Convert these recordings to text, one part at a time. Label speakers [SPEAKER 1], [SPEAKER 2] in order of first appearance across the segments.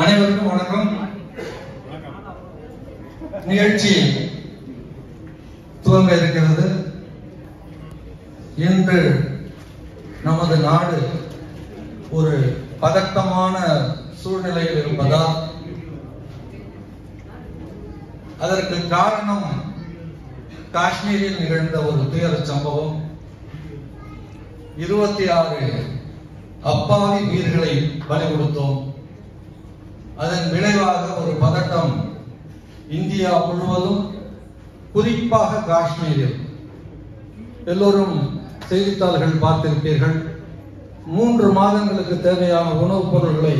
[SPEAKER 1] அனைவருக்கும் வணக்கம். நிகழ்ச்சி துவங்க இருக்கிறது. இன்று நமது நாடு ஒரு பதட்டமான சூழ்நிலையில் இருப்பதால் அதற்கு காரணம் காஷ்மீரில் நிகழ்ந்த ஒரு துயர சம்பவம். 26 அப்பாவி உயிர்களை பலி கொடுத்தோம். அதன் விளைவாக ஒரு பதட்டம் இந்தியா முழுவதும், குறிப்பாக காஷ்மீரில். எல்லோரும் செய்தித்தாள்கள் பார்த்திருப்பீர்கள். 3 மாதங்களுக்கு தேவையான உணவுப் பொருட்களை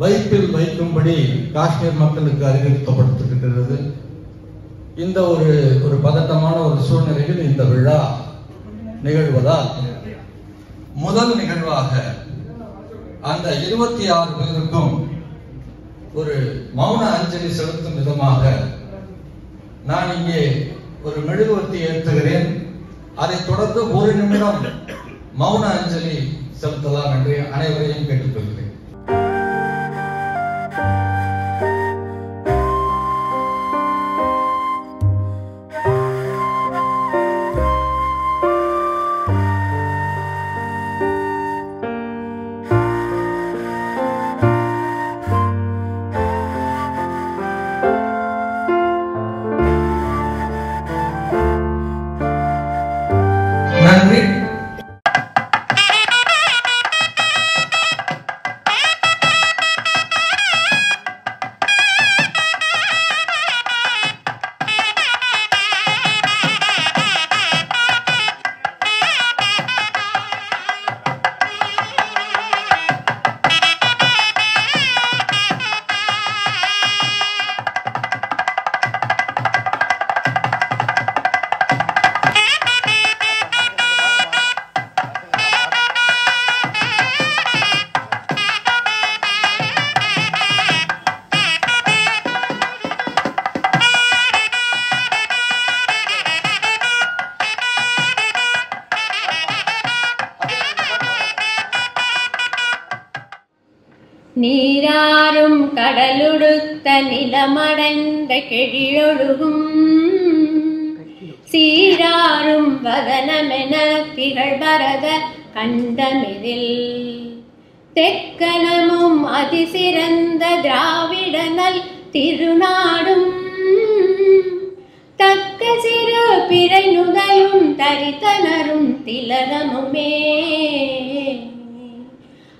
[SPEAKER 1] வைப்பில் வைக்கும்படி காஷ்மீர் மக்களுக்கு அறிவிக்கப்படுத்திருக்கிறது. இந்த ஒரு பதட்டமான ஒரு சூழ்நிலையில் இந்த விழா நிகழ்வதால் முதல் நிகழ்வாக அந்த 26 பேருக்கும் ஒரு மௌன அஞ்சலி செலுத்தும் விதமாக நான் இங்கே ஒரு மெழுகுவர்த்தி ஏற்றுகிறேன். அதைத் தொடர்ந்து 1 நிமிடம் மௌன அஞ்சலி செலுத்தலாம் என்று அனைவரையும் கேட்டுக்கொள்கிறேன். நன்றி.
[SPEAKER 2] நீராறும் கடலுடுத்த நிலமடைந்த கெழியொழுகும் சீராறும் வதனமென திகழ்பரத கண்டமிதில் தெக்கனமும் அதிசிறந்த திராவிடனல் திருநாடும் தக்க சிறு பிறை நுதலும் தரித்தனரும் திலகமுமே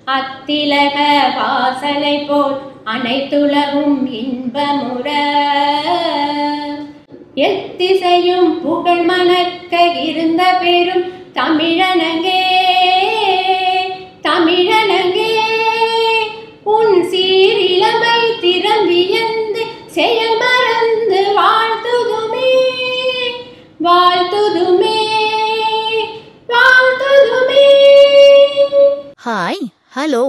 [SPEAKER 2] அத்திலக வாசலை போல் அனைத்துலகும் இன்பமுற எத்திசையும் புகழ் மணக்க இருந்த பெரும் தமிழனங்கே தமிழனங்கே உன் சீரிலமை திறம்பியந்து செயல் மறந்து வாழ்த்துதுமே வாழ்த்துதுமே வாழ்த்துதுமே.
[SPEAKER 3] ஹாய், ஹலோ,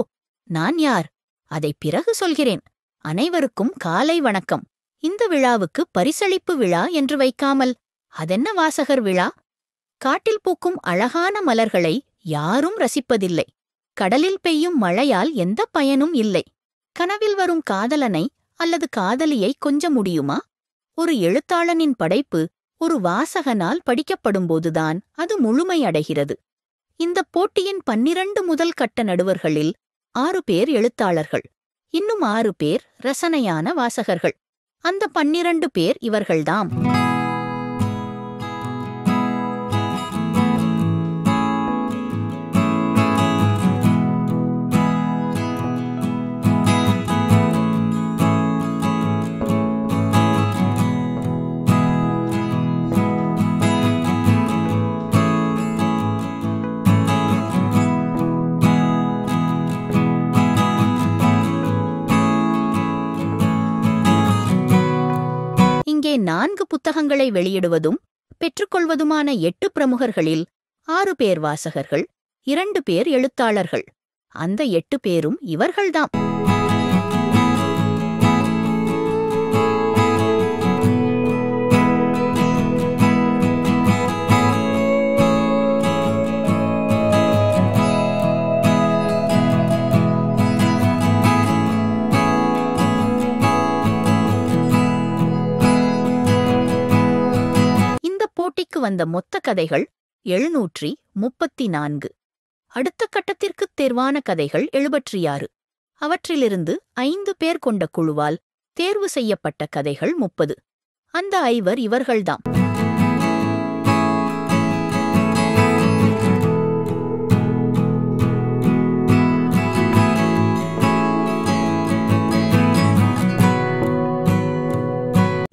[SPEAKER 3] நான் யார்? அதை பிறகு சொல்கிறேன். அனைவருக்கும் காலை வணக்கம். இந்த விழாவுக்கு பரிசளிப்பு விழா என்று வைக்காமல் அதென்ன வாசகர் விழா? காட்டில் பூக்கும் அழகான மலர்களை யாரும் ரசிப்பதில்லை. கடலில் பெய்யும் மழையால் எந்த பயனும் இல்லை. கனவில் வரும் காதலனை அல்லது காதலியை கொஞ்ச முடியுமா? ஒரு எழுத்தாளனின் படைப்பு ஒரு வாசகனால் படிக்கப்படும்போதுதான் அது முழுமையடைகிறது. இந்த போட்டியின் 12 முதல் கட்ட நடுவர்களில் 6 பேர் எழுத்தாளர்கள், இன்னும் 6 பேர் ரசனையான வாசகர்கள். அந்த 12 பேர் இவர்கள்தாம். இங்கே 4 புத்தகங்களை வெளியிடுவதும் பெற்றுக்கொள்வதுமான 8 பிரமுகர்களில் 6 பேர் வாசகர்கள், 2 பேர் எழுத்தாளர்கள். அந்த 8 பேரும் இவர்கள்தாம். வந்த மொத்த கதைகள் 734. அடுத்த கட்டத்திற்குத் தேர்வான கதைகள் 76. அவற்றிலிருந்து 5 பேர் கொண்ட குழுவால் தேர்வு செய்யப்பட்ட கதைகள் 30. அந்த 5 இவர்கள்தாம்.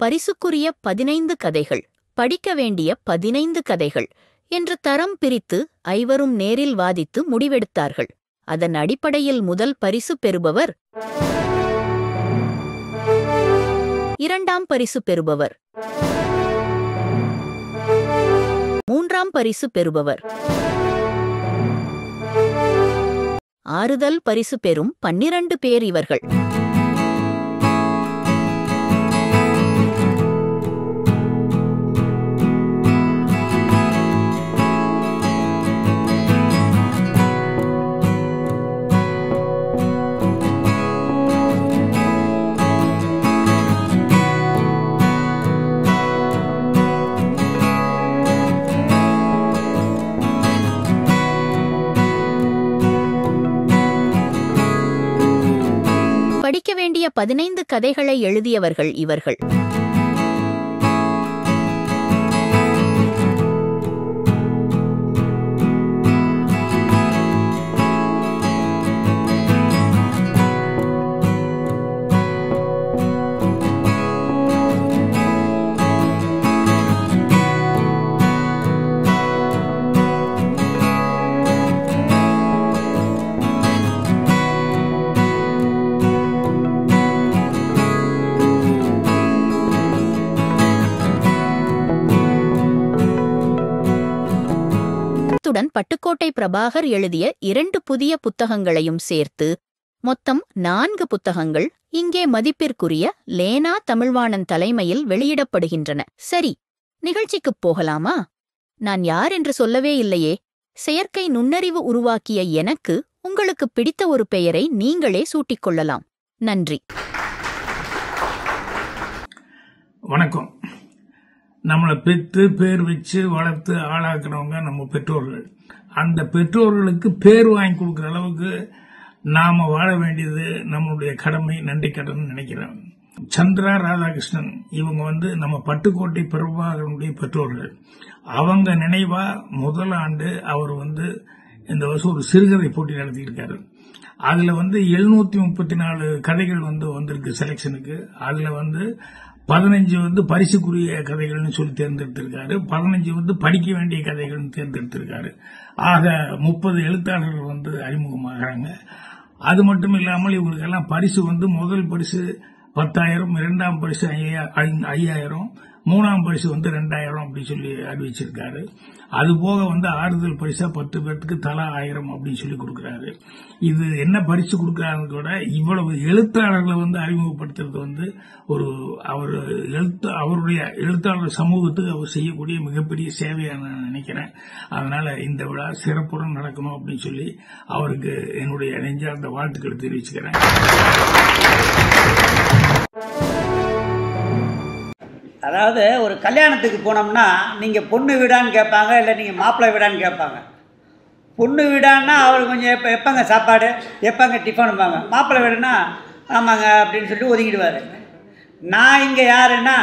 [SPEAKER 3] பரிசுக்குரிய 15 கதைகள், படிக்க வேண்டிய 15 கதைகள் என்று தரம் பிரித்து 5 நேரில் வாதித்து முடிவெடுத்தார்கள். அதன் அடிப்படையில் முதல் பரிசு பெறுபவர், 2ஆம் பரிசு பெறுபவர், 3ஆம் பரிசு பெறுபவர், ஆறுதல் பரிசு பெறும் 12 பேர் இவர்கள். படிக்க வேண்டிய 15 கதைகளை எழுதியவர்கள் இவர்கள். பட்டுக்கோட்டை பிரபாகர் எழுதிய 2 புதிய புத்தகங்களையும் சேர்த்து மொத்தம் 4 புத்தகங்கள் இங்கே மதிப்பிற்குரிய லேனா தமிழ்வாணன் தலைமையில் வெளியிடப்படுகின்றன. சரி, நிகழ்ச்சிக்குப் போகலாமா? நான் யார் என்று சொல்லவே இல்லையே. செயற்கை நுண்ணறிவு உருவாக்கிய எனக்கு உங்களுக்கு பிடித்த ஒரு பெயரை நீங்களே சூட்டிக்கொள்ளலாம். நன்றி.
[SPEAKER 4] வணக்கம். நம்மளை பெற்று பேர் வச்சு வளர்த்து ஆளாக்குறவங்க நம்ம பெற்றோர்கள். அந்த பெற்றோர்களுக்கு பேர் வாங்கி கொடுக்குற அளவுக்கு நாம வாழ வேண்டியது நம்மளுடைய கடமை, நன்றி கடன் நினைக்கிறேன். சந்திரா ராதாகிருஷ்ணன் இவங்க நம்ம பட்டுக்கோட்டை பிரபாகரனுடைய பெற்றோர்கள். அவங்க நினைவா முதல் ஆண்டு அவர் இந்த வருஷம் ஒரு சிறுகதை போட்டி நடத்தியிருக்காரு. அதுல 734 கதைகள் வந்திருக்கு செலக்ஷனுக்கு. அதுல 15 பரிசுக்குரிய கதைகள்னு சொல்லி தேர்ந்தெடுத்திருக்காரு. 15 படிக்க வேண்டிய கதைகள்னு தேர்ந்தெடுத்திருக்காரு. ஆக 30 எழுத்தாளர்கள் அறிமுகமாகறாங்க. அது மட்டும் இல்லாமல் இவங்களுக்கெல்லாம் பரிசு முதல் பரிசு 10,000, 2ஆம் பரிசு 5,000, 3ஆம் பரிசு 2,000 அப்படி சொல்லி அறிவிச்சிருக்காரு. அது போக ஆறுதல் பரிசா 10 பேருக்கு தலா 1000 அப்படின்னு சொல்லி கொடுக்கிறாரு. இது என்ன பரிசு கொடுக்கறாங்க கூட இவ்வளவு எழுத்தாளர்களை அறிமுகப்படுத்துறது அவருடைய எழுத்தாளர் சமூகத்துக்கு அவர் செய்யக்கூடிய மிகப்பெரிய சேவையா நான் நினைக்கிறேன். அதனால இந்த விழா சிறப்புடன் நடக்கணும் அப்படின்னு சொல்லி அவருக்கு என்னுடைய நெஞ்சார்ந்த வாழ்த்துக்களை தெரிவிச்சுக்கிறேன்.
[SPEAKER 5] அதாவது ஒரு கல்யாணத்துக்கு போனோம்னா நீங்கள் பொண்ணு வீடான்னு கேட்பாங்க, இல்லை நீங்கள் மாப்பிள்ளை வீடான்னு கேட்பாங்க. பொண்ணு வீடான்னா அவர் கொஞ்சம் எப்போங்க சாப்பாடு, எப்போங்க டிஃபனுப்பாங்க. மாப்பிள்ளை வீடுனா ஆமாங்க அப்படின்னு சொல்லிட்டு ஒதுங்கிடுவார். நான் இங்கே யாருன்னா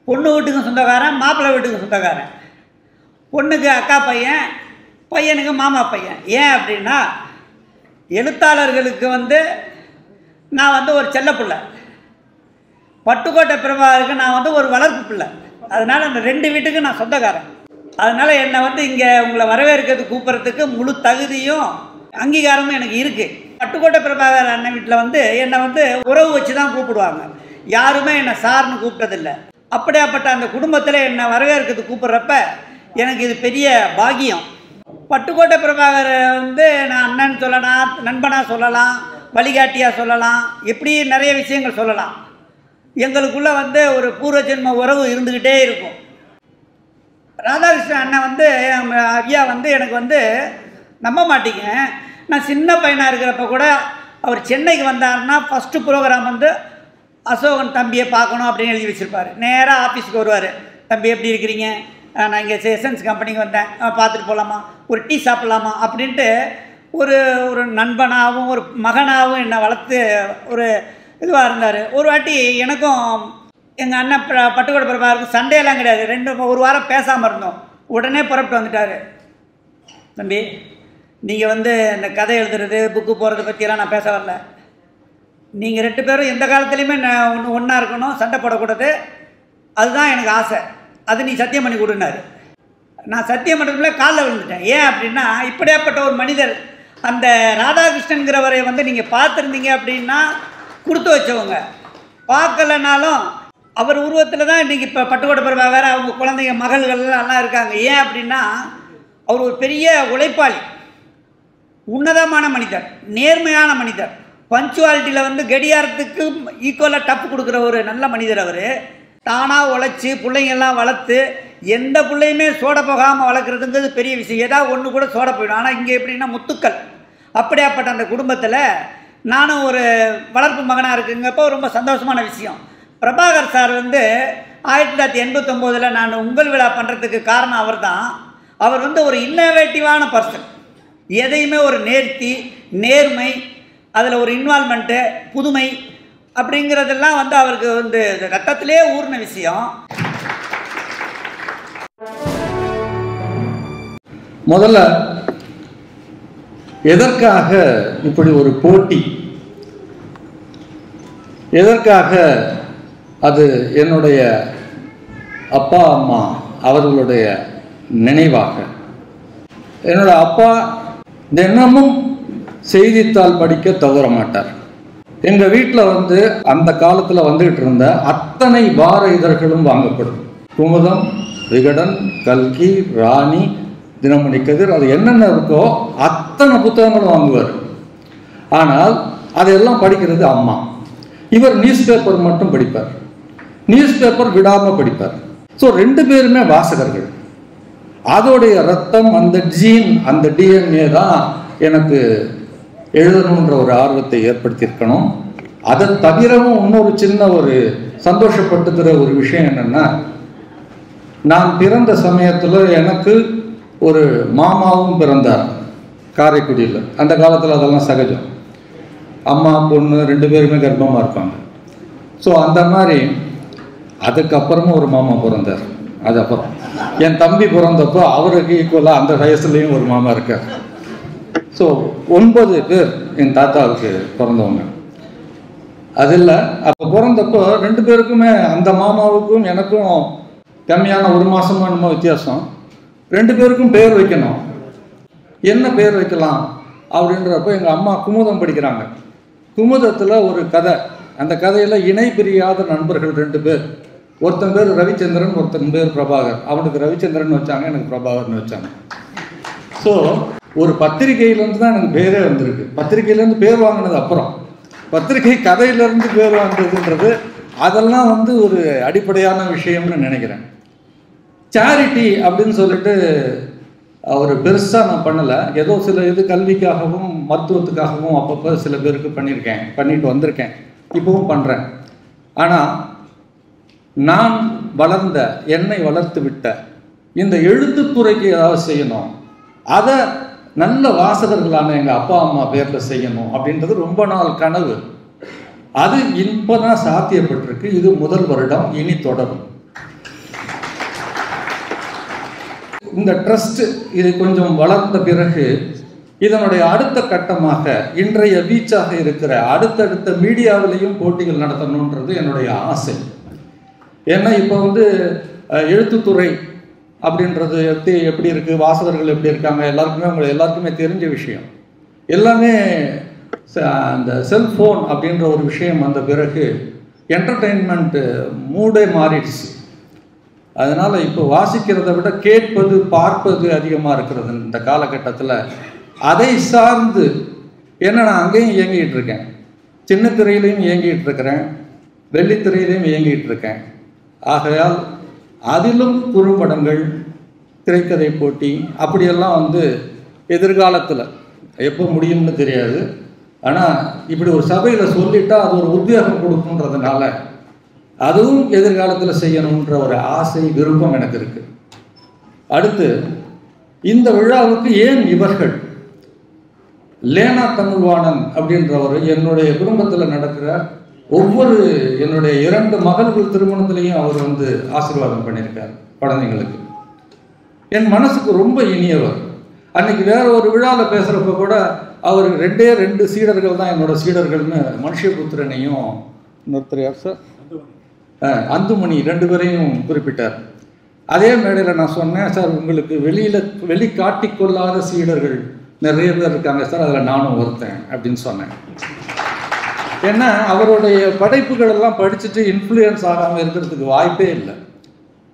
[SPEAKER 5] பொண்ணு வீட்டுக்கும் சொந்தக்காரன், மாப்பிள்ளை வீட்டுக்கும் சொந்தக்காரன். பொண்ணுக்கு அக்கா பையன், பையனுக்கு மாமா பையன். ஏன் அப்படின்னா எழுத்தாளர்களுக்கு நான் ஒரு செல்ல பிள்ளை, பட்டுக்கோட்டை பிரபாகருக்கு நான் ஒரு வளர்ப்பு பிள்ளை. அதனால் அந்த 2 வீட்டுக்கு நான் சொந்தக்காரன். அதனால் என்னை இங்கே உங்களை வரவேற்கிறது கூப்பிட்றதுக்கு முழு தகுதியும் அங்கீகாரமும் எனக்கு இருக்குது. பட்டுக்கோட்டை பிரபாகர் அண்ணன் வீட்டில் என்னை உறவு வச்சு தான் கூப்பிடுவாங்க. யாருமே என்னை சார்னு கூப்பிட்டதில்லை. அப்படியாப்பட்ட அந்த குடும்பத்தில் என்னை வரவேற்கிறது கூப்பிட்றப்ப எனக்கு இது பெரிய பாக்கியம். பட்டுக்கோட்டை பிரபாகர் நான் அண்ணன் சொல்லலாம், நண்பனாக சொல்லலாம், வழிகாட்டியாக சொல்லலாம், இப்படி நிறைய விஷயங்கள் சொல்லலாம். எங்களுக்குள்ளே ஒரு பூர்வ ஜென்ம உறவு இருந்துக்கிட்டே இருக்கும். ராதாகிருஷ்ணன் அண்ணன் ஐயா எனக்கு நம்ப மாட்டீங்க, நான் சின்ன பையனாக இருக்கிறப்ப கூட அவர் சென்னைக்கு வந்தாருன்னா ஃபஸ்ட்டு ப்ரோக்ராம் அசோகன் தம்பியை பார்க்கணும் அப்படின்னு எழுதி வச்சுருப்பார். நேராக ஆஃபீஸுக்கு வருவார். தம்பி எப்படி இருக்கிறீங்க, நான் இங்கே எசன்ஸ் கம்பெனிக்கு வந்தேன், பார்த்துட்டு போகலாமா, ஒரு டீ சாப்பிட்லாமா அப்படின்ட்டு ஒரு ஒரு நண்பனாகவும் ஒரு மகனாகவும் என்னை வளர்த்து ஒரு இதுவாக இருந்தார். ஒரு வாட்டி எனக்கும் எங்கள் அண்ணன் பட்டுக்கோட்டை பிரபாகருக்கும் சண்டையெல்லாம் கிடையாது. ஒரு வாரம் பேசாமல் இருந்தோம். உடனே புறப்பட்டு வந்துட்டார். தம்பி, நீங்கள் இந்த கதை எழுதுறது புக்கு போகிறத பற்றியெல்லாம் நான் பேச வரல. நீங்கள் 2 பேரும் எந்த காலத்துலேயுமே ஒன்றா இருக்கணும், சண்டை போடக்கூடாது, அதுதான் எனக்கு ஆசை. அது நீ சத்தியம் பண்ணி கொடுனாரு. நான் சத்தியம் பண்ணுறதுக்குள்ள காலில் விழுந்துட்டேன். ஏன் அப்படின்னா, இப்படியாப்பட்ட ஒரு மனிதர் அந்த ராதாகிருஷ்ணன்கிறவரை நீங்கள் பார்த்துருந்தீங்க அப்படின்னா கொடுத்து வச்சவங்க, பார்க்கலனாலும் அவர் உருவத்தில் தான் இன்றைக்கி இப்போ பட்டுக்கோட்டை பிரபாகர் அவங்க குழந்தைங்க மகள்கள்லாம் இருக்காங்க. ஏன் அப்படின்னா, அவர் ஒரு பெரிய உழைப்பாளி, உன்னதமான மனிதர், நேர்மையான மனிதர், பஞ்சுவாலிட்டியில் கடியாரத்துக்கு ஈக்குவலாக டப்பு கொடுக்குற ஒரு நல்ல மனிதர். அவர் தானாக உழைச்சி பிள்ளைங்கள்லாம் வளர்த்து எந்த பிள்ளையுமே சோட போகாமல் வளர்க்குறதுங்கிறது பெரிய விஷயம். ஏதாவது ஒன்று கூட சோட போயிடும். ஆனால் இங்கே எப்படின்னா முத்துக்கள். அப்படியாப்பட்ட அந்த குடும்பத்தில் நானும் ஒரு வளர்ப்பு மகனாக இருக்குங்கப்போ ரொம்ப சந்தோஷமான விஷயம். பிரபாகர் சார் 1989 நான் உங்கள் விழா பண்ணுறதுக்கு காரணம் அவர் தான். அவர் ஒரு இன்னோவேட்டிவான பர்சன். எதையுமே ஒரு நேர்த்தி, நேர்மை, அதில் ஒரு இன்வால்மெண்ட்டு, புதுமை அப்படிங்கிறதெல்லாம் அவருக்கு ரத்தத்திலே ஊர்ன விஷயம்.
[SPEAKER 1] முதல்ல எதற்காக இப்படி ஒரு போட்டி, எதற்காக? அது என்னுடைய அப்பா அம்மா அவர்களுடைய நினைவாக. என்னோட அப்பா தினமும் செய்தித்தாள் படிக்க தவற மாட்டார். எங்கள் வீட்டில் அந்த காலத்தில் வந்துகிட்டு இருந்த அத்தனை வார இதழ்களும் வாங்கப்படும். குமுதம், விகடன், கல்கி, ராணி, தினமணி கதிர், அது என்னென்ன இருக்கோ அத்தனை புத்தகங்களும் வாங்குவார். ஆனால் அதையெல்லாம் படிக்கிறது அம்மா. இவர் நியூஸ் பேப்பர் மட்டும் படிப்பார். நியூஸ் பேப்பர் விடாமல் படிப்பார். ஸோ 2 பேருமே வாசகர்கள். அதோடைய ரத்தம், அந்த ஜீன், அந்த டிஎன்ஏ தான் எனக்கு எழுதணுன்ற ஒரு ஆர்வத்தை ஏற்படுத்தியிருக்கணும். அதை தவிரவும் இன்னொரு சின்ன ஒரு சந்தோஷப்பட்டுக்கிற ஒரு விஷயம் என்னென்னா, நான் பிறந்த சமயத்தில் எனக்கு ஒரு மாமாவும் பிறந்தார் காரைக்குடியில். அந்த காலத்தில் அதெல்லாம் சகஜம். அம்மா பொண்ணு 2 பேருமே கர்ப்பமாக இருப்பாங்க. ஸோ அந்த மாதிரி அதுக்கப்புறமும் ஒரு மாமா பிறந்தார். அது அப்புறம் என் தம்பி பிறந்தப்போ அவருக்கு ஈக்குவலாக அந்த வயசுலேயும் ஒரு மாமா இருக்கார். ஸோ 9 பேர் என் தாத்தாவுக்கு பிறந்தவங்க. அதில் அப்போ பிறந்தப்போ 2 பேருக்குமே, அந்த மாமாவுக்கும் எனக்கும் கம்மியான 1 மாதமோ என்னமோ வித்தியாசம். 2 பேருக்கும் பேர் வைக்கணும். என்ன பேர் வைக்கலாம் அப்படின்றப்போ எங்கள் அம்மா குமுதம் படிக்கிறாங்க. குமுதத்தில் ஒரு கதை, அந்த கதையில் இணை பிரியாத நண்பர்கள் 2 பேர். ஒருத்தன் பேர் ரவிச்சந்திரன், ஒருத்தன் பேர் பிரபாகர். அவனுக்கு ரவிச்சந்திரன் வச்சாங்க, எனக்கு பிரபாகர்னு வச்சாங்க. ஸோ ஒரு பத்திரிகையிலேருந்து தான் எனக்கு பேரே வந்திருக்கு. பத்திரிகையிலேருந்து பேர் வாங்கினது அப்புறம், பத்திரிகை கதையிலேருந்து பேர் வாங்கினதுன்றது அதெல்லாம் ஒரு அடிப்படையான விஷயம்னு நினைக்கிறேன். சேரிட்டி அப்படின்னு சொல்லிட்டு ஒரு பெருசாக நான் பண்ணலை. ஏதோ சில இது கல்விக்காகவும் மருத்துவத்துக்காகவும் அப்பப்போ சில பேருக்கு பண்ணிட்டு வந்திருக்கேன், இப்பவும் பண்ணுறேன். ஆனால் நான் வளர்ந்த, என்னை வளர்த்து விட்ட இந்த எழுத்துத்துறைக்கு ஏதாவது செய்யணும், அதை நல்ல வாசகர்களான எங்கள் அப்பா அம்மா பேரில் செய்யணும் அப்படின்றது ரொம்ப நாள் கனவு. அது இப்போ தான் சாத்தியப்பட்டிருக்கு. இது முதல் வருடம், இனி தொடரும். இந்த ட்ரஸ்ட் இது கொஞ்சம் வளர்ந்த பிறகு இதனுடைய அடுத்த கட்டமாக இன்றைய வீச்சாக இருக்கிற அடுத்தடுத்த மீடியாவிலையும் போட்டிகள் நடத்தணுன்றது என்னுடைய ஆசை. ஏன்னா இப்போ எழுத்துத்துறை அப்படின்றது எப்படி இருக்குது, வாசகர்கள் எப்படி இருக்காங்க, எல்லாருக்குமே தெரிஞ்ச விஷயம். எல்லாமே அந்த செல்ஃபோன் அப்படின்ற ஒரு விஷயம் வந்த பிறகு என்டர்டெயின்மெண்ட் மூடே மாறிடுச்சு. அதனால் இப்போ வாசிக்கிறத விட கேட்பது, பார்ப்பது அதிகமாக இருக்கிறது இந்த காலகட்டத்தில். அதை சார்ந்து நான் அங்கேயும் இயங்கிட்டு இருக்கேன், சின்ன திரையிலையும் இயங்கிட்டு இருக்கிறேன், வெள்ளித்திரையிலையும் இயங்கிட்டு இருக்கேன். ஆகையால் அதிலும் குறும்படங்கள், திரைக்கதை போட்டி அப்படியெல்லாம் எதிர்காலத்தில் எப்போ முடியும்னு தெரியாது. ஆனால் இப்படி ஒரு சபையில் சொல்லிட்டா அது ஒரு உத்வேகம் கொடுக்குன்றதுனால அதுவும் எதிர்காலத்தில் செய்யணுன்ற ஒரு ஆசை, விருப்பம் எனக்கு இருக்குது. அடுத்து இந்த விழாவுக்கு ஏன் இவர்கள், லேனா தமிழ்வாணன் அப்படின்றவர் என்னுடைய குடும்பத்தில் நடக்கிற ஒவ்வொரு என்னுடைய 2 மகள்கள் திருமணத்திலையும் அவர் வந்து ஆசீர்வாதம் பண்ணியிருக்கார் குழந்தைங்களுக்கு. என் மனசுக்கு ரொம்ப இனியவர். அன்னைக்கு வேற ஒரு விழாவில் பேசுகிறப்ப கூட அவர் 2 சீடர்கள் தான் என்னோட சீடர்கள்னு மனுஷபுத்திரனையும் இன்னொருத்தர் யார் சார், அந்துமணி 2 பேரையும் குறிப்பிட்டார். அதே மேடையில் நான் சொன்னேன், சார் உங்களுக்கு வெளி காட்டிக்கொள்ளாத சீடர்கள் நிறைய பேர் இருக்காங்க சார், அதில் நானும் ஒருத்தன் அப்படின்னு சொன்னேன். ஏன்னா அவருடைய படைப்புகள் எல்லாம் படிச்சுட்டு இன்ஃப்ளூயன்ஸ் ஆகாமல் இருக்கிறதுக்கு வாய்ப்பே இல்லை.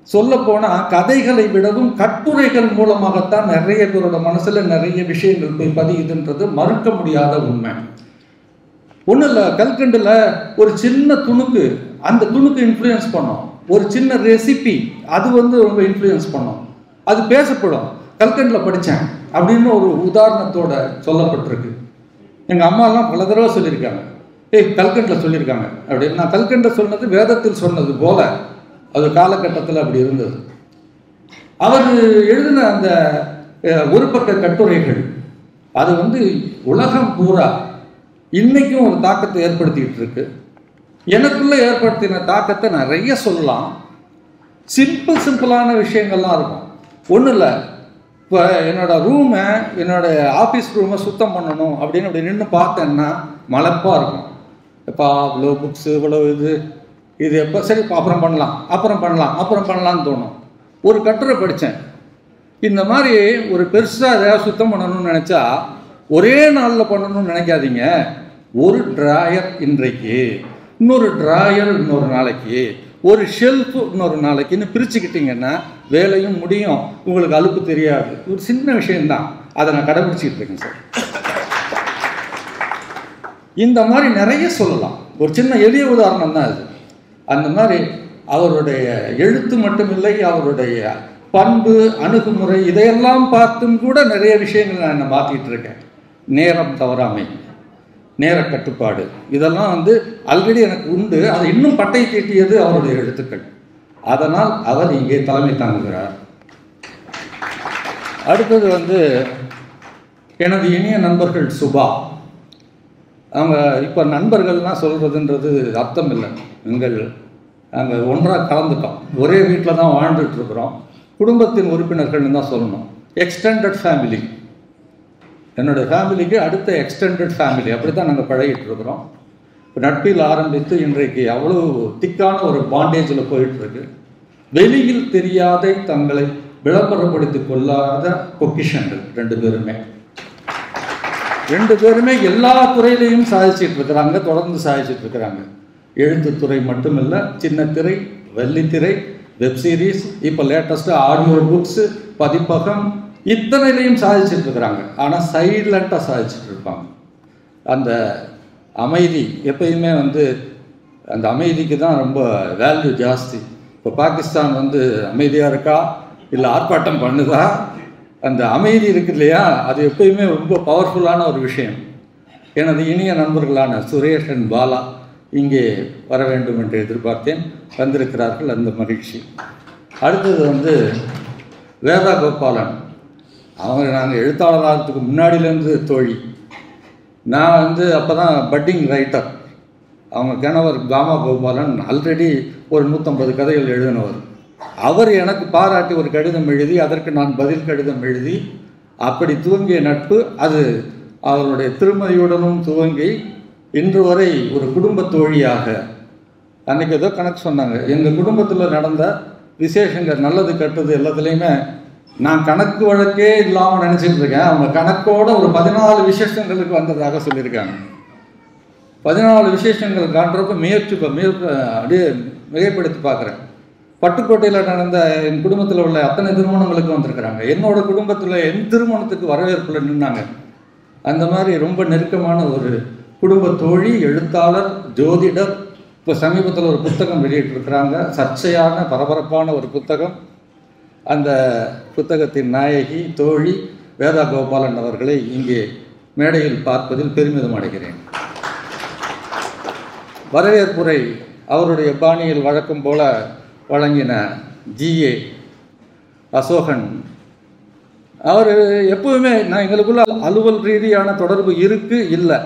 [SPEAKER 1] சொல்லப்போனால் கதைகளை விடவும் கட்டுரைகள் மூலமாகத்தான் நிறைய பேரோட மனசில் நிறைய விஷயங்கள் போய் பதியுதுன்றது மறுக்க முடியாத உண்மை. ஒன்றும் இல்லை, கல்கண்டில் ஒரு சின்ன துணுக்கு, அந்த துணுக்கு இன்ஃப்ளூயன்ஸ் பண்ணோம். ஒரு சின்ன ரெசிபி அது வந்து ரொம்ப இன்ஃப்ளூயன்ஸ் பண்ணோம், அது பேசப்படும். கல்கண்டில் படித்தேன் அப்படின்னு ஒரு உதாரணத்தோட சொல்லப்பட்டிருக்கு. எங்கள் அம்மாலாம் பல தடவை சொல்லியிருக்காங்க, கல்கண்டில் சொல்லியிருக்காங்க அப்படின்னு. நான் கல்கண்டில் சொன்னது வேதத்தில் சொன்னது போல அது காலகட்டத்தில் அப்படி இருந்தது. அவர் எழுதின அந்த ஒரு பக்க கட்டுரைகள் அது வந்து உலகம் பூரா இன்னைக்கும் ஒரு தாக்கத்தை ஏற்படுத்திக்கிட்டு இருக்கு. எனக்குள்ளே ஏற்படுத்தின தாக்கத்தை நிறைய சொல்லலாம். சிம்பிளான விஷயங்கள்லாம் இருக்கும். ஒன்றும் இல்லை, இப்போ என்னோட ஆஃபீஸ் ரூமை சுத்தம் பண்ணணும் அப்படின்னு அப்படி நின்று பார்த்தேன்னா மலைப்பாக இருக்கும். எப்போ இவ்வளோ புக்ஸு, இவ்வளோ இது எப்போ சரி அப்புறம் பண்ணலாம்னு தோணும். ஒரு கட்டுரை படித்தேன், இந்த மாதிரி ஒரு பெருசாக எதாவது சுத்தம் பண்ணணும்னு நினச்சா ஒரே நாளில் பண்ணணும்னு நினைக்காதீங்க. ஒரு ட்ராயர் இன்றைக்கு, இன்னொரு ட்ராயர் இன்னொரு நாளைக்கு, ஒரு ஷெல்ஃபு இன்னொரு நாளைக்குன்னு பிரிச்சுக்கிட்டிங்கன்னா வேலையும் முடியும், உங்களுக்கு அலுப்பு தெரியாது. ஒரு சின்ன விஷயம்தான், அதை நான் கடைபிடிச்சிக்கிட்டு இருக்கேன் சார். இந்த மாதிரி நிறைய சொல்லலாம். ஒரு சின்ன எளிய உதாரணம் தான் அது. அந்த மாதிரி அவருடைய எழுத்து மட்டுமில்லை, அவருடைய பண்பு, அணுகுமுறை, இதையெல்லாம் பார்த்தும் கூட நிறைய விஷயங்கள் நான் என்ன மாற்றிட்டு இருக்கேன். நேரம் தவறாமை, நேர கட்டுப்பாடு, இதெல்லாம் வந்து ஆல்ரெடி எனக்கு உண்டு. அதை இன்னும் பட்டை தீட்டியது அவருடைய எழுத்துக்கள். அதனால் அவர் இங்கே தலைமை தாங்குகிறார். அடுத்தது வந்து எனது இனிய நண்பர்கள் சுபா. அவங்க இப்போ நண்பர்கள்லாம் சொல்கிறதுன்றது அர்த்தம் இல்லை. நாங்கள் ஒன்றாக கலந்துட்டோம், ஒரே வீட்டில் தான் வாழ்ந்துட்டுருக்குறோம். குடும்பத்தின் உறுப்பினர்கள்னு தான் சொல்லணும். எக்ஸ்டெண்டட் ஃபேமிலி, என்னோடய ஃபேமிலிக்கு அடுத்த எக்ஸ்டெண்டட் ஃபேமிலி, அப்படி தான் நாங்கள் பழகிட்டு இருக்கிறோம். இப்போ நட்பில் ஆரம்பித்து இன்றைக்கு அவ்வளோ திக்கான ஒரு பாண்டேஜில் போயிட்டுருக்கு. வெளியில் தெரியாத தங்களை விளம்பரப்படுத்தி கொள்ளாத பொக்கிஷன்கள் 2 பேருமே எல்லா துறையிலையும் சாதிச்சிட்டு இருக்கிறாங்க, தொடர்ந்து சாதிச்சிட்டு இருக்கிறாங்க. எழுத்துத்துறை மட்டுமில்லை, சின்ன திரை, வெள்ளித்திரை, வெப்சீரிஸ், இப்போ லேட்டஸ்ட்டு ஆடியோ புக்ஸு, பதிப்பகம், இத்தனையிலையும் சாதிச்சுட்டு இருக்கிறாங்க. ஆனால் சைலண்ட்டாக சாதிச்சுட்டு இருப்பாங்க. அந்த அமைதி எப்பயுமே வந்து அந்த அமைதிக்கு தான் ரொம்ப வேல்யூ ஜாஸ்தி. இப்போ பாகிஸ்தான் வந்து அமைதியாக இருக்கா இல்லை ஆர்ப்பாட்டம் பண்ணுதா, அந்த அமைதி இருக்கு இல்லையா, அது எப்பயுமே ரொம்ப பவர்ஃபுல்லான ஒரு விஷயம். எனது இனிய நண்பர்களான சுரேஷ் அண்ட் பாலா இங்கே வர வேண்டும் என்று எதிர்பார்த்தேன், வந்திருக்கிறார்கள், அந்த மகிழ்ச்சி. அடுத்தது வந்து வேதா கோபாலன். அவங்க நாங்கள் எழுத்தாளராகிறதுக்கு முன்னாடியிலேருந்து தோழி. நான் வந்து அப்போ தான் பட்டிங் ரைட்டர். அவங்க கணவர் காமா கோபாலன் ஆல்ரெடி ஒரு 150 கதைகள் எழுதினவர். அவர் எனக்கு பாராட்டி ஒரு கடிதம் எழுதி, அதற்கு நான் பதில் கடிதம் எழுதி, அப்படி துவங்கிய நட்பு அது அவருடைய திருமதியுடனும் துவங்கி இன்று வரை ஒரு குடும்ப தோழியாக. அன்றைக்கி ஏதோ கணக்கு சொன்னாங்க, எங்கள் குடும்பத்தில் நடந்த விசேஷங்கள் நல்லது கெட்டது எல்லாத்துலேயுமே நான் கணக்கு வழக்கே இல்லாமல் நினச்சிட்டு இருக்கேன். அவங்க கணக்கோடு ஒரு 14 விசேஷங்களுக்கு வந்ததாக சொல்லியிருக்காங்க. 14 விசேஷங்கள் காண்றப்ப அப்படியே மிகைப்படுத்தி பார்க்குறேன். பட்டுக்கோட்டையில் நடந்த என் குடும்பத்தில் உள்ள அத்தனை திருமணங்களுக்கு வந்திருக்கிறாங்க. என்னோடய குடும்பத்தில் என் திருமணத்துக்கு வரவேற்பில் நின்னாங்க. அந்த மாதிரி ரொம்ப நெருக்கமான ஒரு குடும்ப தோழி, எழுத்தாளர், ஜோதிடர். இப்போ சமீபத்தில் ஒரு புத்தகம் வெளியிட்டிருக்கிறாங்க, சர்ச்சையான பரபரப்பான ஒரு புத்தகம். அந்த புத்தகத்தின் நாயகி தோழி வேதா கோபாலன் அவர்களை இங்கே மேடையில் பார்ப்பதில் பெருமிதம் அடைகிறேன். வரவேற்புரை அவருடைய பாணியில் வழக்கம் போல வழங்கின GA அசோகன், அவர் எப்போவுமே நான் எங்களுக்குள்ள அலுவல் ரீதியான தொடர்பு இருக்குது இல்லை,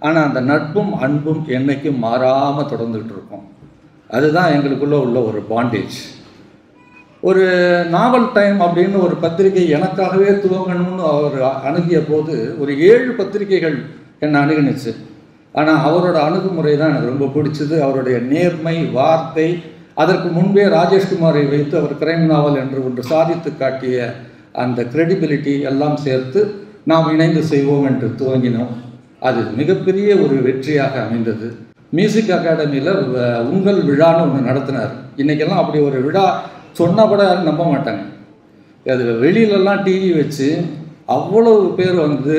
[SPEAKER 1] ஆனால் அந்த நட்பும் அன்பும் என்றைக்கும் மாறாமல் தொடர்ந்துகிட்டு இருக்கும். அதுதான் எங்களுக்குள்ளே உள்ள ஒரு பாண்டேஜ். ஒரு நாவல் டைம் அப்படின்னு ஒரு பத்திரிகை எனக்காகவே துவங்கணும்னு அவர் அணுகிய போது ஒரு 7 பத்திரிகைகள் என்னை அணுகுனுச்சு. ஆனால் அவரோட அணுகுமுறை தான் எனக்கு ரொம்ப பிடிச்சது. அவருடைய நேர்மை, வார்த்தை, அதற்கு முன்பே ராஜேஷ்குமாரை வைத்து அவர் கிரைம் நாவல் என்று ஒன்று சாதித்து காட்டிய அந்த கிரெடிபிலிட்டி எல்லாம் சேர்த்து நாம் இணைந்து செய்வோம் என்று துவங்கினோம். அது மிகப்பெரிய ஒரு வெற்றியாக அமைந்தது. மியூசிக் அகாடமியில் உங்கள் விழான்னு ஒன்று நடத்தினார். இன்றைக்கெல்லாம் அப்படி ஒரு விழா சொன்னால் கூட யாரும் நம்ப மாட்டாங்க. அது வெளியிலலாம் டிவி வச்சு அவ்வளவு பேர் வந்து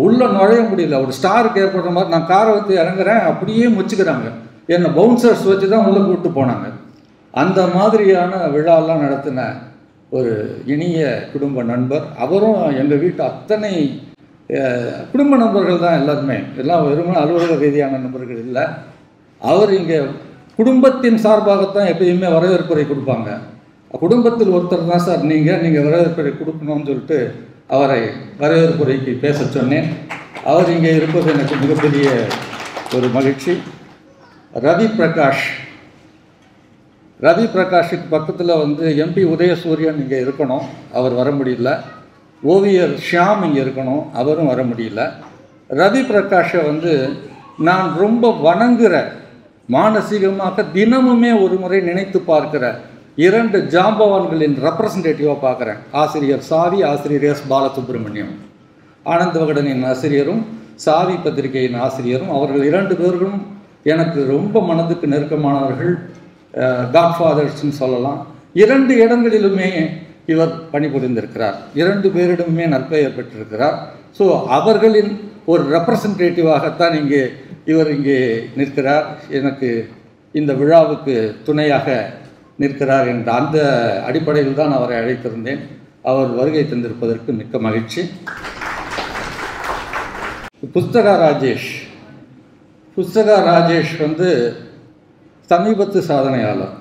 [SPEAKER 1] உள்ளே நுழைய முடியல. ஒரு ஸ்டாருக்கு ஏற்படுற மாதிரி நான் காரை வந்து இறங்குறேன், அப்படியே முச்சுக்கிறாங்க. என்னை பவுன்சர்ஸ் வச்சு தான் உள்ளே கூப்பிட்டு போனாங்க. அந்த மாதிரியான விழாலாம் நடத்தின ஒரு இனிய குடும்ப நண்பர். அவரும் எங்கள் வீட்டு அத்தனை குடும்ப நண்பர்கள் தான் எல்லாருமே, எல்லாம் வெறுமனே அலுவலக ரீதியான நண்பர்கள் இல்லை. அவர் இங்கே குடும்பத்தின் சார்பாகத்தான் எப்பயுமே வரவேற்புரை கொடுப்பாங்க. குடும்பத்தில் ஒருத்தர் தான் சார் நீங்கள் வரவேற்புரை கொடுக்கணும்னு சொல்லிட்டு அவரை வரவேற்புரைக்கு பேச சொன்னேன். அவர் இங்கே இருப்பது எனக்கு மிகப்பெரிய ஒரு மகிழ்ச்சி. ரவி பிரகாஷுக்கு பக்கத்தில் வந்து எம்பி உதயசூரியன் இங்கே இருக்கணும், அவர் வர முடியல. ஓவியர் ஷியாம் இங்கே இருக்கணும், அவரும் வர முடியல. ரவி பிரகாஷை வந்து நான் ரொம்ப வணங்குகிற, மானசீகமாக தினமுமே ஒரு முறை நினைத்து பார்க்கிற 2 ஜாம்பவான்களின் ரெப்ரசன்டேட்டிவாக பார்க்குறேன். ஆசிரியர் சாவி, ஆசிரியர் எஸ் பாலசுப்ரமணியம். ஆனந்த விகடனின் ஆசிரியரும் சாவி பத்திரிகையின் ஆசிரியரும். அவர்கள் 2 பேரும் எனக்கு ரொம்ப மனதுக்கு நெருக்கமானவர்கள், காட்ஃபாதர்ஸ்ன்னு சொல்லலாம். 2 இடங்களிலுமே இவர் பணிபுரிந்திருக்கிறார். 2 பேரிடமுமே நற்பெயர் பெற்றிருக்கிறார். ஸோ அவர்களின் ஒரு ரெப்ரசன்டேட்டிவாகத்தான் இவர் இங்கே நிற்கிறார். எனக்கு இந்த விழாவுக்கு துணையாக நிற்கிறார் என்ற அந்த அடிப்படையில் தான் அவரை அழைத்திருந்தேன். அவர் வருகை தந்திருப்பதற்கு மிக்க மகிழ்ச்சி. புஸ்தகா ராஜேஷ் வந்து சமீபத்து சாதனையாளர்.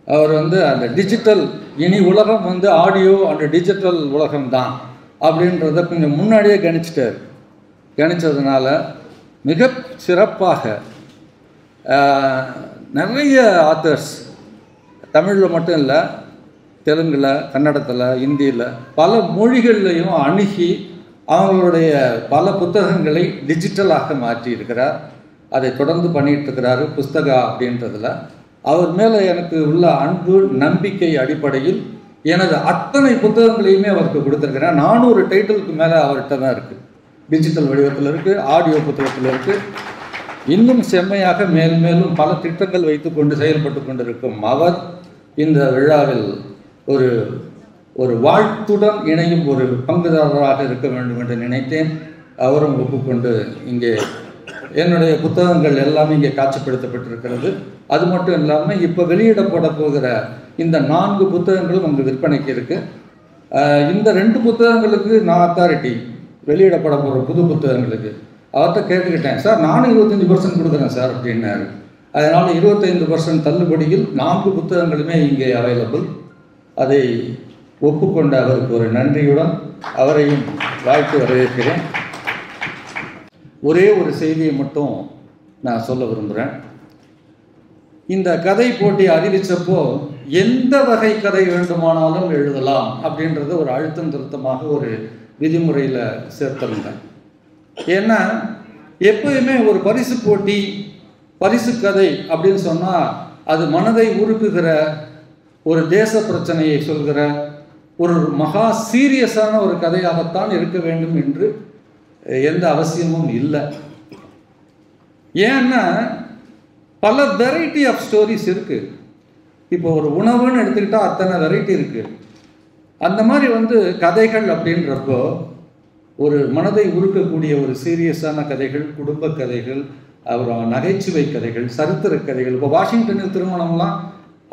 [SPEAKER 1] அவர் வந்து அந்த டிஜிட்டல், இனி உலகம் வந்து ஆடியோ அண்ட் டிஜிட்டல் உலகம்தான் அப்படின்றத கொஞ்சம் முன்னாடியே கணிச்சிட்டார். கணித்ததுனால மிக சிறப்பாக நிறைய ஆத்தர்ஸ், தமிழில் மட்டும் இல்லை, தெலுங்கில், கன்னடத்தில், ஹிந்தியில், பல மொழிகள்லையும் அணுகி அவங்களுடைய பல புத்தகங்களை டிஜிட்டலாக மாற்றி இருக்கிறார். அதை தொடர்ந்து பண்ணிகிட்டு இருக்கிறாரு புஸ்தகா அப்படின்றதில். அவர் மேலே எனக்கு உள்ள அன்பு, நம்பிக்கை அடிப்படையில் எனது அத்தனை புத்தகங்களையுமே அவருக்கு கொடுத்துருக்கிறேன். 400 டைட்டிலுக்கு மேலே அவர்கிட்ட தான் இருக்குது. டிஜிட்டல் வடிவத்தில் இருக்குது, ஆடியோ புத்தகத்தில் இருக்குது. இன்னும் செம்மையாக மேலும் மேலும் பல திட்டங்கள் வைத்து கொண்டு செயல்பட்டு கொண்டிருக்கும் அவர் இந்த விழாவில் ஒரு வாழ்த்துடன் இணையும் ஒரு பங்குதாரராக இருக்க வேண்டும் என்று நினைத்தேன். அவரும் ஒப்புக்கொண்டு இங்கே என்னுடைய புத்தகங்கள் எல்லாமே இங்கே காட்சிப்படுத்தப்பட்டிருக்கிறது. அது மட்டும் இல்லாமல் இப்போ வெளியிடப்பட போகிற இந்த 4 புத்தகங்களும் உங்கள் விற்பனைக்கு இருக்குது. இந்த 2 புத்தகங்களுக்கு நான் அத்தாரிட்டி, வெளியிடப்பட போகிற புது புத்தகங்களுக்கு. அவர்கிட்ட கேட்டுக்கிட்டேன், சார் நானும் 25% கொடுக்குறேன் சார் அப்படின்னாரு. அதனால் 25% தள்ளுபடியில் 4 புத்தகங்களுமே இங்கே அவைலபிள். அதை ஒப்புக்கொண்ட அவருக்கு ஒரு நன்றியுடன் அவரையும் வாழ்த்து வரவேற்கிறேன். ஒரே ஒரு செய்தியை மட்டும் நான் சொல்ல விரும்புகிறேன். இந்த கதை போட்டி அறிவித்தப்போ எந்த வகை கதை வேண்டுமானாலும் எழுதலாம் அப்படின்றத ஒரு அழுத்தம் திருத்தமாக ஒரு விதிமுறையில் சேர்த்திருந்தேன். ஏன்னா எப்பயுமே ஒரு பரிசு போட்டி, பரிசு கதை அப்படின்னு சொன்னால் அது மனதை உருக்குகிற, ஒரு தேச பிரச்சனையை சொல்கிற, ஒரு மகா சீரியஸான ஒரு கதையாகத்தான் இருக்க வேண்டும் என்று எந்த அவசியமும் இல்லை. ஏன்னா பல வெரைட்டி ஆஃப் ஸ்டோரிஸ் இருக்குது. இப்போ ஒரு உணவுன்னு எடுத்துக்கிட்டால் அத்தனை வெரைட்டி இருக்குது. அந்த மாதிரி வந்து கதைகள் அப்படின்றப்போ ஒரு மனதை உருக்கக்கூடிய ஒரு சீரியஸான கதைகள், குடும்ப கதைகள், அப்புறம் நகைச்சுவை கதைகள், சரித்திர கதைகள். இப்போ வாஷிங்டனில் திருமணம்லாம்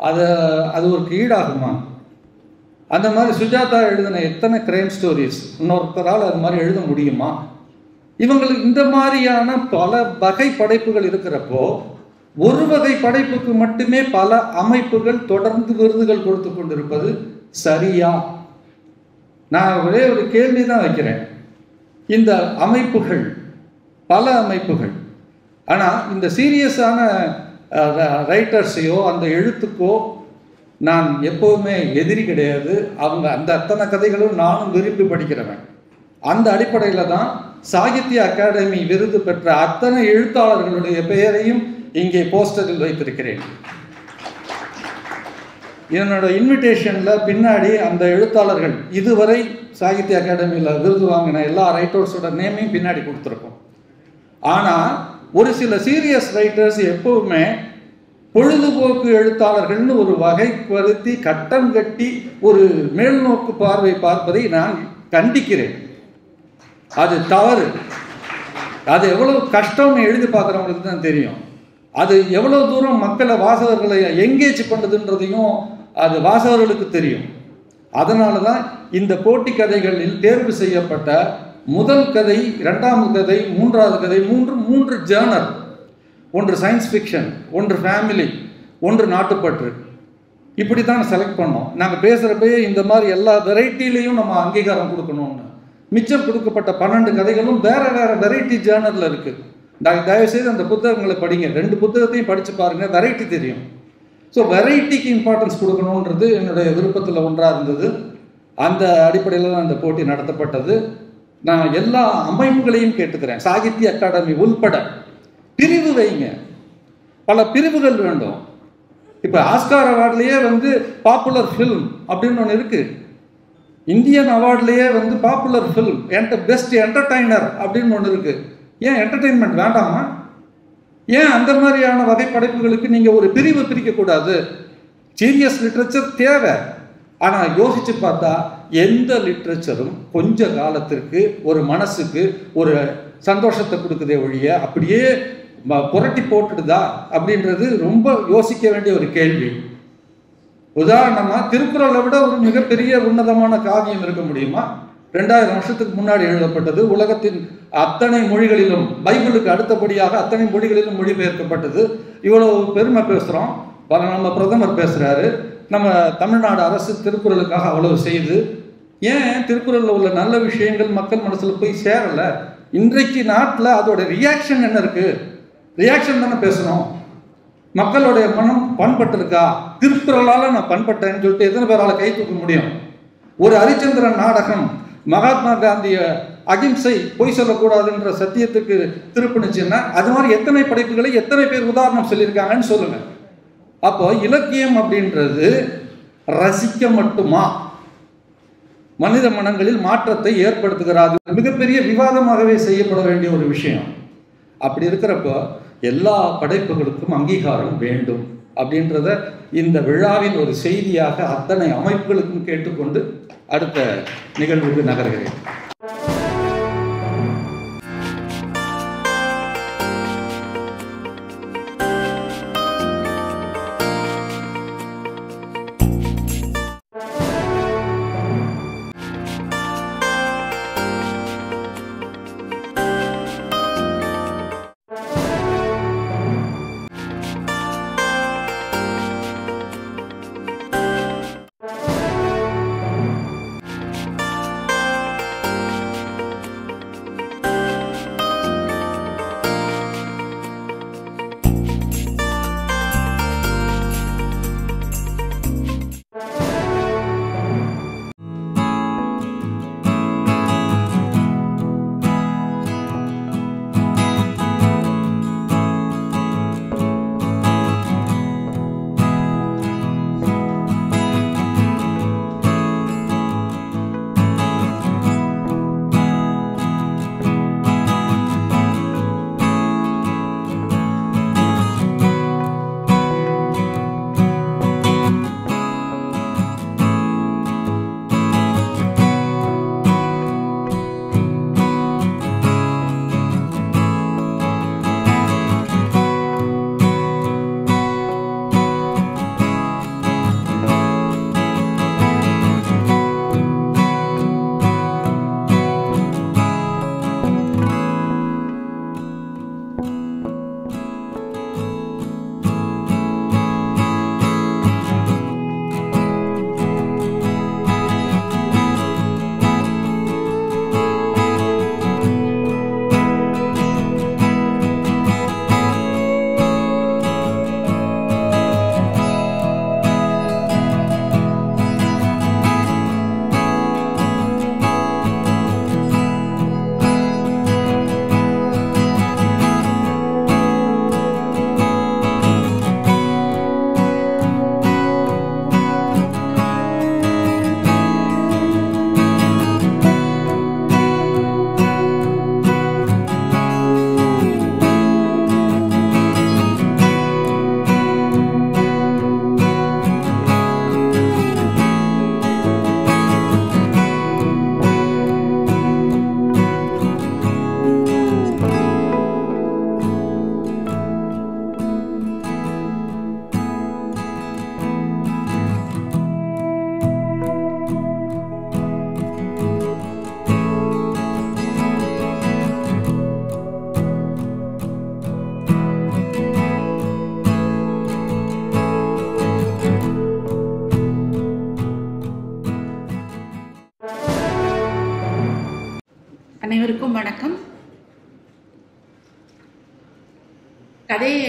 [SPEAKER 1] அது ஒரு ஈடாகுமா? அந்த மாதிரி சுஜாதா எழுதின எத்தனை கிரைம் ஸ்டோரிஸ் இன்னொருத்தரால் அது மாதிரி எழுத முடியுமா? இவங்களுக்கு இந்த மாதிரியான பல வகை படைப்புகள் இருக்கிறப்போ ஒரு வகை படைப்புக்கு மட்டுமே பல அமைப்புகள் தொடர்ந்து விருதுகள் கொடுத்து கொண்டிருப்பது சரியா? நான் ஒரே ஒரு கேள்வி தான் வைக்கிறேன். இந்த அமைப்புகள் பல அமைப்புகள், ஆனால் இந்த சீரியஸான ரைட்டர்ஸையோ அந்த எழுத்துக்கோ நான் எப்போவுமே எதிரி கிடையாது. அவங்க அந்த அத்தனை கதைகளும் நானும் விரும்பி படிக்கிறவன். அந்த அடிப்படையில் தான் சாகித்ய அகாடமி விருது பெற்ற அத்தனை எழுத்தாளர்களுடைய பெயரையும் இங்கே போஸ்டரில் வைத்திருக்கிறேன். என்னோட இன்விடேஷனில் பின்னாடி அந்த எழுத்தாளர்கள் இதுவரை சாகித்ய அகாடமியில் விருது வாங்கின எல்லா ரைட்டர்ஸோட நேமையும் பின்னாடி கொடுத்துருக்கோம். ஆனால் ஒரு சில சீரியஸ் ரைட்டர்ஸ் எப்பவுமே பொழுதுபோக்கு எழுத்தாளர்கள்னு ஒரு வகைப்படுத்தி கட்டம் கட்டி ஒரு மேல்நோக்கு பார்வை பார்ப்பதை நான் கண்டிக்கிறேன். அது தவறு. அது எவ்வளவு கஷ்டம்னு எழுதி பார்க்குறவங்களுக்கு தான் தெரியும். அது எவ்வளோ தூரம் மக்களை வாசகர்களை எங்கேஜ் பண்ணுதுன்றதையும் அது வாசகர்களுக்கு தெரியும். அதனால தான் இந்த போட்டி கதைகளில் தேர்வு செய்யப்பட்ட முதல் கதை, இரண்டாவது கதை, மூன்றாவது கதை, மூன்று ஜேர்னர், ஒன்று சயின்ஸ் ஃபிக்ஷன், ஒன்று ஃபேமிலி, ஒன்று நாட்டுப்பற்று, இப்படி தான் செலக்ட் பண்ணோம். நாங்கள் பேசுகிறப்பே இந்த மாதிரி எல்லா வெரைட்டிலையும் நம்ம அங்கீகாரம் கொடுக்கணும்னு. மிச்சம் கொடுக்கப்பட்ட 12 கதைகளும் வேறு வேறு வெரைட்டி ஜேர்னரில் இருக்குது. தயவுசெய்து அந்த புத்தகங்களை படிங்க. 2 புத்தகத்தையும் படித்து பாருங்கள், வெரைட்டி தெரியும். ஸோ வெரைட்டிக்கு இம்பார்ட்டன்ஸ் கொடுக்கணுன்றது என்னுடைய விருப்பத்தில் ஒன்றாக இருந்தது. அந்த அடிப்படையில் தான் அந்த போட்டி நடத்தப்பட்டது. நான் எல்லா அமைப்புகளையும் கேட்டுக்கிறேன், சாகித்ய அகாடமி உள்பட பிரிவு வைங்க. பல பிரிவுகள் வேண்டும். இப்போ ஆஸ்கார் அவார்ட்லேயே பாப்புலர் ஃபில்ம் அப்படின்னு ஒன்று இருக்குது. இந்தியன் அவார்ட்லேயே பாப்புலர் ஃபில்ம், பெஸ்ட் என்டர்டைனர் அப்படின்னு ஒன்று இருக்குது. ஏன் என்டர்டெயின்மெண்ட் வேண்டாமா? ஏன் அந்த மாதிரியான வகை படைப்புகளுக்கு நீங்கள் ஒரு பிரிவு பிரிக்கக்கூடாது? சீரியஸ் லிட்ரேச்சர் தேவை. ஆனால் யோசித்து பார்த்தா எந்த லிட்ரேச்சரும் கொஞ்ச காலத்திற்கு ஒரு மனசுக்கு ஒரு சந்தோஷத்தை கொடுக்குதே ஒழிய அப்படியே புரட்டி போட்டுடுதா அப்படின்றது ரொம்ப யோசிக்க வேண்டிய ஒரு கேள்வி. உதாரணமாக திருக்குறளை விட ஒரு மிகப்பெரிய உன்னதமான காவியம் இருக்க முடியுமா? 2000 வருஷத்துக்கு முன்னாடி எழுதப்பட்டது. உலகத்தின் அத்தனை மொழிகளிலும், பைபிளுக்கு அடுத்தபடியாக அத்தனை மொழிகளிலும் மொழிபெயர்க்கப்பட்டது. இவ்வளோ பெருமை பேசுகிறோம். நம்ம பிரதமர் பேசுகிறாரு, நம்ம தமிழ்நாடு அரசு திருக்குறளுக்காக அவ்வளவு செய்து. ஏன் திருக்குறளில் உள்ள நல்ல விஷயங்கள் மக்கள் மனசில் போய் சேரலை? இன்றைக்கு நாட்டில் அதோட ரியாக்ஷன் என்ன இருக்குது? ரியாக்ஷன் தானே பேசணும். மக்களுடைய மனம் பண்பட்டிருக்கா? திருக்குறளால் நான் பண்பட்டேன்னு சொல்லிட்டு எத்தனை பேரால் கை தூக்க முடியும்? ஒரு ஹரிச்சந்திரன் நாடகம் மகாத்மா காந்திய அகிம்சை, பொய் சொல்லக்கூடாதுன்ற சத்தியத்துக்கு திருப்பினுச்சுன்னா அது மாதிரி எத்தனை படைப்புகளை எத்தனை பேர் உதாரணம் சொல்லியிருக்காங்கன்னு சொல்லுங்க. அப்போ இலக்கியம் அப்படின்றது ரசிக்க மட்டுமா? மனித மனங்களில் மாற்றத்தை ஏற்படுத்துகிறாது. மிகப்பெரிய விவாதமாகவே செய்யப்பட வேண்டிய ஒரு விஷயம். அப்படி இருக்கிறப்போ எல்லா படைப்புகளுக்கும் அங்கீகாரம் வேண்டும் அப்படின்றத இந்த விழாவின் ஒரு செய்தியாக அத்தனை அமைப்புகளுக்கும் கேட்டுக்கொண்டு அடுத்த நிகழ்வுக்கு நகர்கிறேன்.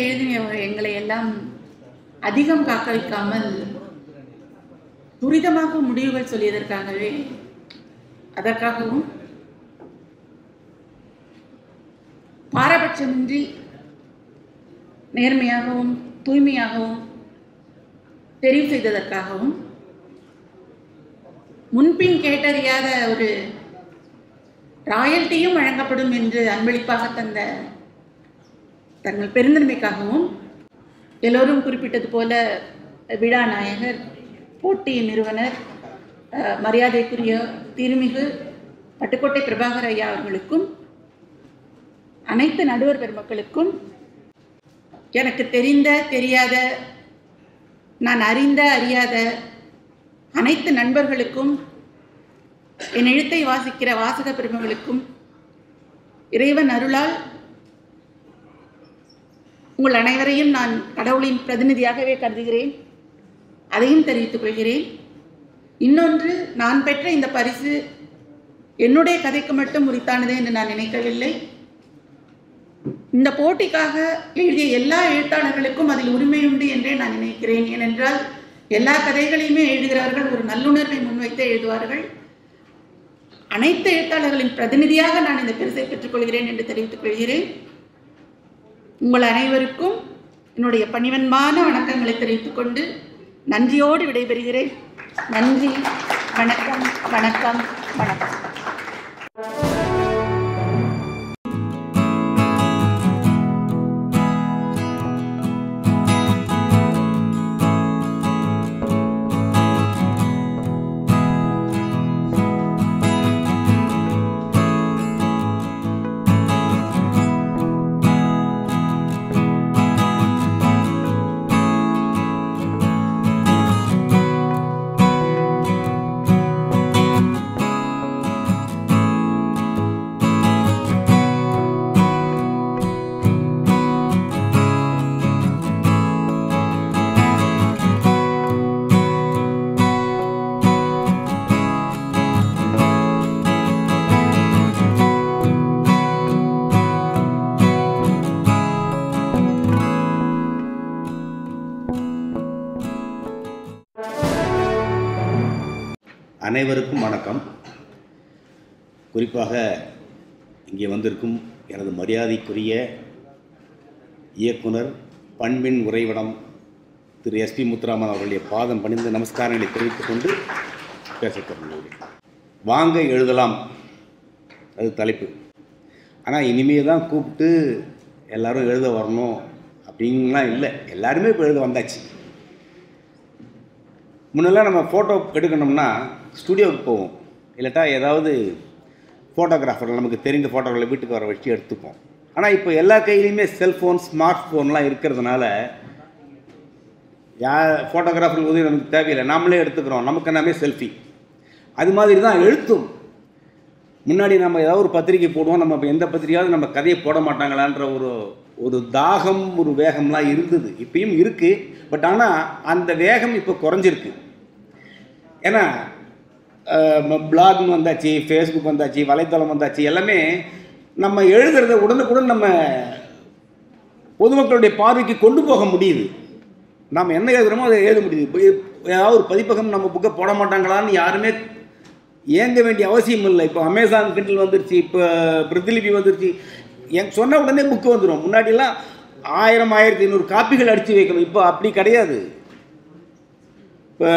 [SPEAKER 6] எழுதிய எங்களை எல்லாம் அதிகம் காக்க வைக்காமல் துரிதமாக முடிவுகள் சொல்லியதற்காகவே அதற்காகவும் பாரபட்சமின்றி நேர்மையாகவும் தூய்மையாகவும் தெரிவு செய்ததற்காகவும் முன்பின் கேட்டறியாத ஒரு ராயல்ட்டியும் வழங்கப்படும் என்று அன்பளிப்பாக தந்த தங்கள் பெருந்தன்மைக்காகவும் எல்லோரும் குறிப்பிட்டது போல விழா நாயகர், போட்டியின் நிறுவனர், மரியாதைக்குரிய திருமிகு பட்டுக்கோட்டை பிரபாகர் ஐயா அவர்களுக்கும் அனைத்து நடுவர் பெருமக்களுக்கும், எனக்கு தெரிந்த தெரியாத, நான் அறிந்த அறியாத அனைத்து நண்பர்களுக்கும், என் எழுத்தை வாசிக்கிற வாசக பெருமகளுக்கும் இறைவன் அருளால் உங்கள் அனைவரையும் நான் கடவுளின் பிரதிநிதியாகவே கருதுகிறேன். அதையும் தெரிவித்துக் கொள்கிறேன். இன்னொன்று, நான் பெற்ற இந்த பரிசு என்னுடைய கதைக்கு மட்டும் உரித்தானது என்று நான் நினைக்கவில்லை. இந்த போட்டிக்காக எழுதிய எல்லா எழுத்தாளர்களுக்கும் அதில் உரிமையுண்டு என்றே நான் நினைக்கிறேன். ஏனென்றால் எல்லா கதைகளையுமே எழுதுகிறவர்கள் ஒரு நல்லுணர்வை முன்வைத்து எழுதுவார்கள். அனைத்து எழுத்தாளர்களின் பிரதிநிதியாக நான் இந்த பரிசை பெற்றுக்கொள்கிறேன் என்று தெரிவித்துக் கொள்கிறேன். உங்கள் அனைவருக்கும் என்னுடைய பணிவன்பான வணக்கங்களை தெரிவித்துக் கொண்டு நன்றியோடு விடைபெறுகிறேன். நன்றி, வணக்கம், வணக்கம், வணக்கம்.
[SPEAKER 7] அனைவருக்கும் வணக்கம். குறிப்பாக இங்கே வந்திருக்கும் எனது மரியாதைக்குரிய இயக்குனர், பண்பின் உறைவிடம் திரு எஸ்பி முத்துராமன் அவர்களுடைய பாதம் பணிந்து நமஸ்காரங்களை தெரிவித்துக் கொண்டு பேசத் தொடங்குகிறேன். வாங்க எழுதலாம், அது தலைப்பு. ஆனால் இனிமே தான் கூப்பிட்டு எல்லோரும் எழுத வரணும் அப்படின்லாம் இல்லை. எல்லாருமே இப்போ எழுத வந்தாச்சு. முன்னெல்லாம் நம்ம ஃபோட்டோ எடுக்கணும்னா ஸ்டுடியோவுக்கு போவோம், இல்லாட்டா ஏதாவது ஃபோட்டோகிராஃபர் நமக்கு தெரிந்த ஃபோட்டோக்களை வீட்டுக்கு வர வச்சு எடுத்துப்போம். ஆனால் இப்போ எல்லா கையிலையுமே செல்ஃபோன், ஸ்மார்ட் ஃபோன்லாம் இருக்கிறதுனால ஃபோட்டோகிராஃபர் உதவி நமக்கு தேவையில்லை, நாமளே எடுத்துக்கிறோம். நமக்கு எல்லாமே செல்ஃபி. அது மாதிரி தான் எழுத்தும். முன்னாடி நம்ம ஏதாவது ஒரு பத்திரிக்கை போடுவோம், நம்ம இப்போ எந்த பத்திரிக்கையாவது நம்ம கதையை போட மாட்டாங்களான்ற ஒரு தாகம், ஒரு வேகம்லாம் இருந்தது, இப்பயும் இருக்குது. பட் ஆனால் அந்த வேகம் இப்போ குறைஞ்சிருக்கு. ஏன்னா பிளாக்னு வந்தாச்சு, ஃபேஸ்புக் வந்தாச்சு, வலைத்தளம் வந்தாச்சு. எல்லாமே நம்ம எழுதுறத உடனுக்குடன் நம்ம பொதுமக்களுடைய பார்வைக்கு கொண்டு போக முடியுது. நாம் என்ன எழுதுகிறோமோ அதை எழுத முடியுது. இப்போ ஏதாவது ஒரு பதிப்பகம் நம்ம புக்கை போட மாட்டாங்களான்னு யாருமே ஏங்க வேண்டிய அவசியம் இல்லை. இப்போ அமேசான் கிண்டில் வந்துருச்சு, இப்போ பிரதிலிபி வந்துருச்சு. சொன்ன உடனே புக்கு வந்துடும். முன்னாடியெல்லாம் 1000 1500 காப்பிகள் அடித்து வைக்கணும். இப்போ அப்படி கிடையாது. இப்போ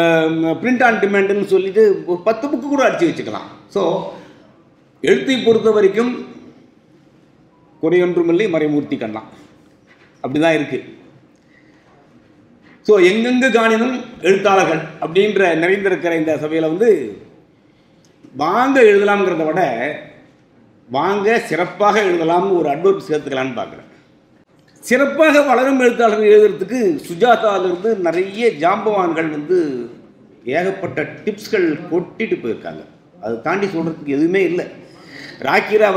[SPEAKER 7] பிரிண்ட் ஆன் டிமாண்டுன்னு சொல்லிட்டு 10 புக்கு கூட அடித்து வச்சுக்கலாம். ஸோ எழுத்தை பொறுத்த வரைக்கும் குறையொன்றுமில்லை, மறைமூர்த்தி கண்ணா, அப்படி தான் இருக்குது. ஸோ எங்கெங்கு காணினும் எழுத்தாளர்கள் அப்படின்ற நிறைந்திருக்கிற இந்த சபையில் வாங்க எழுதலாம்ங்கிறத விட வாங்க சிறப்பாக எழுதலாம்னு ஒரு அட்வர்ட் சேர்த்துக்கலான்னு பார்க்குறேன். சிறப்பாக வளரும் எழுத்தாளர்கள் எழுதுறதுக்கு சுஜாதாவிலிருந்து நிறைய ஜாம்பவான்கள் ஏகப்பட்ட டிப்ஸ்கள் கொட்டிட்டு போயிருக்காங்க. அதை தாண்டி சொல்கிறதுக்கு எதுவுமே இல்லை. ராக்கிரா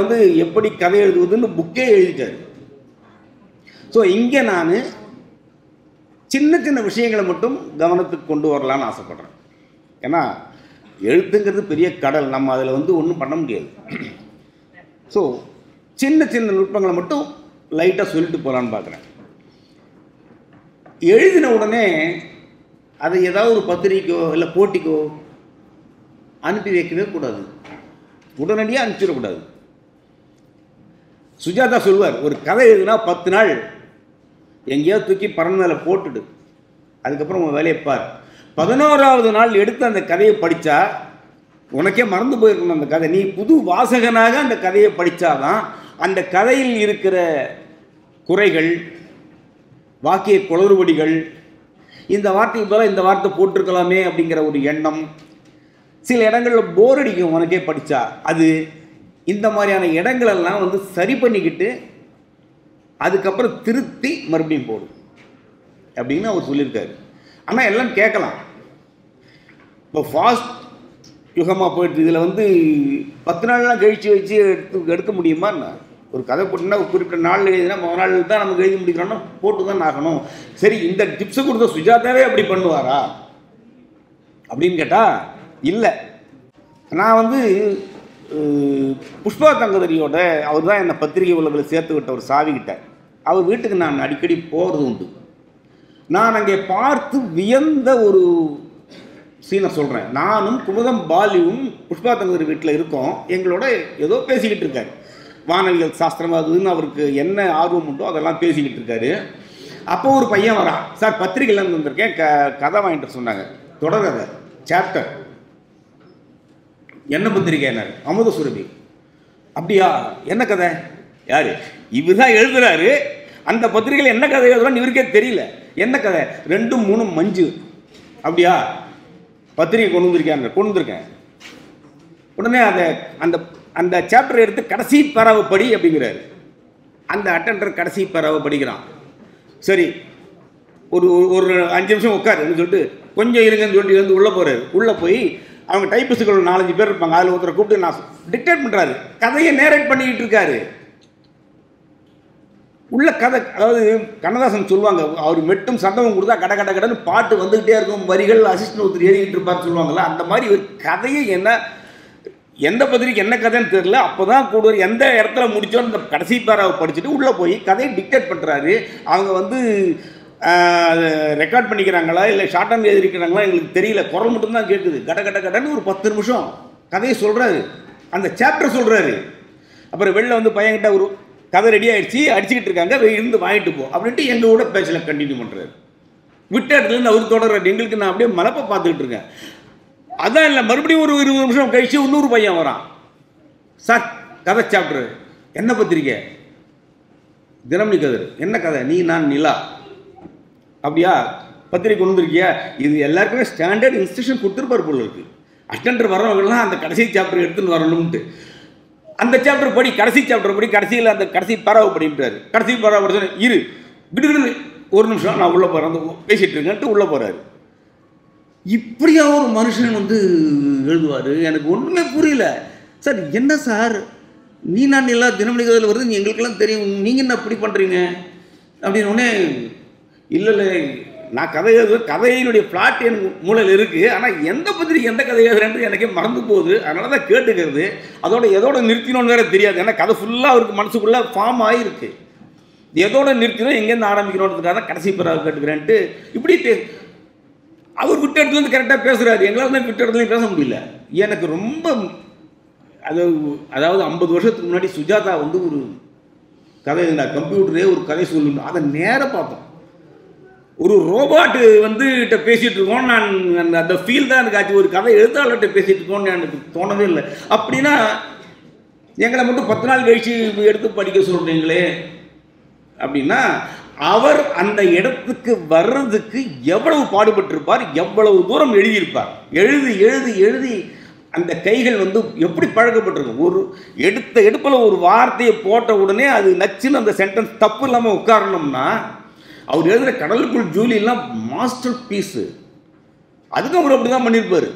[SPEAKER 7] எப்படி கதை எழுதுவதுன்னு புக்கே எழுதிட்டார். ஸோ இங்கே நான் சின்ன சின்ன விஷயங்களை மட்டும் கவனத்துக்கு கொண்டு வரலான்னு ஆசைப்பட்றேன். ஏன்னா எழுத்துங்கிறது பெரிய கடல், நம்ம அதில் ஒன்றும் பண்ண முடியாது. ஸோ சின்ன சின்ன நுட்பங்களை மட்டும் லைட்டாக சொல்லிட்டு போகலான்னு பார்க்குறேன். எழுதின உடனே அதை ஏதாவது ஒரு பத்திரிக்கைக்கோ இல்லை போட்டிக்கோ அனுப்பி வைக்கவே கூடாது, உடனடியாக அனுப்பிச்சிடக்கூடாது. சுஜாதா சொல்வார், ஒரு கதை எழுதுனா 10 நாள் எங்கேயாவது தூக்கி பறன் மேலே போட்டுடு, அதுக்கப்புறம் உன் வேலையை பார். 11ஆவது நாள் எடுத்து அந்த கதையை படித்தா உனக்கே மறந்து போயிருக்கணும் அந்த கதை. நீ புது வாசகனாக அந்த கதையை படித்தாதான் அந்த கதையில் இருக்கிற குறைகள், வாக்கிய குளறுபடிகள், இந்த வார்த்தைக்கு பதிலாக இந்த வார்த்தை போட்டிருக்கலாமே அப்படிங்கிற ஒரு எண்ணம், சில இடங்களில் போர் அடிக்கும் உனக்கே படித்தா, அது இந்த மாதிரியான இடங்களெல்லாம் வந்து சரி பண்ணிக்கிட்டு அதுக்கப்புறம் திருத்தி மறுபடியும் போடும் அப்படின்னு அவர் சொல்லியிருக்காரு. ஆனால் எல்லாம் கேட்கலாம். இப்போ ஃபாஸ்ட் யுகமாக போயிட்டு இதில் வந்து 10 நாள்லாம் கழித்து வச்சு எடுக்க முடியுமா? ஒரு கதை போட்டுன்னா ஒரு குறிப்பிட்ட நாள் எழுதினா முதல் நாள் தான் நமக்கு எழுதி முடிக்கணும்னா போட்டு தான் ஆகணும். சரி, இந்த டிப்ஸை கொடுத்த சுஜாதாவே அப்படி பண்ணுவாரா அப்படின்னு கேட்டால் இல்லை. நான் வந்து புஷ்பா தங்கதரியோட, அவர் தான் என்னை பத்திரிகை உலகில் சேர்த்து விட்ட ஒரு சாவிக்கிட்ட, அவர் வீட்டுக்கு நான் அடிக்கடி போகிறது உண்டு. நான் அங்கே பார்த்து வியந்த ஒரு சீனை சொல்கிறேன். நானும் குமுதம் பாலியும் புஷ்பா தங்கதரி வீட்டில் இருக்கோம். எங்களோட ஏதோ பேசிக்கிட்டு இருக்காரு, வானவியல் சாஸ்திரம் அதுன்னு அவருக்கு என்ன ஆர்வம் உண்டோ அதெல்லாம் பேசிக்கிட்டு இருக்காரு. அப்போ ஒரு பையன் வரான், சார் பத்திரிகையிலேருந்து வந்திருக்கேன், கதை வாங்கிட்டு சொன்னாங்க, தொடர்கதை சாப்டர். என்ன பத்திரிகை? என்ன? அமுத சுரபி. அப்படியா, என்ன கதை? யார்? இவர் தான் எழுதுறாரு. அந்த பத்திரிகையில் என்ன கதை எழுதுறான்னு இவருக்கே தெரியல. என்ன கதை? 2, 3 மஞ்சு. அப்படியா, பத்திரிகை கொண்டு வந்திருக்கேன். உடனே அந்த அந்த சாப்டரை எடுத்து கடைசி பேராவை படி அப்படிங்கிறாரு. அந்த அட்டெண்டர் கடைசி பேராவை படிக்கிறான். சரி, ஒரு 5 நிமிஷம் உட்காருன்னு சொல்லிட்டு கொஞ்சம் இருங்கன்னு சொல்லிட்டு வந்து உள்ளே போகிறாரு. உள்ளே போய் அவங்க டைப்பிஸ்டுகள் 4-5 பேர் இருப்பாங்க, அதில் ஒருத்தரை கூப்பிட்டு நான் டிக்டேட் பண்ணுறாரு, கதையை நேரேட் பண்ணிக்கிட்டு இருக்காரு. உள்ள கதை, அதாவது கண்ணதாசன் சொல்லுவாங்க, அவர் மெட்டும் சந்தமும் கொடுத்தா கட கட கடன்னு பாட்டு வந்துக்கிட்டே இருக்கும், வரிகள் அசிஸ்டன்ட் ஒருத்தர் எழுதிக்கிட்டு இருப்பார்னு சொல்லுவாங்கள்ல, அந்த மாதிரி ஒரு கதையை எந்த பத்திரிக்கை என்ன கதைன்னு தெரியல. அப்போ தான் கூடுவார், எந்த இடத்துல முடிச்சோன்னு அந்த கடைசி பேராவை படிச்சுட்டு உள்ளே போய் கதையை டிக்டேட் பண்ணுறாரு. அவங்க வந்து ரெக்கார்ட் பண்ணிக்கிறாங்களா இல்லை ஷார்ட் ஹேண்ட் எழுதிருக்கிறாங்களா எங்களுக்கு தெரியல, குரல் மட்டும்தான் கேட்குது. கட கட கடன்னு ஒரு 10 நிமிஷம் கதையை சொல்கிறாரு, அந்த சாப்டர் சொல்கிறாரு. அப்புறம் வெளில வந்து பையன்கிட்ட ஒரு கதை ரெடி ஆகிடுச்சு, அடிச்சுக்கிட்டு இருக்காங்க, இருந்து வாங்கிட்டு போ அப்படின்ட்டு எங்கள் கூட பேச்சில் கண்டினியூ பண்ணுறாரு. விட்ட இடத்துலேருந்து அவர் தொடர்றாரு. எங்களுக்கு நான் அப்படியே மலப்பை பார்த்துக்கிட்டு இருக்கேன். அதான் இல்லை, மறுபடியும் ஒரு 20 நிமிஷம் கழிச்சு இன்னொரு பையன் வரான். சார் கதை சாப்டர். என்ன பத்திரிக்கை? தினமணி கதிர். என்ன கதை? நீ நான் நிலா. அப்படியா, பத்திரிக்கை கொண்டு வந்திருக்கியா? இது எல்லாருக்குமே ஸ்டாண்டர்ட் இன்ஸ்ட்ரக்ஷன் கொடுத்துருப்பார் போல இருக்கு. அட்டெண்டர் வரவங்கலாம் அந்த கடைசி சாப்டர் எடுத்துன்னு வரணும்ட்டு. அந்த சாப்டர் படி, கடைசி சாப்டர் படி, கடைசியில் அந்த கடைசி பறவை படின்றாரு. கடைசி பறவை படி இரு விடு 1 நிமிஷம் நான் உள்ளே போகிறேன், வந்து பேசிகிட்டு இருக்கேன்ட்டு உள்ளே போகிறாரு. இப்படியா ஒரு மனுஷன் வந்து எழுதுவார்? எனக்கு ஒன்றுமே புரியல. சார் என்ன சார், நீ நான் எல்லாம் தினமணி கதையில் வருது, எங்களுக்கெல்லாம் தெரியும், நீங்கள் என்ன இப்படி பண்ணுறீங்க அப்படின்னு. உடனே இல்லை நான் கதை எழுதுவேன், கதையினுடைய பிளாட் எனக்கு மூளையில் இருக்குது, ஆனால் எந்த பத்திரிக்கை எந்த கதை எழுதுறேன்றது எனக்கே மறந்து போகுது, அதனால தான் கேட்டுக்கிறது. எதோட நிறுத்தினோன்னு வேறு தெரியாது, ஏன்னா கதை ஃபுல்லாக அவருக்கு மனசுக்குள்ளே ஃபார்ம் ஆகிருக்கு. எதோட நிறுத்தினோம், எங்கேருந்து ஆரம்பிக்கணுன்றதுக்காக தான் கடைசி பிறகு கேட்டுக்கிறேன்ட்டு இப்படி அவர் விட்ட இடத்துலேருந்து கரெக்டாக பேசுகிறாரு. எங்களால் தான் விட்ட இடத்துலையும் பேச முடியல. எனக்கு ரொம்ப அதாவது 50 வருஷத்துக்கு முன்னாடி சுஜாதா வந்து ஒரு கதை எழுதினார், கம்ப்யூட்டரே ஒரு கதை சொல்லணும், அதை நேராக பார்த்தோம். ஒரு ரோபாட்டு வந்து கிட்ட பேசிகிட்டு இருக்கோம், நான் அந்த ஃபீல் தான் எனக்கு ஆச்சு. ஒரு கதை எழுத்தாளர்கிட்ட பேசிகிட்டு இருக்கோன்னு எனக்கு தோணவே இல்லை. அப்படின்னா எங்களை மட்டும் 10 நாள் கழிச்சு எடுத்து படிக்க சொல்கிறீங்களே அப்படின்னா, அவர் அந்த இடத்துக்கு வர்றதுக்கு எவ்வளவு பாடுபட்டிருப்பார், எவ்வளவு தூரம் எழுதியிருப்பார். எழுதி அந்த கைகள் வந்து எப்படி பழக்கப்பட்டிருக்கும். ஒரு எடுப்பில் ஒரு வார்த்தையை போட்ட உடனே அது நச்சுன்னு அந்த சென்டென்ஸ் தப்பு இல்லாமல் உட்காரணும்னா, அவர் எழுதுகிற கடலுக்குள் ஜூலியெல்லாம் மாஸ்டர் பீஸு. அதுக்கும் அவர் அப்படி தான் பண்ணியிருப்பார்.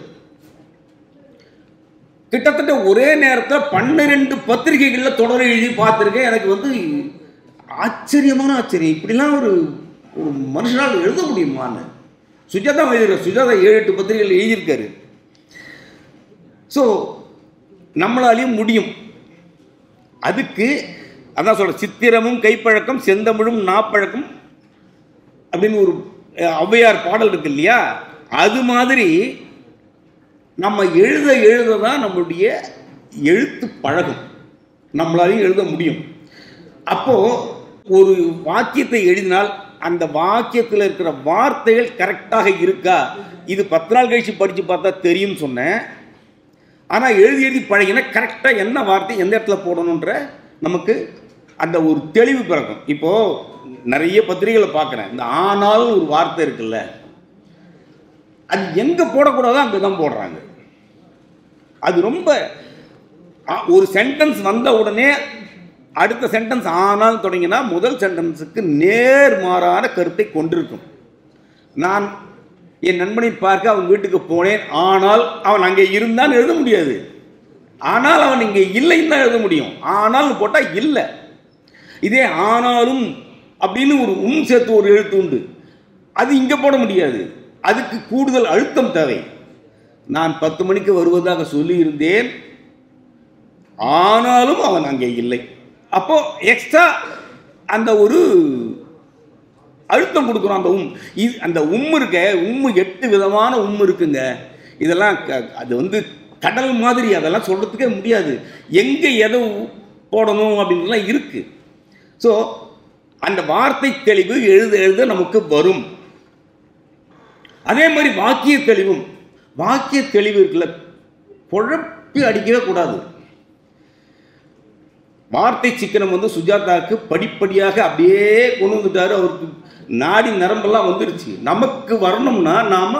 [SPEAKER 7] கிட்டத்தட்ட ஒரே நேரத்தில் 12 பத்திரிகைகளில் தொடர் எழுதி பார்த்துருக்கேன். எனக்கு வந்து ஆச்சரியமான ஆச்சரியம், இப்படிலாம் ஒரு மனுஷனால் எழுத முடியுமான்னு. சுஜாதா எழுதுகிறார், சுஜாதா 7-8 பத்திரிகைகள் எழுதியிருக்காரு. ஸோ நம்மளாலையும் முடியும். அதுக்கு அதான் சொல்கிறேன், சித்திரமும் கைப்பழக்கம், செந்தமிழும் நாப்பழக்கம், அப்படின்னு ஒரு ஔவையார் பாடல் இருக்கு இல்லையா, அது மாதிரி நம்ம எழுத எழுத தான் நம்மளுடைய எழுத்து பழகும், நம்மளாலையும் எழுத முடியும். அப்போது ஒரு வாக்கியத்தை எழுதினால் அந்த வாக்கியத்தில் இருக்கிற வார்த்தைகள் கரெக்டாக இருக்கா, இது 10 நாள் கழிச்சு படித்து பார்த்தா தெரியும் சொன்னேன். ஆனால் எழுதி எழுதி பழகினா கரெக்டாக என்ன வார்த்தை எந்த இடத்துல போடணுன்ற நமக்கு அந்த ஒரு தெளிவு பிறக்கும். இப்போது நிறைய பத்திரிகைகளை பார்க்குறேன், இந்த ஆனால் ஒரு வார்த்தை இருக்குல்ல, அது எங்கே போடக்கூடாதோ அங்கே தான் போடுறாங்க. அது ரொம்ப ஒரு சென்டென்ஸ் வந்த உடனே அடுத்த சென்டென்ஸ் ஆனால் தொடங்கினா முதல் சென்டென்ஸுக்கு நேர்மாறான கருத்தை கொண்டிருக்கும். நான் என் நண்பனை பார்க்க அவன் வீட்டுக்கு போனேன், ஆனால் அவன் அங்கே இருந்தான்னு எழுத முடியாது, ஆனால் அவன் இங்கே இல்லைன்னு தான் எழுத முடியும். ஆனால் போட்டால் இல்லை. இதே ஆனாலும் அப்படின்னு ஒரு சேர்த்து ஒரு எழுத்து உண்டு, அது இங்கே போட முடியாது, அதுக்கு கூடுதல் அழுத்தம் தேவை. நான் 10 மணிக்கு வருவதாக சொல்லியிருந்தேன், ஆனாலும் அவன் அங்கே இல்லை. அப்போ எக்ஸ்ட்ரா அந்த ஒரு அழுத்தம் கொடுக்குறோம். அந்த அந்த இருக்க 8 விதமான இருக்குங்க. இதெல்லாம் அது வந்து கடல் மாதிரி, அதெல்லாம் சொல்றதுக்கே முடியாது, எங்கே எதை போடணும் அப்படின்றலாம் இருக்கு. ஸோ அந்த வார்த்தை தெளிவு எழுத எழுத நமக்கு வரும். அதே மாதிரி வாக்கிய தெளிவும், வாக்கிய தெளிவு இருக்குல்ல, குழப்பி அடிக்கவே கூடாது. வார்த்தை சிக்கனம் வந்து சுஜாதாவுக்கு படிப்படியாக அப்படியே கொண்டு வந்துட்டாரு. அவருக்கு நாடி நரம்பெல்லாம் வந்துருச்சு. நமக்கு வரணும்னா நாம்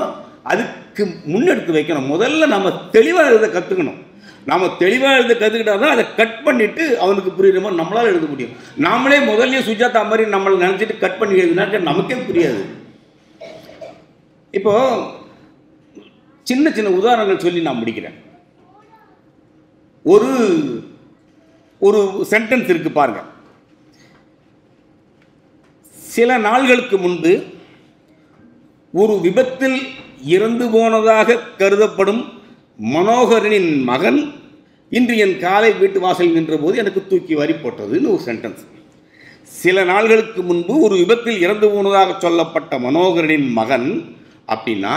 [SPEAKER 7] அதுக்கு முன்னெடுத்து வைக்கணும். முதல்ல நம்ம தெளிவாக எழுத கற்றுக்கணும். நாம் தெளிவாக எழுத கற்றுக்கிட்டா தான் அதை கட் பண்ணிவிட்டு அவனுக்கு புரியுற மாதிரி நம்மளால் எழுத முடியும். நாமளே முதல்ல சுஜாதா மாதிரி நம்மளை நினச்சிட்டு கட் பண்ணி எழுதினாக்க நமக்கே புரியாது. இப்போ சின்ன சின்ன உதாரணங்கள் சொல்லி நான் முடிக்கிறேன். ஒரு சென்டென்ஸ் இருக்கு பாருங்க. சில நாள்களுக்கு முன்பு ஒரு விபத்தில் இறந்து போனதாக கருதப்படும் மனோகரனின் மகன் இன்று என் காலை வீட்டு வாசல் நின்ற போது எனக்கு தூக்கி வாரி போட்டதுன்னு ஒரு சென்டென்ஸ். சில நாள்களுக்கு முன்பு ஒரு விபத்தில் இறந்து போனதாக சொல்லப்பட்ட மனோகரனின் மகன் அப்படின்னா,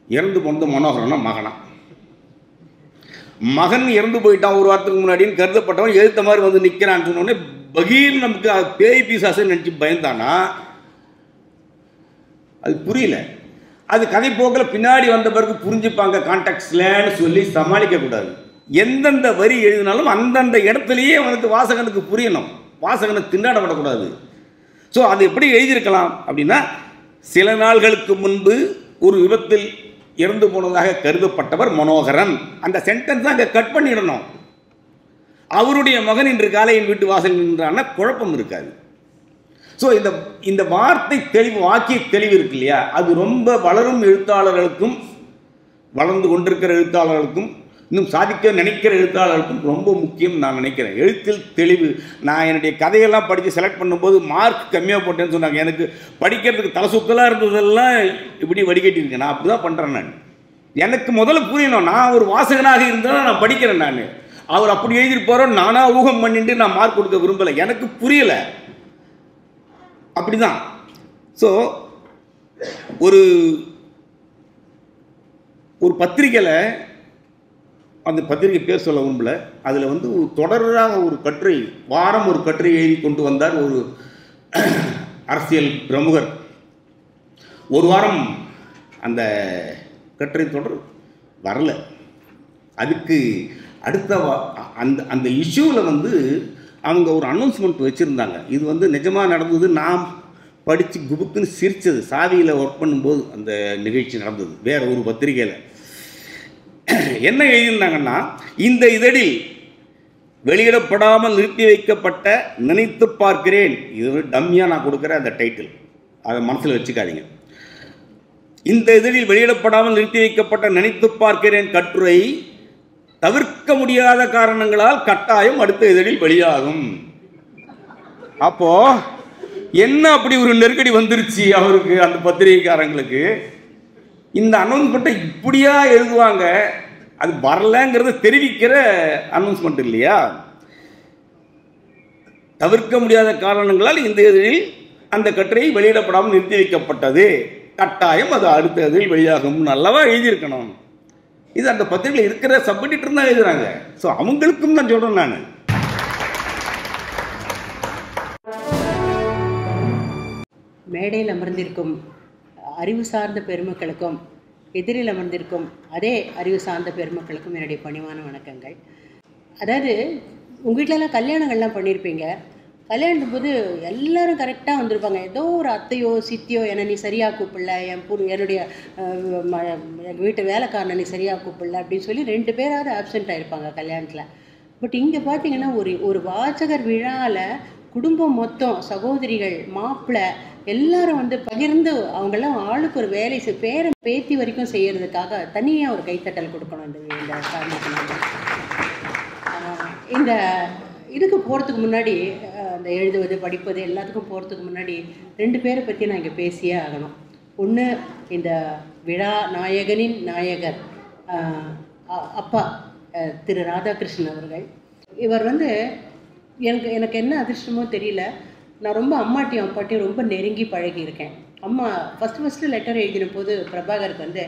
[SPEAKER 7] இறந்து போனது மனோகரனா மகனா? மகன் இறந்து போயிட்டான் ஒரு வாரத்துக்கு முன்னாடின்னு கருதப்பட்டவன் எழுத்த மாதிரி வந்து நிற்கிறான்னு சொன்னோடனே பகீர் நமக்கு பேய் பீசாசன்னு நினச்சி பயந்தானா? அது புரியல. அது கதை போக்கில் பின்னாடி வந்த பிறகு புரிஞ்சுப்பாங்க கான்டாக்ட்ஸ்லன்னு சொல்லி சமாளிக்கக்கூடாது. எந்தெந்த வரி எழுதினாலும் அந்தந்த இடத்துலையே அவனுக்கு வாசகனுக்கு புரியணும், வாசகனை திண்டாடப்படக்கூடாது. ஸோ அது எப்படி எழுதியிருக்கலாம் அப்படின்னா, சில நாள்களுக்கு முன்பு ஒரு விபத்தில் இறந்து போனதாக கருதப்பட்டவர் மனோகரன், அந்த சென்டென்ஸ் அங்கே கட் பண்ணிடணும். அவருடைய மகன் இன்று காலையின் வீட்டு வாசல் நின்றான குழப்பம் இருக்காது. ஸோ இந்த வார்த்தை தெளிவு, வாக்கிய தெளிவு இருக்கு இல்லையா, அது ரொம்ப வளரும் எழுத்தாளர்களுக்கும் வளர்ந்து கொண்டிருக்கிற எழுத்தாளர்களுக்கும் இன்னும் சாதிக்க நினைக்கிற எழுத்தாளர்களுக்கும் ரொம்ப முக்கியம் நான் நினைக்கிறேன். எழுத்தில் தெளிவு. நான் என்னுடைய கதையெல்லாம் படித்து செலக்ட் பண்ணும்போது மார்க் கம்மியாக போட்டேன்னு சொன்னாங்க. எனக்கு படிக்கிறதுக்கு தலை சுத்தலாக இருந்ததெல்லாம் இப்படி வடிகட்டியிருக்கேன். நான் அப்படி தான் பண்ணுறேன். நான் எனக்கு முதல்ல புரியணும், நான் ஒரு வாசகனாக இருந்தாலும் நான் படிக்கிறேன். நான் அவர் அப்படி எழுதியிருப்பாரோ நானாக ஊகம் பண்ணிட்டு நான் மார்க் கொடுக்க விரும்பலை, எனக்கு புரியலை. அப்படிதான். ஸோ ஒரு பத்திரிகையில், அந்த பத்திரிகை பேர் சொல்ல விரும்பல, அதில் வந்து தொடராக ஒரு கட்டுரை, வாரம் ஒரு கட்டுரை எழுதி கொண்டு வந்தார் ஒரு அரசியல் பிரமுகர். ஒரு வாரம் அந்த கட்டுரை தொடர் வரல. அதுக்கு அடுத்த அந்த இஷ்யூவில் வந்து அவங்க ஒரு அனௌன்ஸ்மெண்ட் வச்சுருந்தாங்க. இது வந்து நிஜமாக நடந்தது, நான் படித்து குபுக்குன்னு சிரித்தது. சாவியில் ஒர்க் பண்ணும்போது அந்த நிகழ்ச்சி நடந்தது வேற ஒரு பத்திரிகையில். என்ன எழுதியிருந்தாங்கன்னா, இந்த இதழில் வெளியிடப்படாமல் நிறுத்தி வைக்கப்பட்ட நினைத்து பார்க்கிறேன், இது டம்மியாக நான் கொடுக்குற அந்த டைட்டில், அதை மனசில் வச்சுக்காதீங்க. இந்த இதழில் வெளியிடப்படாமல் நிறுத்தி வைக்கப்பட்ட நினைத்து பார்க்கிறேன் கட்டுரை தவிர்க்க முடியாத காரணங்களால் கட்டாயம் அடுத்த இதழில் வெளியாகும். அப்போ என்ன அப்படி ஒரு நெருக்கடி வந்துருச்சு அவருக்கு, அந்த பத்திரிகைக்காரங்களுக்கு? இந்த அனௌன்ஸ்மெண்ட்டை இப்படியா எழுதுவாங்க? அது வரலங்கிறத தெரிவிக்கிற அனௌன்ஸ்மெண்ட் இல்லையா? தவிர்க்க முடியாத காரணங்களால் இந்த இதழில் அந்த கட்டுரை வெளியிடப்படாமல் நிறுத்தி வைக்கப்பட்டது. கட்டாயம் அது அடுத்த இதில் வெளியாகும் நல்லவா எழுதியிருக்கணும். இது அந்த பத்திரிகையில் இருக்கிற சப் எடிட்டர் தான் எழுதுறாங்க. ஸோ அவங்களுக்கும் தான் சொல்கிறேன் நான்.
[SPEAKER 8] மேடையில் அமர்ந்திருக்கும் அறிவு சார்ந்த பெருமக்களுக்கும் எதிரில் அமர்ந்திருக்கும் அதே அறிவு சார்ந்த பெருமக்களுக்கும் என்னுடைய பணிவான வணக்கங்கள். அதாவது உங்கள் வீட்டிலலாம் கல்யாணங்கள்லாம் பண்ணியிருப்பீங்க. கல்யாணம் போது எல்லாரும் கரெக்டாக வந்திருப்பாங்க. ஏதோ ஒரு அத்தையோ சித்தியோ என்னை நீ சரியாக கூப்பிடல, என்னுடைய எங்கள் வீட்டு வேலைக்காரனை நீ சரியாக கூப்பிடல அப்படின்னு சொல்லி 2 பேராவது ஆப்சென்ட் ஆகிருப்பாங்க கல்யாணத்தில். பட் இங்கே பார்த்தீங்கன்னா ஒரு வாசகர் விழாவில் குடும்பம் மொத்தம், சகோதரிகள், மாப்பிள்ளை எல்லாரும் வந்து பகிர்ந்து அவங்கெல்லாம் ஆளுக்கு ஒரு வேலை பேரன் பேத்தி வரைக்கும் செய்யறதுக்காக தனியாக ஒரு கைத்தட்டல் கொடுக்கணும். இந்த காரணத்தினால இந்த இதுக்கு போகிறதுக்கு முன்னாடி, அந்த எழுதுவது படிப்பது எல்லாத்துக்கும் போகிறதுக்கு முன்னாடி 2 பேரை பற்றி நான் இங்கே பேசியே ஆகணும். ஒன்று, இந்த விழா நாயகனின் நாயகர் அப்பா திரு ராதாகிருஷ்ணன் அவர்கள். இவர் வந்து எனக்கு என்ன அதிர்ஷ்டமோ தெரியல, நான் ரொம்ப அம்மாட்டியும் அப்பாட்டியும் ரொம்ப நெருங்கி பழகியிருக்கேன். அம்மா ஃபஸ்ட்டு லெட்டர் எழுதின போது பிரபாகருக்கு வந்து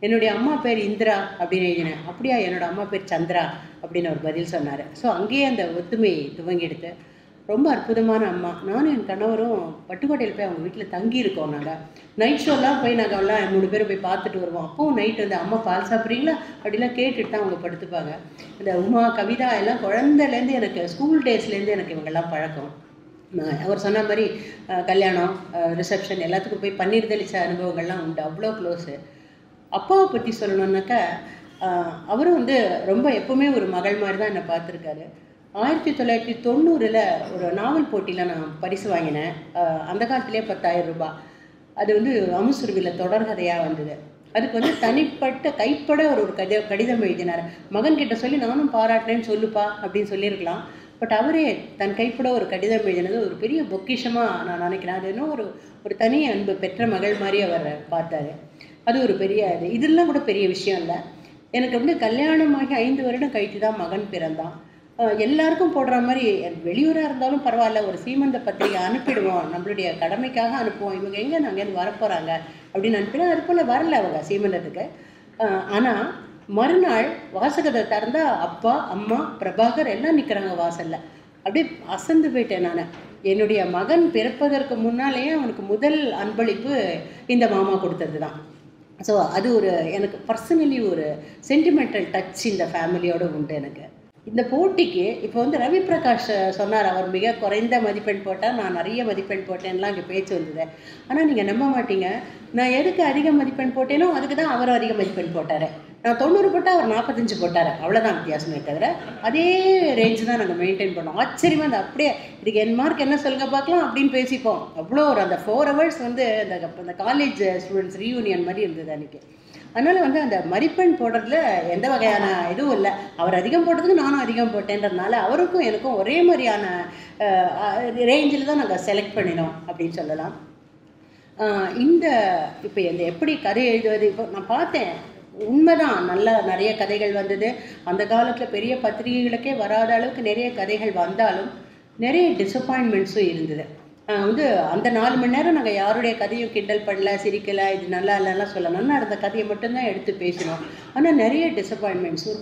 [SPEAKER 8] என்னுடைய அம்மா பேர் இந்திரா அப்படின்னு எழுதினேன். அப்படியா, என்னோடய அம்மா பேர் சந்திரா அப்படின்னு அவர் பதில் சொன்னார். ஸோ அங்கேயே அந்த ஒத்துமை துவங்கிடுது. ரொம்ப அற்புதமான அம்மா. நானும் என் கணவரும் பட்டுக்கோட்டையில் போய் அவங்க வீட்டில் தங்கியிருக்கோம். நாங்கள் நைட் ஷோலாம் போய் நாங்கள் எல்லாம் 3 பேரும் போய் பார்த்துட்டு வருவோம். அப்போவும் நைட் வந்து அம்மா பால் சாப்பிட்றீங்களா அப்படிலாம் கேட்டுட்டு தான் அவங்க படுத்துப்பாங்க. இந்த உமா, கவிதா எல்லாம் குழந்தைலேருந்து எனக்கு ஸ்கூல் டேஸ்லேருந்து எனக்கு இவங்கெல்லாம் பழக்கம். அவர் சொன்ன மாதிரி கல்யாணம், ரிசப்ஷன் எல்லாத்துக்கும் போய் பன்னீர் தெளித்த அனுபவங்கள்லாம் உண்டு. அவ்வளோ க்ளோஸு. அப்பாவை பற்றி சொல்லணுன்னாக்கா, அவரும் வந்து ரொம்ப எப்போவுமே ஒரு மகள் மாதிரி தான் என்னை பார்த்துருக்காரு. 1990 ஒரு நாவல் போட்டியில் நான் பரிசு வாங்கினேன். அந்த காலத்திலே 10,000 ரூபாய். அது வந்து அமுசுருவியில் தொடர்கதையாக வந்தது. அதுக்கு வந்து தனிப்பட்ட கைப்பட ஒரு கடிதம் எழுதினார். மகன்கிட்ட சொல்லி நானும் பாராட்டினேன்னு சொல்லுப்பா அப்படின்னு சொல்லியிருக்கலாம். பட் அவரே தன் கைப்பட ஒரு கடிதம் எழுதினது ஒரு பெரிய பொக்கிஷமாக நான் நினைக்கிறேன். அது இன்னும் ஒரு தனி அன்பு பெற்ற மகள் மாதிரி அவர் பார்த்தாரு. அது ஒரு பெரிய இதெல்லாம் கூட பெரிய விஷயம் இல்லை. எனக்கு வந்து கல்யாணமாகி 5 வருடம் கழித்து தான் மகன் பிறந்தான். எல்லாருக்கும் போடுற மாதிரி வெளியூராக இருந்தாலும் பரவாயில்ல, ஒரு சீமந்த பத்திரிகை அனுப்பிடுவோம், நம்மளுடைய கடமைக்காக அனுப்புவோம், இவங்க எங்கே நாங்கள் வரப்போகிறாங்க அப்படின்னு அனுப்பினா அது போல் வரல அவங்க சீமந்தத்துக்கு. ஆனால் மறுநாள் வாசகத்தை திறந்தா அப்பா, அம்மா, பிரபாகர் எல்லாம் நிற்கிறாங்க வாசலில். அப்படியே அசந்து போயிட்டேன் நான். என்னுடைய மகன் பிறப்பதற்கு முன்னாலேயே அவனுக்கு முதல் அன்பளிப்பு இந்த மாமா கொடுத்தது தான். ஸோ அது எனக்கு பர்சனலி ஒரு சென்டிமெண்டல் டச் இந்த ஃபேமிலியோடு உண்டு எனக்கு. இந்த போட்டிக்கு இப்போ வந்து ரவி பிரகாஷ் சொன்னார், அவர் மிக குறைந்த மதிப்பெண் போட்டால், நான் நிறைய மதிப்பெண் போட்டேன்லாம் இங்கே பேச்சு வந்தது. ஆனால் நீங்கள் நம்ப மாட்டீங்க, நான் எதுக்கு அதிக மதிப்பெண் போட்டேனோ அதுக்கு தான் அவர் அதிக மதிப்பெண் போட்டார். நான் 90 போட்டால் அவர் 45 போட்டார். அவ்வளோதான் வித்தியாசமே தவிர அதே ரேஞ்சு தான் நாங்கள் மெயின்டைன் பண்ணோம். ஆச்சரியமாக அந்த அப்படியே இதுக்கு என் மார்க் என்ன சொல்லுங்க பார்க்கலாம் அப்படின்னு பேசிப்போம். அவ்வளோ அந்த 4 hours வந்து அந்த காலேஜ் ஸ்டூடெண்ட்ஸ் ரீயூனியன் மாதிரி இருந்தது அன்றைக்கி. அதனால் வந்து அந்த மதிப்பெண் போடுறதுல எந்த வகையான இதுவும் இல்லை. அவர் அதிகம் போட்டதுக்கு நானும் அதிகம் போட்டேன்றதுனால அவருக்கும் எனக்கும் ஒரே மாதிரியான ரேஞ்சில் தான் நாங்கள் செலக்ட் பண்ணினோம் அப்படின்னு சொல்லலாம். இப்போ இந்த எப்படி கதை எழுதுவது, இப்போ நான் பார்த்தேன், உண்மைதான், நிறைய கதைகள் வந்தது. அந்த காலத்தில் பெரிய பத்திரிகைகளுக்கே வராத அளவுக்கு நிறைய கதைகள் வந்தாலும் நிறைய டிசப்பாயின்மெண்ட்ஸும் இருந்தது. வந்து அந்த 4 மணி நேரம் நாங்கள் யாருடைய கதையும் கிண்டல் பண்ணல, சிரிக்கலை, இது நல்லா இல்லைலாம் சொல்ல, நல்லா இருந்த கதையை மட்டும்தான் எடுத்து பேசினோம். ஆனால் நிறைய டிசப்பாயின்மெண்ட்ஸ், ஒரு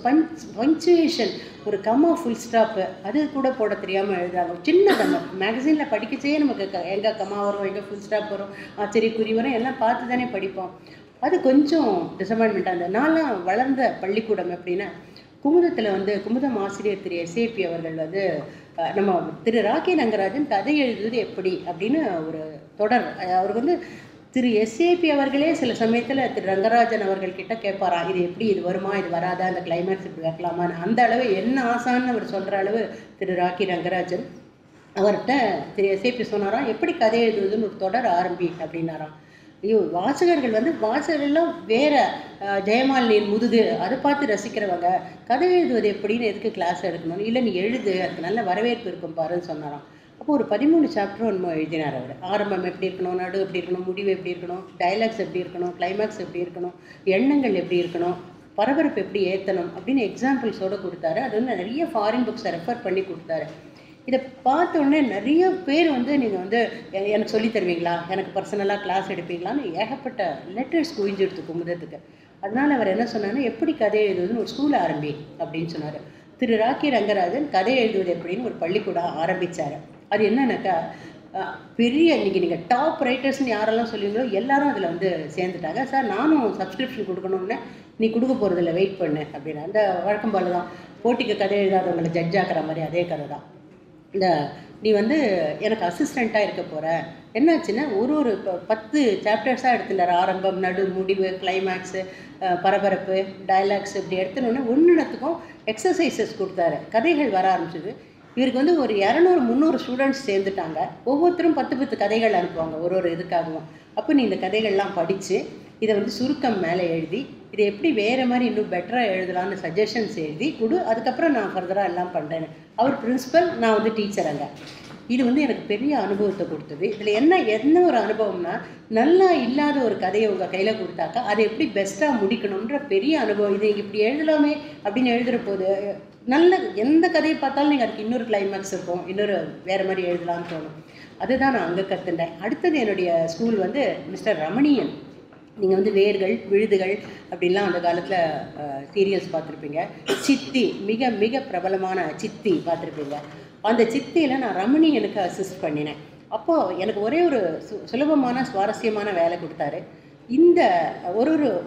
[SPEAKER 8] பஞ்சுவேஷன், ஒரு கம்மா, ஃபுல் ஸ்டாப்பு அது கூட போட தெரியாமல் எழுதுறாங்க. சின்னது அந்த மேகசினில் படிக்கச்சே நமக்கு எங்கே கம்மா வரும், எங்கே ஃபுல் ஸ்டாப் வரும், ஆச்சரியக்குறி வரும், எல்லாம் பார்த்து தானே படிப்போம். அது கொஞ்சம் டிசப்பாயின்மெண்ட்டாக இருந்தது. நான்லாம் வளர்ந்த பள்ளிக்கூடம் எப்படின்னா, குமுதத்தில் வந்து குமுதம் ஆசிரியர் திரு எஸ்ஏபி அவர்கள் வந்து நம்ம திரு ராக்கி ரங்கராஜன் கதை எழுதுவது எப்படி அப்படின்னு ஒரு தொடர், அவர் வந்து திரு எஸ்ஏபி அவர்களே சில சமயத்தில் திரு ரங்கராஜன் அவர்கள்கிட்ட கேட்பாரா, இது எப்படி, இது வருமா, இது வராதா, அந்த கிளைமேக்ஸ் இப்படி வைக்கலாமான்னு. அந்த அளவு என்ன ஆசான்னு அவர் சொல்கிற அளவு திரு ராக்கி ரங்கராஜன். அவர்கிட்ட திரு எஸ்ஏபி சொன்னாராம், எப்படி கதை எழுதுவதுன்னு ஒரு தொடர் ஆரம்பி அப்படின்னாராம். ஐயோ, வாசகர்கள்லாம் வேறு ஜெயமாலினியின் முதுகு அதை பார்த்து ரசிக்கிறவங்க, கதை எழுதுவது எப்படின்னு எதுக்கு கிளாஸ் எடுக்கணும், இல்லை நீ எழுது, அதுக்கு நல்ல வரவேற்பு இருக்கும் பாருன்னு சொன்னாராம். அப்போ ஒரு 13 சாப்டர் ஒன்று எழுதினார் அவர். ஆரம்பம் எப்படி இருக்கணும், நடு எப்படி இருக்கணும், முடிவு எப்படி இருக்கணும், டைலாக்ஸ் எப்படி இருக்கணும், கிளைமேக்ஸ் எப்படி இருக்கணும், எண்ணங்கள் எப்படி இருக்கணும், பரபரப்பு எப்படி ஏற்றணும் அப்படின்னு எக்ஸாம்பிள்ஸோடு கொடுத்தாரு. அது வந்து நிறைய ஃபாரின் புக்ஸை ரெஃபர் பண்ணி கொடுத்தாரு. இதை பார்த்த உடனே நிறைய பேர் வந்து நீங்கள் வந்து எனக்கு சொல்லி தருவீங்களா, எனக்கு பர்சனலாக கிளாஸ் எடுப்பீங்களான்னு ஏகப்பட்ட லெட்டர்ஸ் குவிஞ்சிடுது குமுதத்துக்கு. அதனால் அவர் என்ன சொன்னார்னா, எப்படி கதை எழுதுவதுன்னு ஒரு ஸ்கூல் ஆரம்பி அப்படின்னு சொன்னார். திரு ராக்கி ரங்கராஜன் கதை எழுதுவது எப்படின்னு ஒரு பள்ளிக்கூடம் ஆரம்பித்தார். அது என்னன்னாக்கா, பெரிய இன்றைக்கி நீங்கள் டாப் ரைட்டர்ஸ்னு யாரெல்லாம் சொல்லுவீங்களோ எல்லாரும் அதில் வந்து சேர்ந்துட்டாங்க. சார் நானும் சப்ஸ்கிரிப்ஷன் கொடுக்கணும்னு, நீ கொடுக்க போகிறதில்ல, வெயிட் பண்ணு அப்படின்னு. அந்த வழக்கம் போல தான் போட்டிக்கு கதை எழுதாதவங்களை ஜட்ஜ் ஆக்கிற மாதிரி அதே கதை தான். நீ வந்து எனக்கு அசிஸ்டண்ட்டாக இருக்க போகிற. என்னாச்சுன்னா ஒரு 10 சாப்டர்ஸாக எடுத்துட்டார். ஆரம்பம், நடு, முடிவு, கிளைமேக்ஸு, பரபரப்பு, டைலாக்ஸ் இப்படி எடுத்துனோடனே ஒன்றுத்துக்கும் எக்ஸசைசஸ் கொடுத்தாரு. கதைகள் வர ஆரம்பிச்சிது. இவருக்கு வந்து ஒரு 200-300 ஸ்டூடெண்ட்ஸ் சேர்ந்துட்டாங்க. ஒவ்வொருத்தரும் 10 கதைகள் அனுப்புவாங்க ஒரு இதுக்காகவும். அப்போ நீ இந்த கதைகள்லாம் படித்து இதை வந்து சுருக்கம் மேலே எழுதி இதை எப்படி வேறு மாதிரி இன்னும் பெட்டராக எழுதலான்னு சஜஷன்ஸ் எழுதி கொடு, அதுக்கப்புறம் நான் ஃபர்தராக எல்லாம் பண்ணுறேன்னு. அவர் பிரின்ஸிபல், நான் வந்து டீச்சர் அங்கே. இது வந்து எனக்கு பெரிய அனுபவத்தை கொடுத்தது. இதில் என்ன ஒரு அனுபவம்னா, நல்லா இல்லாத ஒரு கதையை உங்கள் கையில் கொடுத்தாக்கா அதை எப்படி பெஸ்ட்டாக முடிக்கணுன்ற பெரிய அனுபவம். இது இப்படி எழுதலாமே அப்படின்னு எழுதுகிற போது நல்ல எந்த கதையை பார்த்தாலும் நீங்கள் அதுக்கு இன்னொரு கிளைமேக்ஸ் இருக்கும், இன்னொரு வேறு மாதிரி எழுதலாம்னு தோணும். அதுதான் நான் அங்கே கற்றுண்டேன். அடுத்தது என்னுடைய ஸ்கூல் வந்து மிஸ்டர் ரமணியன். நீங்கள் வந்து வேர்கள், விழுதுகள் அப்படின்லாம் அந்த காலத்தில் சீரியல்ஸ் பார்த்துருப்பீங்க. சித்தி, மிக மிக பிரபலமான சித்தி பார்த்துருப்பீங்க. அந்த சித்தியில் நான் ரமணியனுக்கு அசிஸ்ட் பண்ணினேன். அப்போது எனக்கு ஒரே ஒரு சுலபமான சுவாரஸ்யமான வேலை கொடுத்தாரு. இந்த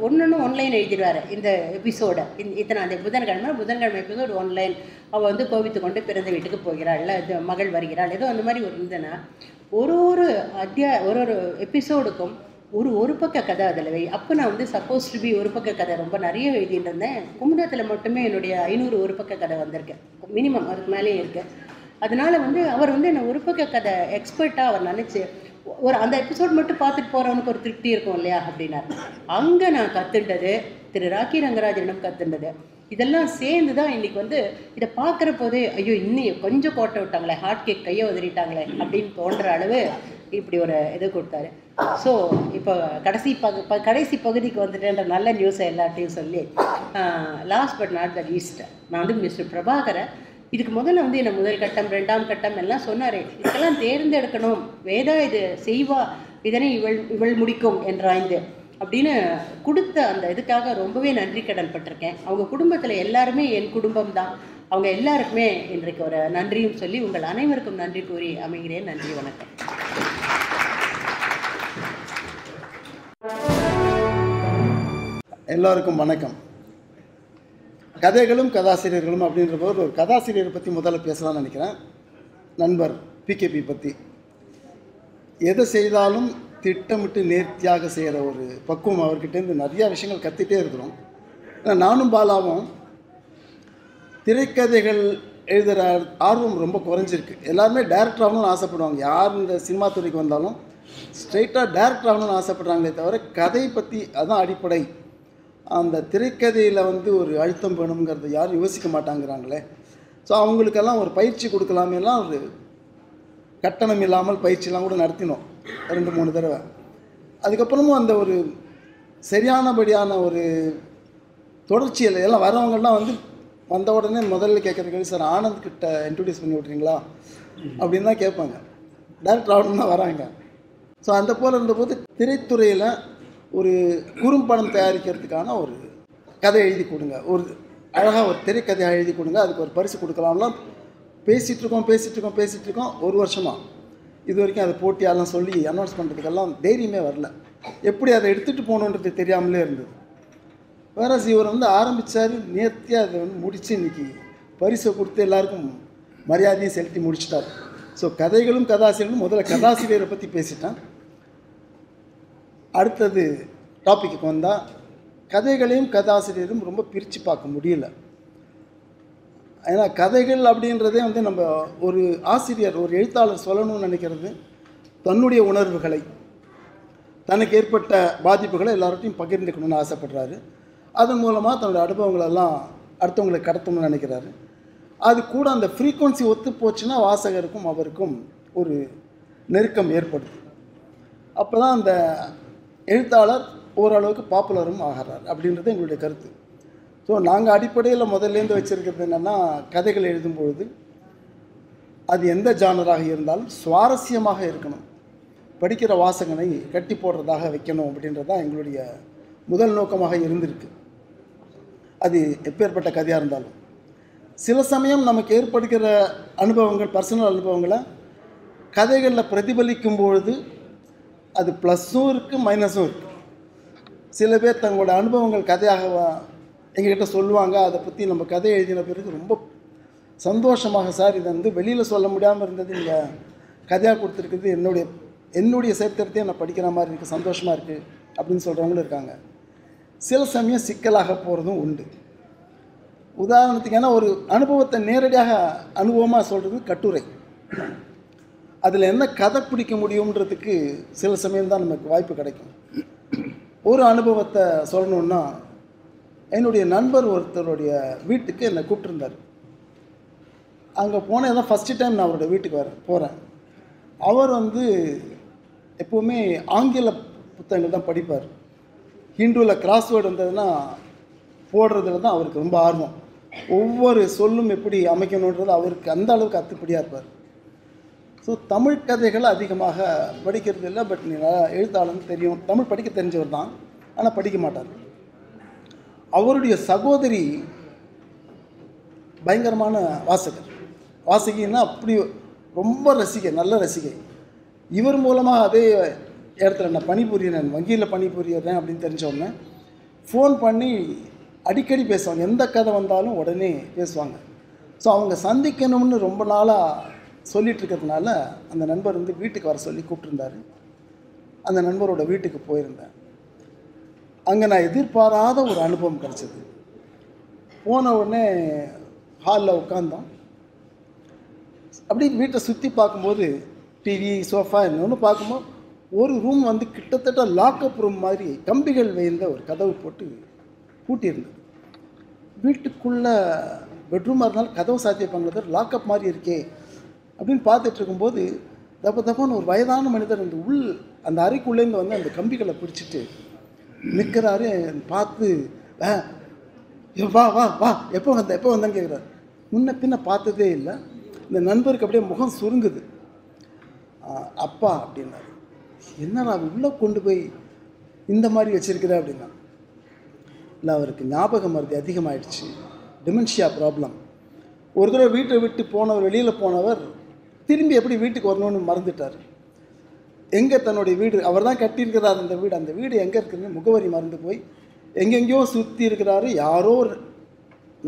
[SPEAKER 8] ஒன்று ஆன்லைன் எழுதிடுவார். இந்த எபிசோடை இத்தனை புதன்கிழமை எபிசோடு ஆன்லைன். அவள் வந்து கோவித்து கொண்டு பிறந்த வீட்டுக்கு போகிறாள், இது மகள் வருகிறாள், ஏதோ அந்த மாதிரி ஒரு இருந்ததுன்னா ஒரு எபிசோடுக்கும் ஒரு பக்க கதை அதில் அப்போ நான் வந்து சப்போஸ் டு பி ஒரு பக்க கதை ரொம்ப நிறைய எழுதிட்டு இருந்தேன். குமுதத்தில் மட்டுமே என்னுடைய 500 ஒரு பக்க கதை வந்திருக்கேன், மினிமம் அதுக்கு மேலேயே இருக்குது. அதனால் வந்து அவர் வந்து என்னை ஒரு பக்க கதை எக்ஸ்பர்ட்டாக அவர் நினச்சி அந்த எபிசோட் மட்டும் பார்த்துட்டு போகிறவனுக்கு ஒரு திருப்தி இருக்கும் இல்லையா அப்படின்னார். அங்கே நான் கற்றுண்டது திரு ராக்கி ரங்கராஜனிடம் கற்றுண்டது. இதெல்லாம் சேர்ந்து தான் இன்றைக்கி வந்து இதை பார்க்குற போதே ஐயோ இன்னும் கொஞ்சம் கோட்டை விட்டாங்களே, ஹார்ட் கேக் கையை உதறிட்டாங்களே அப்படின்னு தோன்ற அளவு இப்படி ஒரு இது கொடுத்தாரு. ஸோ இப்போ கடைசி பகுதிக்கு வந்துட்டேன்ற நல்ல நியூஸை எல்லாத்தையும் சொல்லி, last but not the least, நான் வந்து மிஸ்டர் பிரபாகரை இதுக்கு முதல்ல வந்து என்ன முதல் கட்டம் 2ஆம் கட்டம் எல்லாம் சொன்னார். இதுக்கெல்லாம் தேர்ந்தெடுக்கணும், வேதா இது செய்வா, இதனை இவள் முடிக்கும் என்றாய்ந்து அப்படின்னு கொடுத்த அந்த இதுக்காக ரொம்பவே நன்றி கடன் பட்டிருக்கேன். அவங்க குடும்பத்தில் எல்லாருமே என் குடும்பம் தான். அவங்க எல்லாருக்குமே இன்றைக்கு ஒரு நன்றியும் சொல்லி உங்கள் அனைவருக்கும் நன்றி கூறி அமைகிறேன். நன்றி, வணக்கம்.
[SPEAKER 9] எல்லோருக்கும் வணக்கம். கதைகளும் கதாசிரியர்களும் அப்படின்ற போது ஒரு கதாசிரியரை பற்றி முதல்ல பேசலாம்னு நினைக்கிறேன். நண்பர் பிகேபி பற்றி. எதை செய்தாலும் திட்டமிட்டு நேர்த்தியாக செய்கிற ஒரு பக்குவம் அவர்கிட்டேருந்து நிறையா விஷயங்கள் கற்றுக்கிட்டே இருக்கிறோம். நானும் பாலாவும் திரைக்கதைகள் எழுதுகிற ஆர்வம் ரொம்ப குறைஞ்சிருக்கு. எல்லாருமே டேரக்டர் ஆகணும்னு ஆசைப்படுவாங்க. யார் இந்த சினிமா துறைக்கு வந்தாலும் ஸ்ட்ரெயிட்டாக டேரக்டர் ஆகணும்னு ஆசைப்படுறாங்களே தவிர கதை பற்றி அதுதான் அடிப்படை, அந்த திரைக்கதையில் வந்து ஒரு அழுத்தம் வேணுங்கிறத யாரும் யோசிக்க மாட்டாங்கிறாங்களே. ஸோ அவங்களுக்கெல்லாம் ஒரு பயிற்சி கொடுக்கலாமேலாம் ஒரு கட்டணம் இல்லாமல் பயிற்சியெலாம் கூட நடத்தினோம் 2-3 தடவை. அதுக்கப்புறமும் அந்த ஒரு சரியானபடியான ஒரு தொடர்ச்சியில் எல்லாம் வரவங்கள்லாம் வந்து வந்த உடனே முதல்ல கேட்குறதுக்கு, சார் ஆனந்த் கிட்ட இன்ட்ரடியூஸ் பண்ணி விட்றீங்களா அப்படின்னு தான் கேட்பாங்க. டேரக்டர் ஆகணும் தான் வராங்க. ஸோ அந்த போல் இருந்தபோது திரைத்துறையில் ஒரு குறும்படம் தயாரிக்கிறதுக்கான ஒரு கதை எழுதி கொடுங்க, ஒரு அழகாக ஒரு திரைக்கதையாக எழுதி கொடுங்க, அதுக்கு ஒரு பரிசு கொடுக்கலாம்லாம் பேசிகிட்ருக்கோம் 1 வருஷமாக. இது வரைக்கும் அதை போட்டியாலாம் சொல்லி அனௌன்ஸ் பண்ணுறதுக்கெல்லாம் தைரியமே வரல. எப்படி அதை எடுத்துகிட்டு போகணுன்றது தெரியாமலே இருந்தது. வேற இவர் வந்து ஆரம்பித்தார், நேர்த்தியாக அதை வந்து முடித்து இன்றைக்கி பரிசை கொடுத்து எல்லாருக்கும் மரியாதையும் செலுத்தி முடிச்சிட்டார். ஸோ கதைகளும் கதாசிரியர்களும் முதல்ல கதாசிரியரை பற்றி பேசிட்டேன். அடுத்தது டாப்பிக்கு வந்தால் கதைகளையும் கதாசிரியரும் ரொம்ப பிரித்து பார்க்க முடியல. ஏன்னா கதைகள் அப்படின்றதே வந்து நம்ம ஒரு ஆசிரியர், ஒரு எழுத்தாளர் சொல்லணும்னு நினைக்கிறது தன்னுடைய உணர்வுகளை, தனக்கு ஏற்பட்ட பாதிப்புகளை எல்லார்ட்டையும் பகிர்ந்துக்கணும்னு ஆசைப்படுறாரு. அதன் மூலமாக தன்னுடைய அனுபவங்களெல்லாம் அடுத்தவங்களுக்கு கடத்தணும்னு நினைக்கிறாரு. அது கூட அந்த ஃப்ரீக்குவன்சி ஒத்து போச்சுன்னா வாசகருக்கும் அவருக்கும் ஒரு நெருக்கம் ஏற்படுது. அப்போ தான் அந்த எழுத்தாளர் ஓரளவுக்கு பாப்புலரும் ஆகிறார் அப்படின்றது எங்களுடைய கருத்து. ஸோ நாங்கள் அடிப்படையில் முதல்லேருந்து வச்சுருக்கிறது என்னென்னா, கதைகள் எழுதும்பொழுது அது எந்த ஜானராக இருந்தாலும் சுவாரஸ்யமாக இருக்கணும், படிக்கிற வாசகனை கட்டி போடுறதாக வைக்கணும் அப்படின்றது தான் எங்களுடைய முதல் நோக்கமாக இருந்திருக்கு. அது எப்பேற்பட்ட கதையாக இருந்தாலும். சில சமயம் நமக்கு ஏற்படுகிற அனுபவங்கள், பர்சனல் அனுபவங்களை கதைகளில் பிரதிபலிக்கும் பொழுது அது ப்ளஸ்ஸும் இருக்குது, மைனஸும் இருக்குது. சில பேர் தங்களோட அனுபவங்கள் கதையாக எங்ககிட்ட சொல்லுவாங்க. அதை பற்றி நம்ம கதை எழுதின பிறகு ரொம்ப சந்தோஷமாக, சார் இதை வந்து வெளியில் சொல்ல முடியாமல் இருந்தது, நீங்கள் கதையாக கொடுத்துருக்குது, என்னுடைய சரித்திரத்தையும் நான் படிக்கிற மாதிரி இருக்குது, சந்தோஷமாக இருக்குது அப்படின்னு சொல்கிறவங்களும் இருக்காங்க. சில சமயம் சிக்கலாக போகிறதும் உண்டு. உதாரணத்துக்கு ஏன்னா ஒரு அனுபவத்தை நேரடியாக அனுபவமாக சொல்கிறது கட்டுரை. அதில் என்ன கதை பிடிக்க முடியுன்றதுக்கு சில சமயம் தான் நமக்கு வாய்ப்பு கிடைக்கும். ஒரு அனுபவத்தை சொல்லணுன்னா, என்னுடைய நண்பர் ஒருத்தருடைய வீட்டுக்கு என்னை கூப்பிட்டுருந்தார். அங்கே போனேன் தான் ஃபஸ்ட்டு டைம் நான் அவரோட வீட்டுக்கு போகிறேன். அவர் வந்து எப்போவுமே ஆங்கில புத்தகங்கள் தான் படிப்பார். ஹிந்துவில் கிராஸ்வேர்டு வந்ததுன்னா போடுறதுல தான் அவருக்கு ரொம்ப ஆர்வம். ஒவ்வொரு சொல்லும் எப்படி அமைக்கணுன்றது அவருக்கு அந்த அளவுக்கு அத்துப்படியாக இருப்பார். ஸோ தமிழ் கதைகளை அதிகமாக படிக்கிறது இல்லை. பட் எழுத்தாளர்னு தெரியும், தமிழ் படிக்க தெரிஞ்சவர் தான், ஆனால் படிக்க மாட்டார். அவருடைய சகோதரி பயங்கரமான வாசகின்னா அப்படி ரொம்ப ரசிகை, நல்ல ரசிகை. இவர் மூலமாக அதே இடத்துல நான் பணிபுரியறேன், வங்கியில் பணிபுரியறேன் அப்படின்னு தெரிஞ்சோடனே ஃபோன் பண்ணி அடிக்கடி பேசுவாங்க. எந்த கதை வந்தாலும் உடனே பேசுவாங்க. ஸோ அவங்க சந்திக்கணும்னு ரொம்ப நாளாக சொல்லிகிட்டு இருக்கிறதுனால அந்த நண்பர் வந்து வீட்டுக்கு வர சொல்லி கூப்பிட்டுருந்தார். அந்த நண்பரோட வீட்டுக்கு போயிருந்தேன். அங்கே நான் எதிர்பாராத ஒரு அனுபவம் கிடச்சிது. போன உடனே ஹாலில் உட்காந்தோம். அப்படி வீட்டை சுற்றி பார்க்கும்போது டிவி, சோஃபா இன்னொன்று பார்க்கும்போது ஒரு ரூம் வந்து கிட்டத்தட்ட லாக்அப் ரூம் மாதிரி கம்பிகள் வைந்த ஒரு கதவு போட்டு பூட்டியிருந்தது. வீட்டுக்குள்ளே பெட்ரூமாக இருந்தாலும் கதவு சாத்தியப்பாங்க, லாக்அப் மாதிரி இருக்கே அப்படின்னு பார்த்துட்டு இருக்கும்போது தப்பான்னு ஒரு வயதான மனிதர் அந்த அறைக்குள்ளேருந்து வந்து அந்த கம்பிகளை பிடிச்சிட்டு நிற்கிறாரு. பார்த்து வா வா வா எப்போ வந்தேன்னு கேட்குறாரு. முன்ன பின்ன பார்த்ததே இல்லை. இந்த நண்பருக்கு அப்படியே முகம் சுருங்குது. அப்பா அப்படின்னாரு. என்னடா உள்ளே கொண்டு போய் இந்த மாதிரி வச்சுருக்கிற அப்படின்னா, இல்லை அவருக்கு ஞாபக மருதி அதிகமாகிடுச்சு, டிமென்ஷியா ப்ராப்ளம். ஒரு தடவை வீட்டை விட்டு போனவர், வெளியில் போனவர் திரும்பி எப்படி வீட்டுக்கு வரணும்னு மறந்துட்டார். எங்கே தன்னுடைய வீடு, அவர் தான் கட்டியிருக்கிறார் அந்த வீடு எங்கே இருக்குதுன்னு முகவரி மறந்து போய் எங்கெங்கேயோ சுற்றி இருக்கிறாரு. யாரோ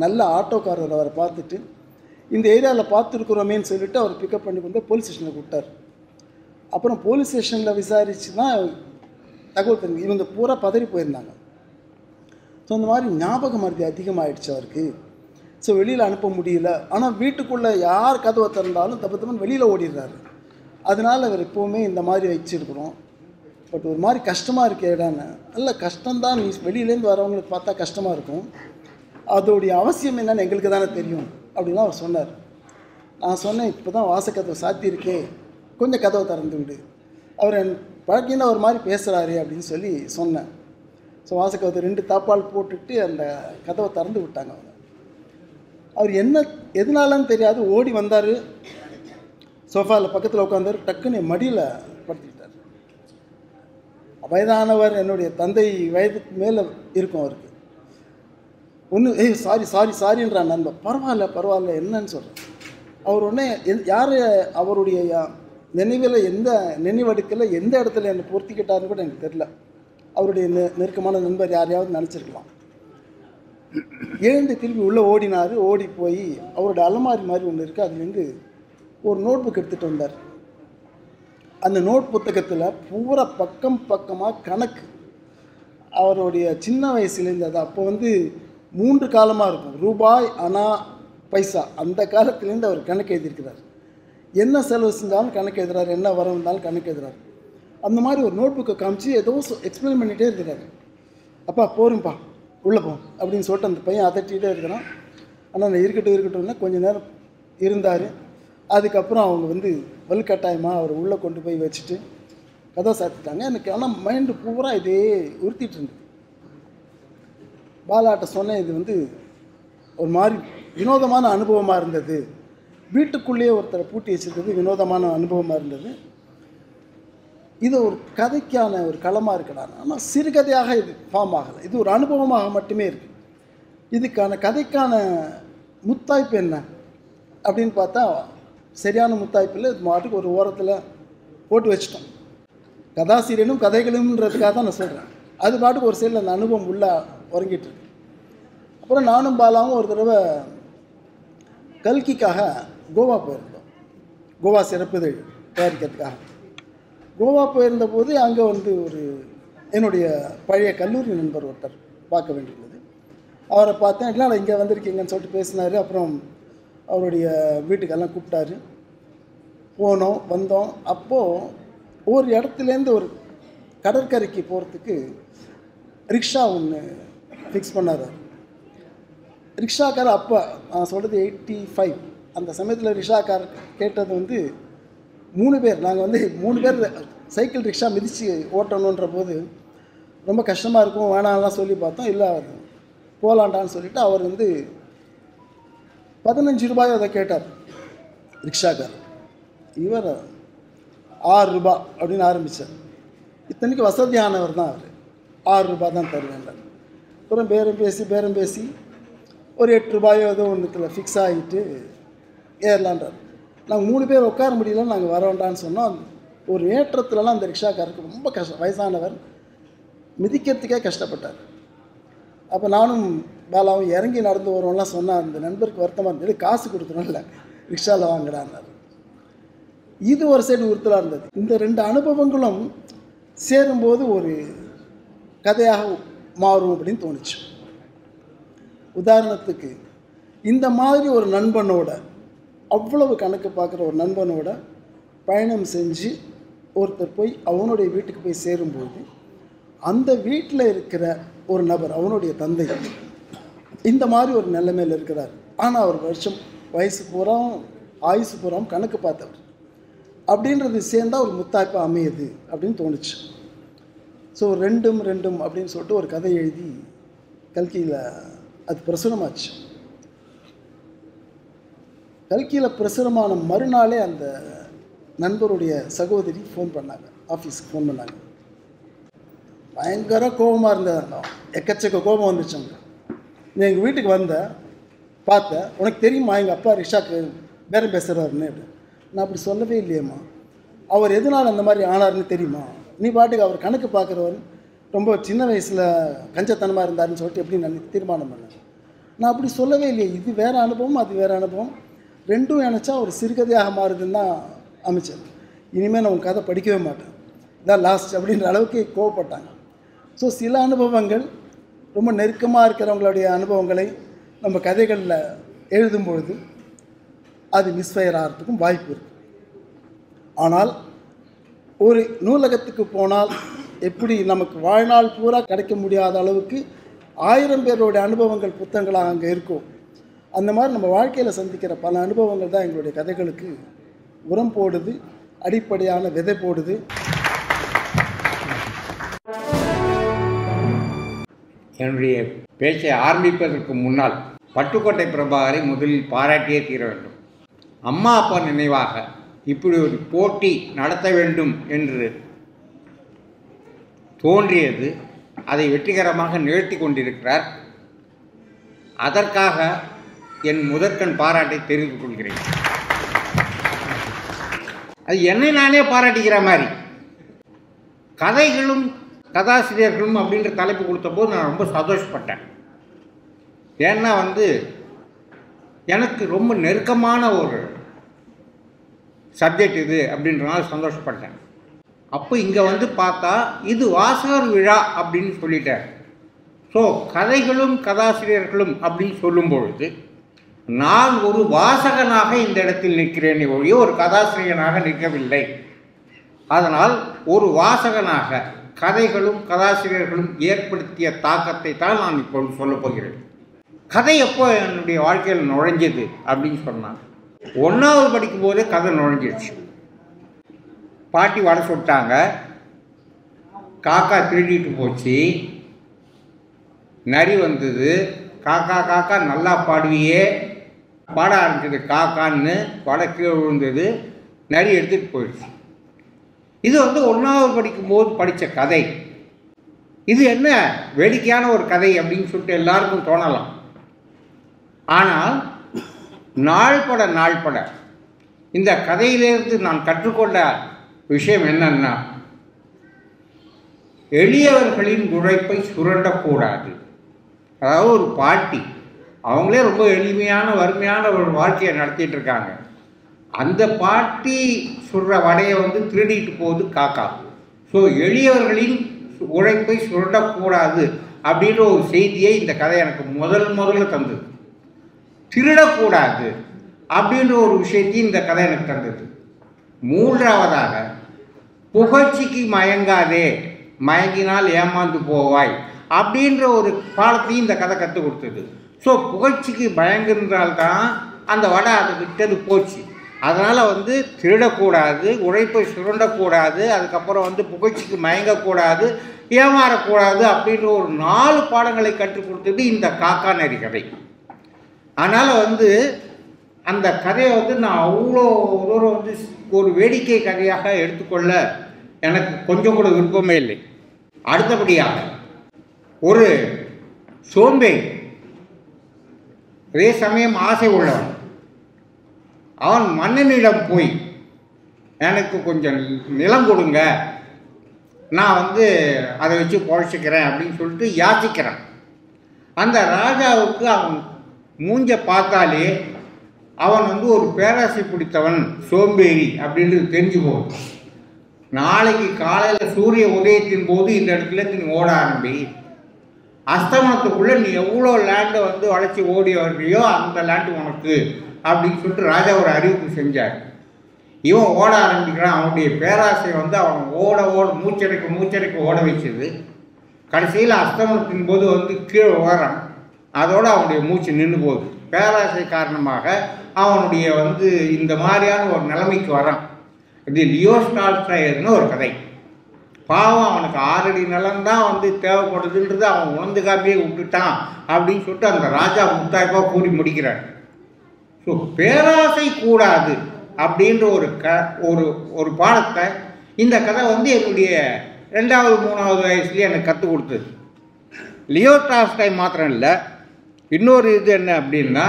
[SPEAKER 9] நல்ல ஆட்டோக்காரர் அவரை பார்த்துட்டு இந்த ஏரியாவில் பார்த்துருக்குறோமேன்னு சொல்லிவிட்டு அவர் பிக்கப் பண்ணி கொண்டு போலீஸ் ஸ்டேஷனில் விட்டார். அப்புறம் போலீஸ் ஸ்டேஷனில் விசாரித்து தான் தகவல் தெரிஞ்சு இவங்க பூரா பதறி போயிருந்தாங்க. ஸோ அந்த மாதிரி ஞாபக மருதி அதிகமாகிடுச்சு அவருக்கு. ஸோ வெளியில் அனுப்ப முடியல. ஆனால் வீட்டுக்குள்ளே யார் கதவை திறந்தாலும் தப்புன்னு வெளியில் ஓடிடுறாரு. அதனால் அவர் எப்போவுமே இந்த மாதிரி வச்சுருக்குறோம். பட் ஒரு மாதிரி கஷ்டமாக இருக்கு இடான்னு. நல்ல கஷ்டம்தான், நீ வெளியிலேருந்து வரவங்களுக்கு பார்த்தா கஷ்டமாக இருக்கும், அதோடைய அவசியம் என்னன்னு எங்களுக்கு தானே தெரியும் அப்படின்லாம் அவர் சொன்னார். நான் சொன்னேன், இப்போ தான் வாசக்கதவை சாத்தியிருக்கே, கொஞ்சம் கதவை திறந்து விடு. அவர் என் பழக்கினா ஒரு மாதிரி பேசுகிறாரு அப்படின்னு சொல்லி சொன்னேன். ஸோ வாசக்கதவை 2 தாப்பால் போட்டுட்டு அந்த கதவை திறந்து விட்டாங்க. அவர் என்ன எதனாலன்னு தெரியாது ஓடி வந்தார். சோஃபாவில் பக்கத்தில் உட்காந்தார். டக்குன்னு மடியில் படுத்திக்கிட்டார். வயதானவர், என்னுடைய தந்தை வயதுக்கு மேலே இருக்கும் அவருக்கு. சாரின்றான் நண்பன். பரவாயில்ல என்னன்னு சொல்கிறேன். அவர் உடனே யார் அவருடைய நினைவில் எந்த நினைவடுக்கில் எந்த இடத்துல என்னை பொருத்திக்கிட்டாருன்னு கூட எனக்கு தெரில. அவருடைய நெருக்கமான நண்பர் யாரையாவது நினச்சிருக்கலாம். எழுந்து திரும்பி உள்ளே ஓடினார். ஓடி போய் அவருடைய அலமாரி மாதிரி ஒன்று இருக்குது, அதுலேருந்து ஒரு நோட் புக் எடுத்துகிட்டு வந்தார். அந்த நோட் புத்தகத்தில் பூரா பக்கமாக கணக்கு. அவருடைய சின்ன வயசுலேருந்து, அது அப்போ வந்து 3 காலமாக இருக்கும், ரூபாய், அணா, பைசா. அந்த காலத்துலேருந்து அவர் கணக்கு எழுதியிருக்கிறார். என்ன செலவு செஞ்சாலும் கணக்கு எழுதுறாரு, என்ன வரம் இருந்தாலும் கணக்கு எழுதுறாரு. அந்த மாதிரி ஒரு நோட் புக்கை காமிச்சு ஏதோ எக்ஸ்பிளைன் பண்ணிகிட்டே இருக்கிறாரு. அப்பா போரும்பா உள்ளே போ அப்படின்னு சொல்லிட்டு அந்த பையன் அதட்டிகிட்டே இருக்கிறான். ஆனால் நான் இருக்கட்டும்னா கொஞ்சம் நேரம் இருந்தார். அதுக்கப்புறம் அவங்க வந்து வலுக்கட்டாயமாக அவர் உள்ளே கொண்டு போய் வச்சுட்டு கதவை சாத்திட்டாங்க. எனக்கு ஆனால் மைண்டு பூரா இதே உறுத்திட்டு இருந்தது. பாலாட்ட சொன்னேன், இது வந்து ஒரு மாதிரி வினோதமான அனுபவமாக இருந்தது, வீட்டுக்குள்ளேயே ஒருத்தரை பூட்டி வச்சுருக்கிறது வினோதமான அனுபவமாக இருந்தது. இது ஒரு கதைக்கான ஒரு களமாக இருக்கிறாங்க. ஆனால் சிறுகதையாக இது ஃபார்ம் ஆகலை. இது ஒரு அனுபவமாக மட்டுமே இருக்குது. இதுக்கான கதைக்கான முத்தாய்ப்பு என்ன அப்படின்னு பார்த்தா சரியான முத்தாய்ப்பில் இது மாட்டுக்கு ஒரு ஓரத்தில் போட்டு வச்சிட்டோம். கதாசிரியனும் கதைகளும்ன்றதுக்காக தான் நான் சொல்கிறேன். அது பாட்டுக்கு ஒரு சைடில் அந்த அனுபவம் உள்ளே உறங்கிட்டு இருக்கு. அப்புறம் நானும் பாலாவும் ஒரு தடவை கல்கிக்காக கோவா போயிருந்தோம். கோவா சிறப்புதழ் தயாரிக்கிறதுக்காக கோவா போயிருந்தபோது அங்கே வந்து ஒரு என்னுடைய பழைய கல்லூரி நண்பர் ஒருத்தர் பார்க்க வேண்டியிருந்தது. அவரை பார்த்தேன். இல்லை இங்கே வந்திருக்கீங்கன்னு சொல்லிட்டு பேசினார். அப்புறம் அவருடைய வீட்டுக்கெல்லாம் கூப்பிட்டாரு. போனோம், வந்தோம். அப்போது ஒரு இடத்துலேருந்து ஒரு கடற்கரைக்கு போகிறதுக்கு ரிக்ஷா ஒன்று ஃபிக்ஸ் பண்ணார். ரிக்ஷாக்கார் அப்போ நான் சொல்கிறது 85 அந்த சமயத்தில் ரிக்ஷாக்கார் கேட்டது வந்து 3 பேர். நாங்கள் வந்து 3 பேர் சைக்கிள் ரிக்ஷா மிதித்து ஓட்டணுன்ற போது ரொம்ப கஷ்டமாக இருக்கும், வேணாம்லாம் சொல்லி பார்த்தோம். இல்லை அவர் போகலான்டான்னு சொல்லிவிட்டு அவர் வந்து 15 ரூபாய் அதை கேட்டார் ரிக்ஷாக்கார். இவர் 6 ரூபா அப்படின்னு ஆரம்பித்தார். இத்தனைக்கு வசதியானவர் தான் அவர். 6 ரூபா தான் தருவேன். அப்புறம் பேரம் பேசி ஒரு 8 ரூபாயோ ஏதோ ஒன்றுத்துல ஃபிக்ஸ் ஆகிட்டு ஏறலான்றார். நாங்கள் 3 பேர் உட்கார முடியல, நாங்கள் வரோண்டான்னு சொன்னோம். ஒரு ஏற்றத்துலலாம் அந்த ரிக்ஷாக்காருக்கு ரொம்ப வயசானவர் மிதிக்கிறதுக்கே கஷ்டப்பட்டார். அப்போ நானும் பாலாவும் இறங்கி நடந்து வரோம்லாம் சொன்னால் அந்த நண்பருக்கு வருத்தமாக இருந்தது. காசு கொடுத்துரும்ல, ரிக்ஷாவில் வாங்குறான்னார். இது ஒரு சைடு உறுத்தலாக இருந்தது. இந்த 2 அனுபவங்களும் சேரும்போது ஒரு கதையாக மாறும் அப்படின்னு தோணுச்சு. உதாரணத்துக்கு இந்த மாதிரி ஒரு நண்பனோட, அவ்வளவு கணக்கு பார்க்குற ஒரு நண்பனோட பயணம் செஞ்சு ஒருத்தர் போய் அவனுடைய வீட்டுக்கு போய் சேரும்போது அந்த வீட்டில் இருக்கிற ஒரு நபர், அவனுடைய தந்தை, இந்த மாதிரி ஒரு நிலைமையில் இருக்கிறார். ஆனால் அவர் வயசு பூரா ஆயுசு பூராவும் கணக்கு பார்த்தவர் அப்படின்றது சேர்ந்தால் ஒரு முத்தாய்ப்பாக அமையுது அப்படின்னு தோணுச்சு. ஸோ 2 அப்படின்னு சொல்லிட்டு ஒரு கதை எழுதி கல்கியில் அது பிரசுரமாச்சு. கல்கியில் பிரசுரமான மறுநாளே அந்த நண்பருடைய சகோதரி ஃபோன் பண்ணாங்க, ஆஃபீஸுக்கு ஃபோன் பண்ணாங்க. பயங்கர கோபமாக இருந்ததாங்க, எக்கச்சக்க கோபம் வந்துச்சுங்க. நீ எங்கள் வீட்டுக்கு வந்த பார்த்தேன், உனக்கு தெரியுமா எங்கள் அப்பா ரிக்ஷாக்கு பேரம் பேசுகிறாருன்னு? நான் அப்படி சொல்லவே இல்லையம்மா. அவர் எதனால் அந்த மாதிரி ஆனார்னு தெரியுமா? நீ பாட்டுக்கு அவர் கணக்கு பார்க்குறவர், ரொம்ப சின்ன வயசில் கஞ்சத்தனமாக இருந்தாருன்னு சொல்லிட்டு எப்படி நான் தீர்மானம் பண்ணேன்? நான் அப்படி சொல்லவே இல்லையே. இது வேறு அனுபவம், அது வேறு அனுபவம், ரெண்டும் நினச்சா ஒரு சிறுகதையாக மாறுதுன்னு தான் அமைச்சர். இனிமேல் நான் உன் கதை படிக்கவே மாட்டேன், இதான் லாஸ்ட் அப்படின்ற அளவுக்கு கோவப்பட்டாங்க. ஸோ சில அனுபவங்கள் ரொம்ப நெருக்கமாக இருக்கிறவங்களுடைய அனுபவங்களை நம்ம கதைகளில் எழுதும்பொழுது அது மிஸ்ஃபயர் ஆகிறதுக்கும் வாய்ப்பு இருக்குது. ஆனால் ஒரு நூலகத்துக்கு போனால் எப்படி நமக்கு வாழ்நாள் பூரா கிடைக்க முடியாத அளவுக்கு 1000 பேருடைய அனுபவங்கள் புத்தகங்களாக அங்கே இருக்கும், அந்த மாதிரி நம்ம வாழ்க்கையில் சந்திக்கிற பல அனுபவங்கள் தான் எங்களுடைய கதைகளுக்கு உரம் போடுது, அடிப்படையான விதை போடுது.
[SPEAKER 10] என்னுடைய பேச்சை ஆரம்பிப்பதற்கு முன்னால் பட்டுக்கோட்டை பிரபாகரை முதலில் பாராட்டியே தீர வேண்டும். அம்மா அப்பா நினைவாக இப்படி ஒரு போட்டி நடத்த வேண்டும் என்று தோன்றியது, அதை வெற்றிகரமாக நிகழ்த்தி கொண்டிருக்கிறார். அதற்காக என் முதற்கண் பாராட்டை தெரிந்து கொள்கிறேன். அது என்னை நானே பாராட்டிக்கிற மாதிரி. கதைகளும் கதாசிரியர்களும் அப்படின்ற தலைப்பு கொடுத்தபோது நான் ரொம்ப சந்தோஷப்பட்டேன். ஏன்னா எனக்கு ரொம்ப நெருக்கமான ஒரு சப்ஜெக்ட் இது அப்படின்றனால சந்தோஷப்பட்டேன். அப்போ இங்கே பார்த்தா இது வாசகர் விழா அப்படின்னு சொல்லிட்டார். ஸோ கதைகளும் கதாசிரியர்களும் அப்படின்னு சொல்லும்பொழுது நான் ஒரு வாசகனாக இந்த இடத்தில் நிற்கிறேனே ஒழிய ஒரு கதாசிரியனாக நிற்கவில்லை. அதனால் ஒரு வாசகனாக கதைகளும் கதாசிரியர்களும் ஏற்படுத்திய தாக்கத்தை தான் நான் இப்பொழுது சொல்லப் போகிறேன். கதை எப்போ என்னுடைய வாழ்க்கையில் நுழைஞ்சது அப்படின்னு சொன்னான், 1வது படிக்கும் போதே கதை நுழைஞ்சிடுச்சு. பாட்டி வடை சுட்டாங்க, காக்கா திருடிட்டு போச்சு, நரி வந்தது, காக்கா காக்கா நல்லா பாடுவியே, பாட ஆரம்பிச்சது காக்கான்னு வடக்கு விழுந்தது, நரி எடுத்துகிட்டு போயிடுச்சு. இது வந்து 1வது படிக்கும்போது படித்த கதை. இது என்ன வேடிக்கையான ஒரு கதை அப்படின்னு சொல்லிட்டு எல்லாருக்கும் தோணலாம். ஆனால் நாள்பட இந்த கதையிலிருந்து நான் கற்றுக்கொண்ட விஷயம் என்னன்னா, எளியவர்களின் உழைப்பை சுரண்டக்கூடாது. அதாவது ஒரு பாட்டி, அவங்களே ரொம்ப எளிமையான வறுமையான ஒரு வாழ்க்கையை நடத்திட்டு இருக்காங்க. அந்த பாட்டி சுடுற வடையை வந்து திருடிட்டு போகுது காக்கா. ஸோ எளியவர்களின் உழைப்பை சுரண்டக்கூடாது அப்படின்ற ஒரு செய்தியை இந்த கதை எனக்கு முதல்ல தந்தது. திருடக்கூடாது அப்படின்ற ஒரு விஷயத்தையும் இந்த கதை எனக்கு தந்தது. 3வதாக புகழ்ச்சிக்கு மயங்காதே, மயங்கினால் ஏமாந்து போவாய் அப்படின்ற ஒரு பாடத்தையும் இந்த கதை கற்றுக் கொடுத்தது. ஸோ புகழ்ச்சிக்கு பயங்கிருந்தால்தான் அந்த வடை அது விட்டது போச்சு. அதனால் வந்து திருடக்கூடாது, உழைப்பை சுரண்டக்கூடாது, அதுக்கப்புறம் வந்து புகழ்ச்சிக்கு மயங்கக்கூடாது, ஏமாறக்கூடாது அப்படின்ற ஒரு 4 பாடங்களை கற்றுக் கொடுத்தது இந்த காக்கா நரி கதை. அதனால் வந்து அந்த கதையை வந்து நான் அவ்வளோ தூரம் வந்து ஒரு வேடிக்கை கதையாக எடுத்துக்கொள்ள எனக்கு கொஞ்சம் கூட விருப்பமே இல்லை. அடுத்தபடியாக ஒரு சோம்பேறி, அதே சமயம் ஆசை உள்ளவன், அவன் மன்னனிடம் போய் எனக்கு கொஞ்சம் நிலம் கொடுங்க, நான் வந்து அதை வச்சு பொழைச்சிக்கிறேன் அப்படின்னு சொல்லிட்டு யாசிக்கிறான். அந்த ராஜாவுக்கு அவன் மூஞ்ச பார்த்தாலே அவன் வந்து ஒரு பேராசை பிடித்தவன், சோம்பேறி அப்படின்றது தெரிஞ்சு போகுது. நாளைக்கு காலையில் சூரிய உதயத்தின் போது இந்த இடத்துல நீ ஓட ஆரம்பி, அஸ்தமனத்துக்குள்ளே நீ எவ்வளோ லேண்டை வந்து வளைச்சி ஓடி வர்றியோ அந்த லேண்டு உனக்கு அப்படின்னு சொல்லிட்டு ராஜா ஒரு அறிவிப்பு செஞ்சார். இவன் ஓட ஆரம்பிக்கிறான். அவனுடைய பேராசை வந்து அவன் ஓட மூச்சடைக்க ஓட வச்சது. கடைசியில் அஸ்தமனத்தின் போது வந்து கீழே ஓடுறான். அதோடு அவனுடைய மூச்சு நின்று போகுது. பேராசை காரணமாக அவனுடைய வந்து இந்த மாதிரியான ஒரு நிலைமைக்கு வரான். இது லியோ டால்ஸ்டாய்னு ஒரு கதை. பாவம், அவனுக்கு 6 அடி நிலம்தான் வந்து தேவைப்படுதுன்றது அவன் உணர்ந்துக்காமையே விட்டுட்டான் அப்படின்னு சொல்லிட்டு அந்த ராஜா முத்தாய்ப்பாக கூறி முடிக்கிறார். ஸோ பேராசை கூடாது அப்படின்ற ஒரு பாடத்தை இந்த கதை வந்து என்னுடைய 2வது 3வது வயசுலேயே எனக்கு கற்றுக் கொடுத்தது. லியோ டால்ஸ்டாய் மாத்திரம் இல்லை, இன்னொரு இது என்ன அப்படின்னா,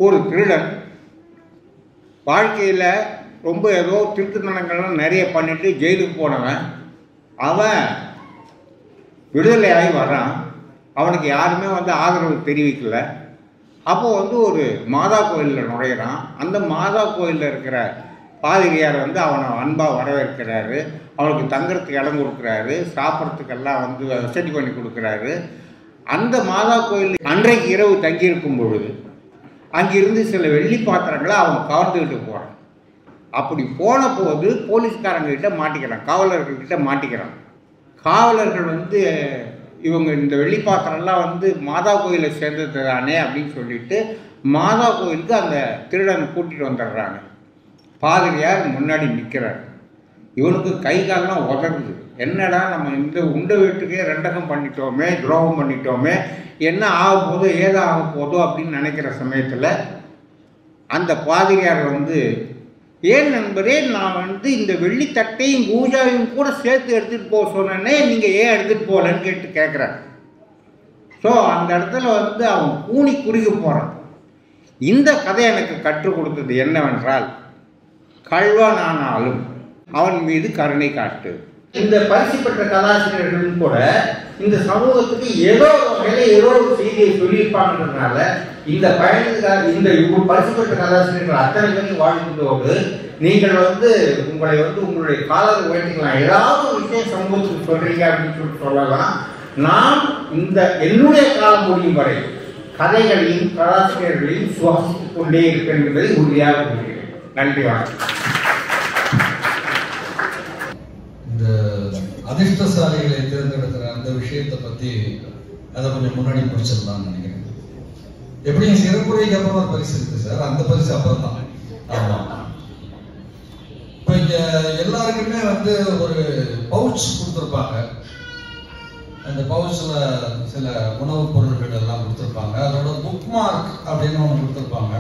[SPEAKER 10] ஒரு திருடன் வாழ்க்கையில் ரொம்ப ஏதோ திருட்டுத்தனங்கள்லாம் நிறைய பண்ணிட்டு ஜெயிலுக்கு போனவன், அவன் விடுதலையாகி வர்றான். அவனுக்கு யாருமே வந்து ஆதரவு தெரிவிக்கல. அப்போது வந்து ஒரு மாதா கோயிலில் நுழையிறான். அந்த மாதா கோயிலில் இருக்கிற பாதிரியார் வந்து அவனை அன்பாக வரவேற்கிறாரு, அவனுக்கு தங்குறதுக்கு இடம் கொடுக்குறாரு, சாப்பிட்றதுக்கெல்லாம் வந்து வசதி பண்ணி கொடுக்குறாரு. அந்த மாதா கோயில் அன்றைக்கு இரவு தங்கியிருக்கும் பொழுது அங்கிருந்து சில வெள்ளி பாத்திரங்களை அவன் கவர்ந்துக்கிட்டு போகிறான். அப்படி போன போது போலீஸ்காரங்கிட்ட மாட்டிக்கிறான், காவலர்கள்கிட்ட மாட்டிக்கிறான். காவலர்கள் வந்து இவங்க இந்த வெள்ளி பாத்திரம்லாம் வந்து மாதா கோயிலை சேர்ந்தது தானே அப்படின்னு சொல்லிட்டு மாதா கோயிலுக்கு அந்த திருடனை கூட்டிகிட்டு வந்துடுறாங்க. பாதிரியார் முன்னாடி நிற்கிறார். இவனுக்கு கை காலெலாம் உதறுது. என்னடா நம்ம இந்த உண்ட வீட்டுக்கே ரெண்டகம் பண்ணிட்டோமே, துரோகம் பண்ணிட்டோமே, என்ன ஆக போதோ ஏதோ ஆக போதோ அப்படின்னு நினைக்கிற சமயத்தில் அந்த பாதிரியார் வந்து, ஏன் நண்பரே, நான் வந்து இந்த வெள்ளித்தட்டையும் பூஜாவையும் கூட சேர்த்து எடுத்துகிட்டு போக சொன்னேன்னே, நீங்கள் ஏன் எடுத்துகிட்டு போகலன்னு கேட்குறாரு. ஸோ அந்த இடத்துல வந்து அவன் கூனி குறுகி போகிறான். இந்த கதை எனக்கு கற்றுக் கொடுத்தது என்னவென்றால், கள்வனானாலும் அவன் மீது கருணை காட்டு. இந்த பரிசு பெற்ற கதாசிரியர்களும் கூட இந்த சமூகத்துக்கு ஏதோ வகையில் ஏதோ ஒரு செய்தியை சொல்லியிருப்பாங்கன்றதுனால இந்த இந்த பரிசு பெற்ற கதாசிரியர்கள் அத்தனை பேருக்கு வாழ்ந்ததோடு நீங்கள் வந்து உங்களை வந்து உங்களுடைய காலத்தை உயர்த்திக்கலாம். ஏதாவது ஒரு விஷயம் சமூகத்துக்கு சொல்றீங்க அப்படின்னு சொல்லிட்டு சொல்லலாம். நான் இந்த என்னுடைய காலம் முடியும் வரை கதைகளையும் கதாசிரியர்களையும் சுவாசித்துக் கொண்டே இருப்பேன் என்பதை உறுதியாக கூறுகிறேன். நன்றி, வணக்கம்.
[SPEAKER 1] இந்த அதிர்ஷ்டசாலிகளை தேர்ந்தெடுக்கிற அந்த விஷயத்தை பத்தி அதை கொஞ்சம் முன்னாடி முடிச்சிடலாம்னு நினைக்கிறேன். எப்படியும் சிறப்புரைக்கு அப்புறம் ஒரு பரிசு இருக்கு சார், அந்த பரிசு அப்புறம் தான். ஆமா, இப்ப இங்க எல்லாருக்குமே வந்து ஒரு பவுச் கொடுத்துருப்பாங்க. அந்த பவுச்ல சில உணவுப் பொருட்கள் எல்லாம் கொடுத்துருப்பாங்க. அதோட புக் மார்க் அப்படின்னு ஒன்று கொடுத்துருப்பாங்க.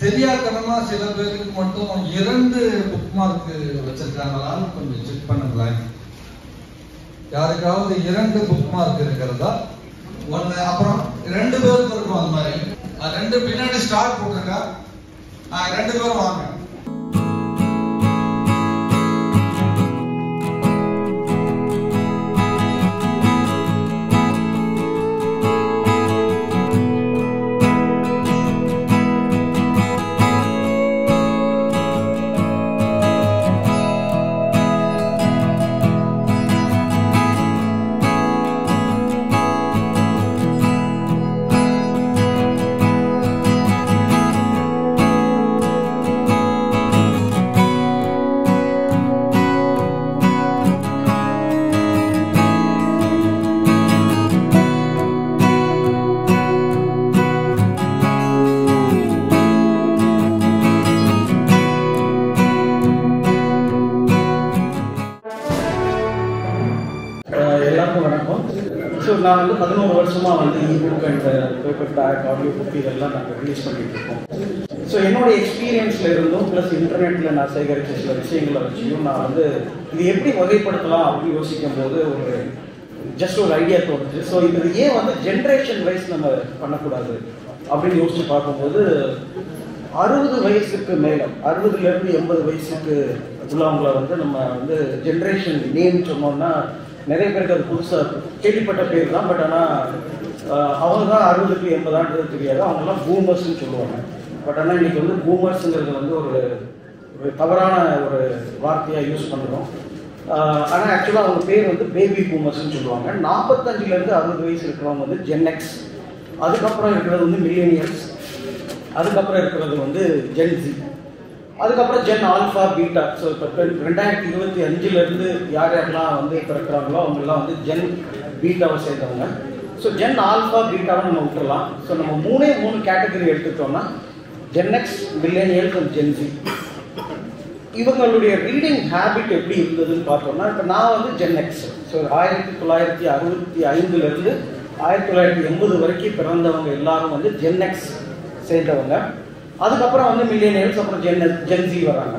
[SPEAKER 1] தெரியாதனமா சில பேருக்கு மட்டும் 2 புக் மார்க் வச்சிருக்காங்களான்னு கொஞ்சம் செக் பண்ணுங்களேன். யாருக்காவது 2 புக் மார்க் இருக்கிறதா? ஒன்னு அப்புறம் 2 பேருக்கு இருக்கும் அந்த மாதிரி. 2 பின்னாடி ஸ்டார் போட்டிருக்கா, 2 பேரும் வாங்க.
[SPEAKER 11] எல்லாருக்கும் வணக்கம். ஸோ நான் வந்து 11 வருஷமாக வந்து ebook and paper bag audio book இதெல்லாம் நாங்கள் ரிலீஸ் பண்ணிட்டு இருக்கோம். ஸோ என்னோட எக்ஸ்பீரியன்ஸில் இருந்தும் ப்ளஸ் இன்டர்நெட்டில் நான் சேகரித்த சில விஷயங்களை வச்சியும் நான் வந்து இது எப்படி வகைப்படுத்தலாம் அப்படின்னு யோசிக்கும் போது ஒரு ஐடியா தோணுச்சு. ஸோ இது ஏன் வந்து ஜென்ரேஷன் வைஸ் நம்ம பண்ணக்கூடாது அப்படின்னு யோசிச்சு பார்க்கும்போது 60 வயசுக்கு மேலே 60லேருந்து 80 வயசுக்கு உள்ளவங்களை வந்து நம்ம வந்து ஜென்ரேஷன் நேம் சொன்னோம்னா நிறைய பேருக்கு அது புதுசாக கேள்விப்பட்ட பேர் தான். பட் ஆனால் அவங்க தான் 60க்கு 80 தெரியாது, அவங்கெல்லாம் பூமர்ஸ்ன்னு சொல்லுவாங்க. பட் ஆனால் இன்னைக்கு வந்து பூமர்ஸுங்கிறது வந்து ஒரு தவறான ஒரு வார்த்தையாக யூஸ் பண்ணுறோம். ஆனால் ஆக்சுவலாக அவங்க பேர் வந்து பேபி பூமர்ஸ்ன்னு சொல்லுவாங்க. 45லேருந்து 60 வயசு இருக்கிறவங்க வந்து ஜென்எக்ஸ், அதுக்கப்புறம் இருக்கிறது வந்து மில்லேனியல்ஸ், அதுக்கப்புறம் இருக்கிறது வந்து ஜென்சி, அதுக்கப்புறம் ஜென் ஆல்ஃபா பீட்டா. ஸோ இப்போ 2025லேருந்து யாரெல்லாம் வந்து பிறக்கிறாங்களோ அவங்கெல்லாம் வந்து ஜென் பீட்டாவை சேர்ந்தவங்க. ஸோ ஜென் ஆல்ஃபா பீட்டாவை நம்ம விட்டுறலாம். ஸோ நம்ம 3 கேட்டகரி எடுத்துட்டோம்னா ஜென்எக்ஸ், மில்லேனியல்ஸ் அண்ட் ஜென்சி. இவங்களுடைய ரீடிங் ஹேபிட் எப்படி இருந்ததுன்னு பார்த்தோம்னா, இப்போ நான் வந்து ஜென்எக்ஸ். ஸோ 1965லேருந்து 1980 வரைக்கும் பிறந்தவங்க எல்லாரும் வந்து ஜென்எக்ஸ் சேர்ந்தவங்க. அதுக்கப்புறம் வந்து மில்லேனியல்ஸ், அப்புறம் ஜென்சி வராங்க.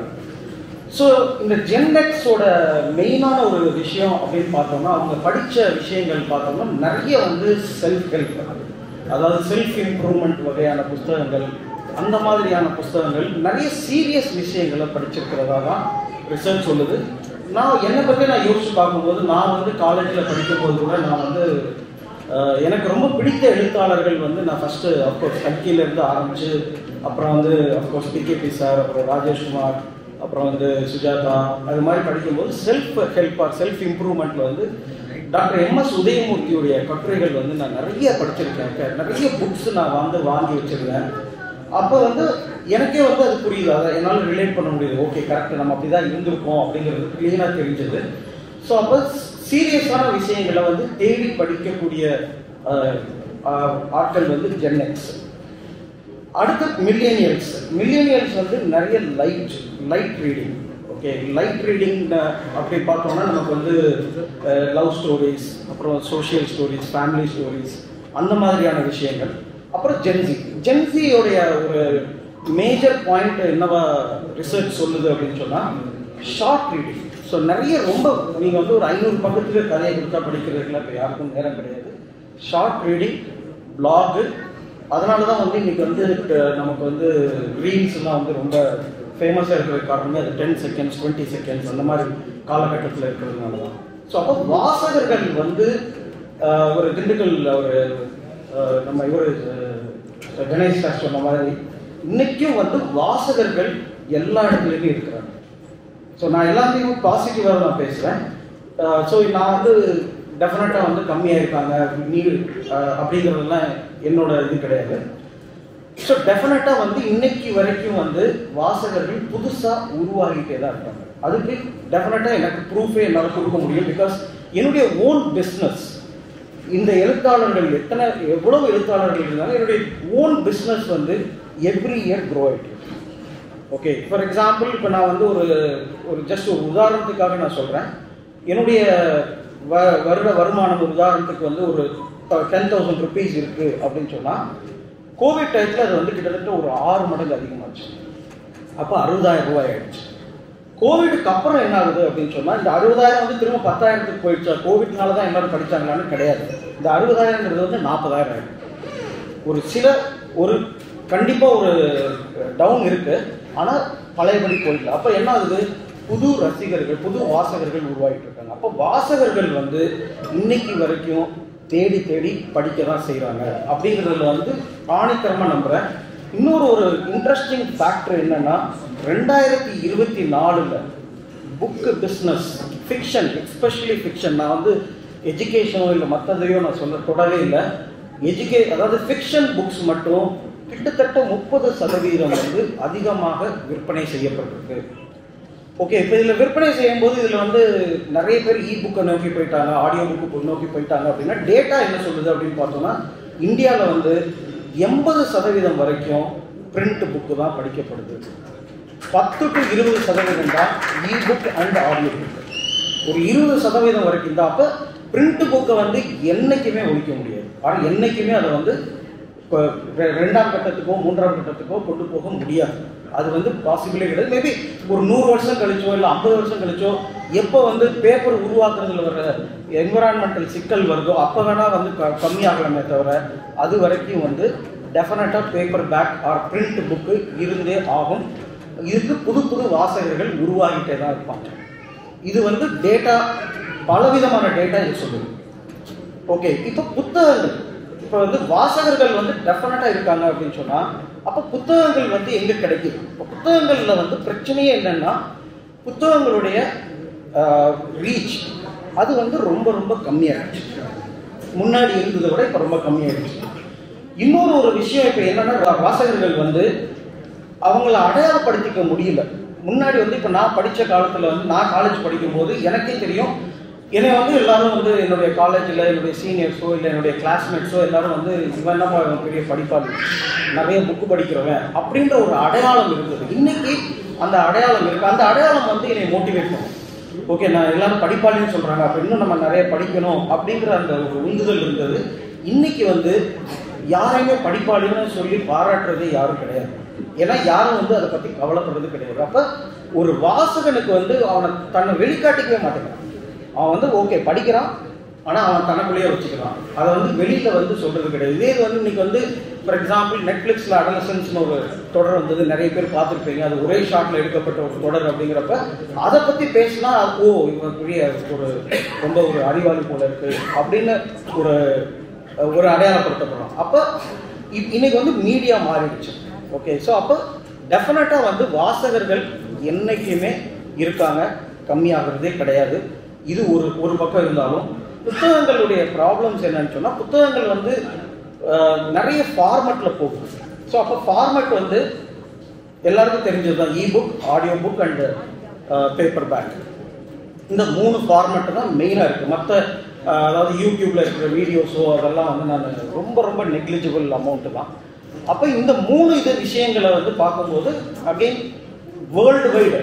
[SPEAKER 11] ஸோ இந்த ஜென்எக்ஸோட மெயினான ஒரு விஷயம் அப்படின்னு பார்த்தோம்னா, அவங்க படித்த விஷயங்கள் பார்த்தோம்னா நிறைய வந்து செல்ஃப் ஹெல்ப், அதாவது செல்ஃப் இம்ப்ரூவ்மெண்ட் வகையான புஸ்தகங்கள், அந்த மாதிரியான புஸ்தகங்கள், நிறைய சீரியஸ் விஷயங்களை படிச்சிருக்கிறதா தான் ரிசர்ச் சொல்லுது. நான் என்னை பற்றி நான் யோசிச்சு பார்க்கும்போது, நான் வந்து காலேஜில் படிக்கும்போது கூட நான் வந்து எனக்கு ரொம்ப பிடித்த எழுத்தாளர்கள் வந்து நான் ஃபஸ்ட்டு அஃப்கோர்ஸ் கல்கியிலேருந்து ஆரம்பித்து, அப்புறம் வந்து அஃப்கோர்ஸ் பிகேபி சார், அப்புறம் ராஜேஷ்குமார், அப்புறம் வந்து சுஜாதா, அது மாதிரி படிக்கும்போது செல்ஃப் ஹெல்ப்பாக செல்ஃப் இம்ப்ரூவ்மெண்ட்டில் வந்து டாக்டர் MS உதயமூர்த்தியுடைய கட்டுரைகள் வந்து நான் நிறைய படிச்சிருக்கேன். நிறைய புக்ஸ் நான் வாங்கி வச்சுருந்தேன். அப்போ வந்து எனக்கே வந்து அது புரியுது, அதை என்னால் ரிலேட் பண்ண முடியுது. ஓகே, கரெக்ட், நம்ம அப்படி தான் இருந்திருக்கோம் அப்படிங்கிறது க்ளீனாக தெரிஞ்சது. ஸோ அப்போ சீரியஸான விஷயங்களை வந்து தேடி படிக்கக்கூடிய ஆட்கள் வந்து ஜென்எக்ஸ். அடுத்து மில்லேனியல்ஸ். மில்லேனியல்ஸ் வந்து நிறைய light reading. Okay, light reading அப்படி பார்த்தோம்னா நமக்கு வந்து லவ் ஸ்டோரிஸ், அப்புறம் சோஷியல் ஸ்டோரிஸ், ஃபேமிலி ஸ்டோரிஸ், அந்த மாதிரியான விஷயங்கள். அப்புறம் ஜென்சியோடைய ஒரு மேஜர் பாயிண்ட் என்னவா ரிசர்ச் சொல்லுது அப்படின்னு சொன்னால், ஷார்ட் ரீடிங். ஸோ நிறைய ரொம்ப நீங்கள் வந்து ஒரு 500 பக்கத்துக்கு கதையை கொடுத்தா படிக்கிறதுக்குலாம் இப்போ யாருக்கும் நேரம் கிடையாது. Short reading, blog. அதனால தான் வந்து இன்னைக்கு வந்து நமக்கு வந்து ரீல்ஸ்லாம் வந்து ரொம்ப ஃபேமஸாக இருக்கிற காரணமே அது 10 செகண்ட்ஸ் 20 செகண்ட்ஸ் அந்த மாதிரி காலகட்டத்தில் இருக்கிறதுனால தான். ஸோ அப்போ வாசகர்கள் வந்து ஒரு திண்டுக்கல் ஒரு நம்ம இவர் கணேஷ் சார் சொன்ன மாதிரி இன்னைக்கும் வந்து வாசகர்கள் எல்லா இடத்துலையுமே இருக்கிறாங்க. ஸோ நான் எல்லாத்தையும் பாசிட்டிவாக நான் பேசுகிறேன். ஸோ நான் வந்து டெஃபினட்டாக வந்து கம்மியாக இருக்காங்க அப்படிங்கிறதெல்லாம் என்னோட இது கிடையாது. ஸோ டெஃபினட்டாக வந்து இன்னைக்கு வரைக்கும் வந்து வாசகர்கள் புதுசாக உருவாகிட்டே தான் இருக்காங்க. அதுக்கு டெஃபினட்டாக எனக்கு ப்ரூஃபே என்னால் கொடுக்க முடியும். பிகாஸ் என்னுடைய ஓன் பிஸ்னஸ், இந்த எழுத்தாளர்கள் எவ்வளவு எழுத்தாளர்கள் இருந்தாலும் என்னுடைய ஓன் பிஸ்னஸ் வந்து எவ்ரி இயர் க்ரோ ஆகிட்டு. ஓகே, ஃபார் எக்ஸாம்பிள் இப்போ நான் வந்து ஒரு ஜஸ்ட் ஒரு உதாரணத்துக்காக நான் சொல்கிறேன். என்னுடைய வருட வருமானம் உதாரணத்துக்கு வந்து ஒரு 10,000 rupees இருக்குது அப்படின்னு சொன்னால், கோவிட் டயத்தில் அது வந்து கிட்டத்தட்ட ஒரு 6 மடங்கு அதிகமாச்சு. அப்போ 60,000 ரூபாய் ஆயிடுச்சு. கோவிடுக்கு அப்புறம் என்ன ஆகுது அப்படின்னு சொன்னால், இந்த 60,000 வந்து திரும்ப 10,000க்கு போயிடுச்சா, கோவிட்னால தான் எல்லாரும் படித்தாங்களான்னு கிடையாது. இந்த 60,000ங்கிறது வந்து 40,000 ஆயிடுச்சு. ஒரு கண்டிப்பாக ஒரு டவுன் இருக்குது, ஆனால் பழையபடி போயிடல. அப்போ என்ன ஆகுது, புது ரசிகர்கள், புது வாசகர்கள் உருவாகிட்டு இருக்காங்க. அப்போ வாசகர்கள் வந்து இன்னைக்கு வரைக்கும் தேடி தேடி படிக்க தான் செய்கிறாங்க அப்படிங்கிறதுல வந்து ஆணித்தரமாக நம்புகிறேன். இன்னொரு இன்ட்ரெஸ்டிங் ஃபேக்டர் என்னன்னா, 2024 book business fiction, especially fiction, நான் வந்து எஜுகேஷனோ இல்லை மற்றதையோ நான் சொல்ல தொடவே இல்லை. அதாவது ஃபிக்ஷன் புக்ஸ் மட்டும் கிட்டத்தட்ட 30% வந்து அதிகமாக விற்பனை செய்யப்பட்டிருக்கு. ஓகே, இப்போ இதில் விற்பனை செய்யும்போது இதில் வந்து நிறைய பேர் புக்கை நோக்கி போயிட்டாங்க, ஆடியோ புக்கு நோக்கி போயிட்டாங்க அப்படின்னா டேட்டா என்ன சொல்லுது அப்படின்னு பார்த்தோம்னா, இந்தியாவில் வந்து 80% வரைக்கும் பிரிண்ட் புக்கு தான் படிக்கப்படுது. 10 to 20% தான் புக் அண்ட் ஆடியோ புக். ஒரு 20% வரைக்கும் தான். அப்போ பிரிண்ட் புக்கை வந்து என்னைக்குமே ஒழிக்க முடியாது. ஆனால் என்னைக்குமே அதை வந்து இப்போ 2ஆம் கட்டத்துக்கோ 3ஆம் கட்டத்துக்கோ கொண்டு போக முடியாது. அது வந்து பாசிபிளே கிடையாது. மேபி ஒரு 100 வருஷம் கழிச்சோ இல்லை 50 வருஷம் கழிச்சோ எப்போ வந்து பேப்பர் உருவாக்குறதுல வர என்விரான்மெண்டல் சிக்கல் வருதோ அப்போ வேணால் வந்து கம்மியாகலாமே தவிர, அது வரைக்கும் வந்து டெஃபினட்டாக paperback or print book இருந்தே ஆகும். இதுக்கு புது புது வாசகர்கள் உருவாகிட்டே தான் இருப்பாங்க. இது வந்து டேட்டா, பலவிதமான டேட்டா இது சொல்லுது. ஓகே, இப்போ புத்தகங்கள், இப்போ வந்து வாசகர்கள் வந்து டெஃபினட்டாக இருக்காங்க அப்படின்னு சொன்னால், அப்போ புத்தகங்கள் வந்து எங்கே கிடைக்குது? இப்போ புத்தகங்களில் வந்து பிரச்சனையே என்னன்னா, புத்தகங்களுடைய ரீச் அது வந்து ரொம்ப ரொம்ப கம்மியாகிடுச்சு. முன்னாடி இருந்ததை விட இப்போ ரொம்ப கம்மியாகிடுச்சு. இன்னொரு விஷயம் இப்போ என்னன்னா, வாசகர்கள் வந்து அவங்கள அடையாளப்படுத்திக்க முடியல. முன்னாடி வந்து இப்போ நான் படித்த காலத்தில் வந்து, நான் காலேஜ் படிக்கும்போது எனக்கே தெரியும், என்னை வந்து எல்லாரும் வந்து என்னுடைய காலேஜில் என்னுடைய சீனியர்ஸோ இல்லை என்னுடைய கிளாஸ்மேட்ஸோ எல்லாரும் வந்து இவன் என்னப்பா பெரிய படிப்பாளி, நிறைய புக்கு படிக்கிறவன் அப்படின்ற ஒரு அடையாளம் இருந்தது. இன்னைக்கு அந்த அடையாளம் இருக்குது. அந்த அடையாளம் வந்து என்னை மோட்டிவேட் பண்ணும். ஓகே, நான் எல்லாரும் படிப்பாளின்னு சொல்கிறாங்க, அப்போ இன்னும் நம்ம நிறைய படிக்கணும் அப்படிங்கிற அந்த ஒரு உந்துதல் இருந்தது. இன்னைக்கு வந்து யாரையுமே படிப்பாளின்னு சொல்லி பாராட்டுறதே யாரும் கிடையாது. ஏன்னா யாரும் வந்து அதை பற்றி கவலைப்படுறது கிடையாது. அப்போ ஒரு வாசகனுக்கு வந்து அவனை தன்னை வெளிக்காட்டிக்கவே மாட்டேங்கிறான். அவன் வந்து ஓகே படிக்கிறான், ஆனால் அவன் தனக்குள்ளேயே வச்சுக்கிறான். அதை வந்து வெளியில் வந்து சொல்கிறது கிடையாது. இதே வந்து இன்னைக்கு வந்து ஃபார் எக்ஸாம்பிள் நெட்ஃப்ளிக்ஸில் அடலசன்ஸ்னு ஒரு தொடர் வந்தது, நிறைய பேர் பார்த்துருப்பீங்க. அது ஒரே ஷாட்டில் எடுக்கப்பட்ட ஒரு தொடர் அப்படிங்கிறப்ப அதை பற்றி பேசினா இவன் பெரிய ரொம்ப ஒரு அறிவாளி போல இருக்கு அப்படின்னு ஒரு அடையாளப்படுத்தப்படும். அப்போ இன்னைக்கு வந்து மீடியா மாறிடுச்சு. ஓகே, ஸோ அப்போ டெஃபினட்டாக வந்து வாசகர்கள் என்னைக்குமே இருக்காங்க, கம்மியாகிறதே கிடையாது. இது ஒரு பக்கம் இருந்தாலும், புத்தகங்களுடைய ப்ராப்ளம்ஸ் என்னன்னு சொன்னால், புத்தகங்கள் வந்து நிறைய ஃபார்மேட்டில் போகுது. ஸோ அப்போ ஃபார்மேட் வந்து எல்லாருக்கும் தெரிஞ்சது தான், book, audio book and paper bag. இந்த 3 ஃபார்மேட்டு தான் மெயினாக இருக்குது. மற்ற அதாவது யூடியூப்ல இருக்கிற வீடியோஸோ அதெல்லாம் வந்து நான் ரொம்ப ரொம்ப நெக்லிஜிபிள் அமௌண்ட்டு தான். அப்போ இந்த 3 விஷயங்களை வந்து பார்க்கும்போது அகெயின் வேர்ல்டு வைடு,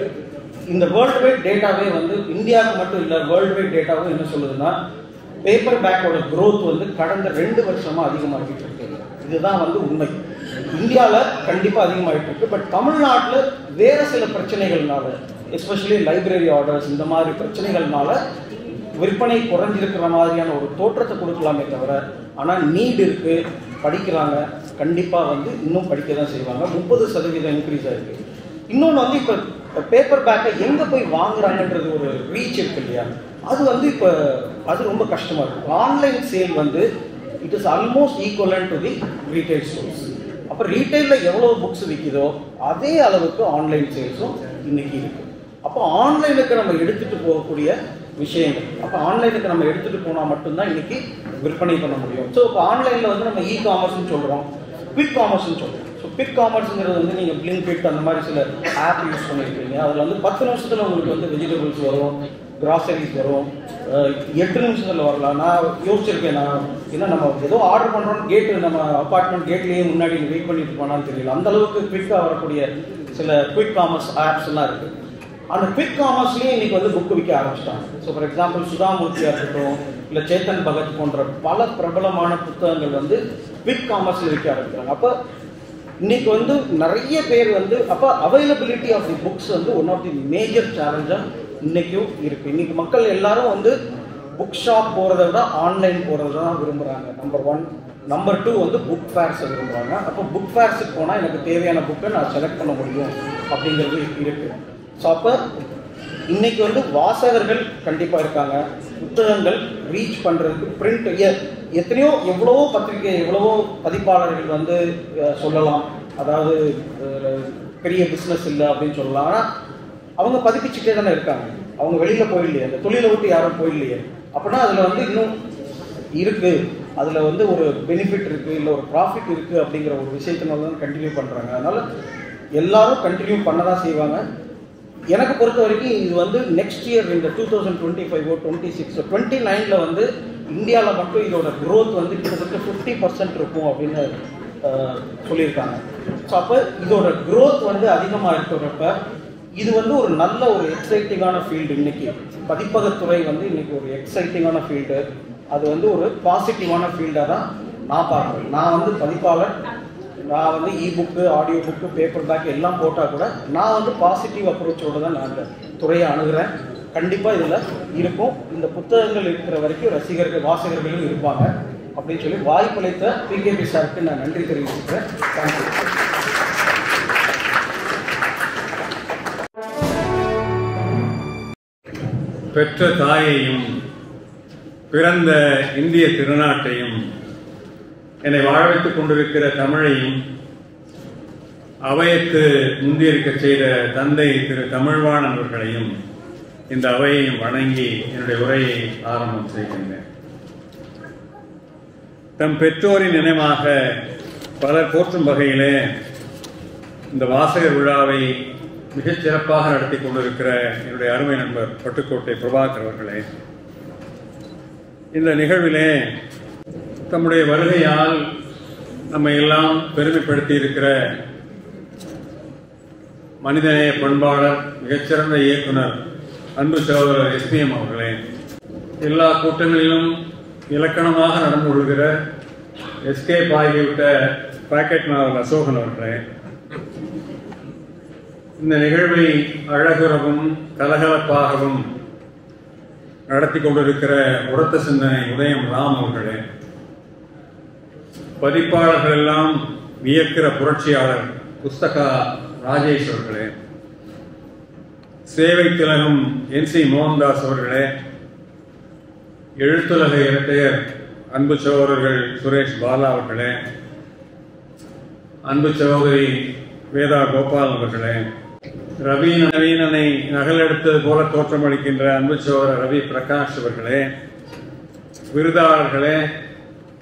[SPEAKER 11] இந்த வேர்ல்டு வைட் டேட்டாவே வந்து இந்தியாவுக்கு மட்டும் இல்லை, வேர்ல்டு வைட் டேட்டாவும் என்ன சொல்லுதுன்னா, பேப்பர் பேக்கோட க்ரோத் வந்து கடந்த 2 வருஷமாக அதிகமாகிட்டு இருக்கு. இதுதான் வந்து உண்மை. இந்தியாவில் கண்டிப்பாக அதிகமாகிட்டு இருக்கு. பட் தமிழ்நாட்டில் வேறு சில பிரச்சனைகள்னால, எஸ்பெஷலி லைப்ரரி ஆர்டர்ஸ், இந்த மாதிரி பிரச்சனைகள்னால விற்பனை குறைஞ்சிருக்கிற மாதிரியான ஒரு தோற்றத்தை கொடுக்கலாமே தவிர, ஆனால் நீட் இருக்கு, படிக்கிறாங்க, கண்டிப்பாக வந்து இன்னும் படிக்க தான் செய்வாங்க. 30% இன்க்ரீஸ் ஆயிருக்கு. இன்னொன்று வந்து இப்போ பேப்பர் பேக்கை எங்கே போய் வாங்குறாங்கன்றது ஒரு ரீச் இருக்கு இல்லையா, அது வந்து இப்போ அது ரொம்ப கஷ்டமாக இருக்கும். ஆன்லைன் சேல் வந்து it is almost equivalent to the retail stores. அப்போ ரீட்டைலில் எவ்வளோ புக்ஸ் விற்கிதோ அதே அளவுக்கு ஆன்லைன் சேல்ஸும் இன்னைக்கு இருக்கு. அப்போ ஆன்லைனுக்கு நம்ம எடுத்துகிட்டு போகக்கூடிய விஷயங்கள், அப்போ ஆன்லைனுக்கு நம்ம எடுத்துகிட்டு போனால் மட்டும்தான் இன்னைக்கு விற்பனை பண்ண முடியும். ஸோ இப்போ ஆன்லைனில் வந்து நம்ம காமர்ஸ்ன்னு சொல்கிறோம், குவிக் காமர்ஸ்ன்னு சொல்கிறோம். ஸோ குவிக் காமர்ஸுங்கிறது வந்து நீங்கள் பிளிங்கிட் அந்த மாதிரி சில ஆப் யூஸ் பண்ணியிருக்கீங்க. அதில் வந்து 10 நிமிஷத்தில் உங்களுக்கு வந்து வெஜிடபிள்ஸ் வரும், கிராசரிஸ் வரும், 8 நிமிஷத்தில் வரலாம். நான் யோசிச்சிருக்கேன், நான் ஏன்னா நம்ம ஏதோ ஆர்டர் பண்ணுறோம், கேட்டு நம்ம அப்பார்ட்மெண்ட் கேட்லேயே முன்னாடி வெயிட் பண்ணிட்டு போனான்னு தெரியல, அந்த அளவுக்கு குவிக்காக வரக்கூடிய சில குவிக் காமர்ஸ் ஆப்ஸ் எல்லாம் இருக்குது. அந்த குவிக் காமர்ஸ்லேயே இன்னைக்கு வந்து புக்கு விற்க ஆரம்பிச்சிட்டாங்க. ஸோ ஃபார் எக்ஸாம்பிள் சுதாமூர்த்தியாக இருக்கட்டும், இல்லை சேத்தன் பகத் போன்ற பல பிரபலமான புத்தகங்கள் வந்து குவிக் காமர்ஸில் விற்க ஆரம்பிக்கிறாங்க. அப்போ இன்னைக்கு வந்து நிறைய பேர் வந்து அப்போ அவைலபிலிட்டி ஆஃப் தி புக்ஸ் வந்து ஒன் ஆஃப் தி மேஜர் சேலஞ்சாக இன்னைக்கும் இருக்குது. இன்னைக்கு மக்கள் எல்லாரும் வந்து புக் ஷாப் போகிறத விட ஆன்லைன் போகிறது தான் விரும்புகிறாங்க. நம்பர் 1. நம்பர் 2 வந்து புக் ஃபேர்ஸை விரும்புகிறாங்க. அப்போ புக் ஃபேர்ஸுக்கு போனால் எனக்கு தேவையான புக்கை நான் செலக்ட் பண்ண முடியும் அப்படிங்கிறது இருக்குது. ஸோ அப்போ இன்னைக்கு வந்து வாசகர்கள் கண்டிப்பாக இருக்காங்க. புத்தகங்கள் ரீச் பண்ணுறதுக்கு பிரிண்ட் எத்தனையோ எவ்வளவோ பத்திரிகை எவ்வளவோ பதிப்பாளர்கள் வந்து சொல்லலாம், அதாவது பெரிய பிஸ்னஸ் இல்லை அப்படின்னு சொல்லலாம். ஆனால் அவங்க பதிப்பிச்சுட்டே தானே இருக்காங்க. அவங்க வெளியில் போயிடலையே, அந்த தொழிலை விட்டு யாரும் போயிடலையே. அப்படின்னா அதில் வந்து இன்னும் இருக்குது, அதில் வந்து ஒரு பெனிஃபிட் இருக்குது, இல்லை ஒரு ப்ராஃபிட் இருக்குது அப்படிங்கிற ஒரு விஷயத்தினால தான் கண்டினியூ பண்ணுறாங்க. அதனால் எல்லாரும் கண்டினியூ பண்ண தான் செய்வாங்க. எனக்கு பொறுத்த வரைக்கும் இது வந்து நெக்ஸ்ட் இயர் இந்த 2025 26 29 வந்து இந்தியாவில் மட்டும் இதோட க்ரோத் வந்து கிட்டத்தட்ட 50% இருக்கும் அப்படின்னு சொல்லியிருக்காங்க. ஸோ அப்போ இதோட க்ரோத் வந்து அதிகமாக இருக்கிறப்ப இது வந்து ஒரு நல்ல ஒரு எக்ஸைட்டிங்கான ஃபீல்டு. இன்னைக்கு பதிப்பகத்துறை வந்து இன்னைக்கு ஒரு எக்ஸைட்டிங்கான ஃபீல்டு. அது வந்து ஒரு பாசிட்டிவான ஃபீல்டாக தான் நான் பார்க்குறேன். நான் வந்து பதிப்பாளர், நான் வந்து இ-புக்கு, ஆடியோ புக்கு, பேப்பர் பேக் எல்லாம் போட்டால் கூட நான் வந்து பாசிட்டிவ் அப்ரோச்சோடு தான் நான் அந்த துறையை அணுகிறேன். கண்டிப்பாக இதில் இருக்கும். இந்த புத்தகங்கள் இருக்கிற வரைக்கும் ரசிகர்கள் வாசகர்களும் இருப்பாங்க அப்படின்னு சொல்லி வாய்ப்பளித்த பிகேபி சாருக்கு நான் நன்றி தெரிவிச்சுக்கிறேன். தேங்க்யூ.
[SPEAKER 12] பெற்ற தாயையும் பிறந்த இந்திய திருநாட்டையும் என்னை வாழ வைத்துக் கொண்டிருக்கிற தமிழையும் அவையத்து முந்தியிருக்க செய்த தந்தை திரு தமிழ்வாணன் அவர்களையும் இந்த அவையையும் வணங்கி என்னுடைய உரையை ஆரம்பம் செய்கின்றேன். தம் பெற்றோரின் நினைவாக பலர் போற்றும் வகையிலே இந்த வாசகர் விழாவை மிகச் சிறப்பாக நடத்தி கொண்டிருக்கிற என்னுடைய அருமை நண்பர் பட்டுக்கோட்டை பிரபாகர் அவர்களே, இந்த நிகழ்விலே தம்முடைய வருகையால் நம்மை எல்லாம் பெருமைப்படுத்தி இருக்கிற மனிதநேய பண்பாளர், மிகச்சிறந்த இயக்குனர் அன்பு சகோதரர் SPM அவர்களே, எல்லா கூட்டங்களிலும் இலக்கணமாக நடந்து கொள்கிற எஸ்கேப் ஆகிவிட்ட பாக்கெட் நாவல் அசோகன் அவர்களே, இந்த நிகழ்வை அழகுறவும் கலகலப்பாகவும் நடத்தி கொண்டிருக்கிற உரத்த சிந்தனை உதயம் ராம் அவர்களே, பதிப்பாளர்கள் எல்லாம் வியக்கிற புரட்சியாளர் புஸ்தகா ராஜேஷ் அவர்களே, சேவை திலகம் NC மோகன்தாஸ் அவர்களே, எழுத்துலக இரட்டையர் அன்பு சகோதரர்கள் சுரேஷ் பாலா அவர்களே, அன்பு சகோதரி வேதா கோபால் அவர்களே, ரவி நவீனனை நகலெடுத்தது போல தோற்றமளிக்கின்ற அன்பு சகோதரர் ரவி பிரகாஷ் அவர்களே, விருதாளர்களே,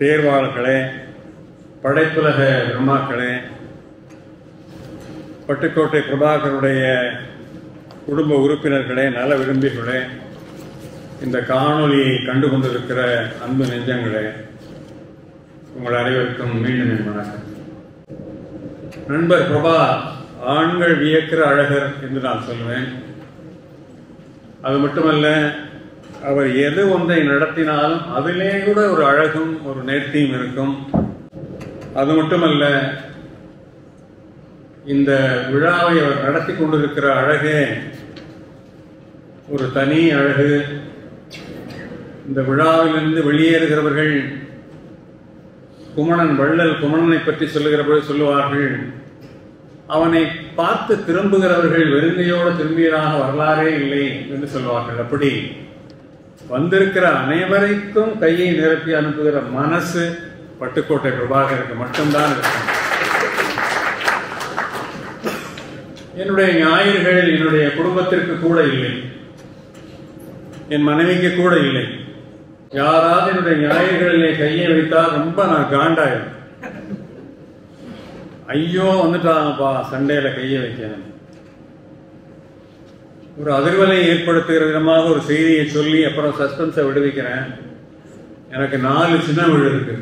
[SPEAKER 12] தேர்வாளர்களே, படைப்புலக பிரம்மாக்களே, பட்டுக்கோட்டை பிரபாகருடைய குடும்ப உறுப்பினர்களே, நல விரும்பிகளே, இந்த காணொலியை கண்டு கொண்டிருக்கிற அன்பு நெஞ்சங்களே, உங்கள் அனைவருக்கும் மீண்டும் என் வணக்கம். நண்பர் பிரபா ஆண்கள் வியக்கிற அழகர் என்று நான் சொல்வேன். அது மட்டுமல்ல, அவர் எது ஒன்றை நடத்தினாலும் அதிலே கூட ஒரு அழகும் ஒரு நேர்த்தியும் இருக்கும். அது மட்டுமல்ல, இந்த விழாவை அவர் நடத்தி கொண்டிருக்கிற அழகே ஒரு தனி அழகு. இந்த விழாவிலிருந்து வெளியேறுகிறவர்கள் குமணன் வள்ளல் குமணனை பற்றி சொல்லுகிறபோது சொல்லுவார்கள், அவனை பார்த்து திரும்புகிறவர்கள் வெறுங்கையோடு திரும்பியதாக வரலாறே இல்லை என்று சொல்வார்கள். அப்படி வந்திருக்கிற அனைவருக்கும் கையை நிரப்பி அனுப்புகிற மனசு பட்டுக்கோட்டை பிரபாகருக்கு மட்டும்தான் இருக்கும். என்னுடைய ஞாயிறுகள் என்னுடைய குடும்பத்திற்கு கூட இல்லை, என் மனைவிக்கு கூட இல்லை. யாராவது என்னுடைய ஞாயிறுகளிலே கையை வைத்தால் ரொம்ப நான் காண்டாயிரும். ஐயோ வந்துட்டாங்கப்பா சண்டேல கையை வைக்கணும். ஒரு அதிர்வலை ஏற்படுத்துகிற விதமாக ஒரு செய்தியை சொல்லி அப்புறம் சஸ்பென்ஸை விடுவிக்கிறேன். எனக்கு 4 சின்ன விழு இருக்கு.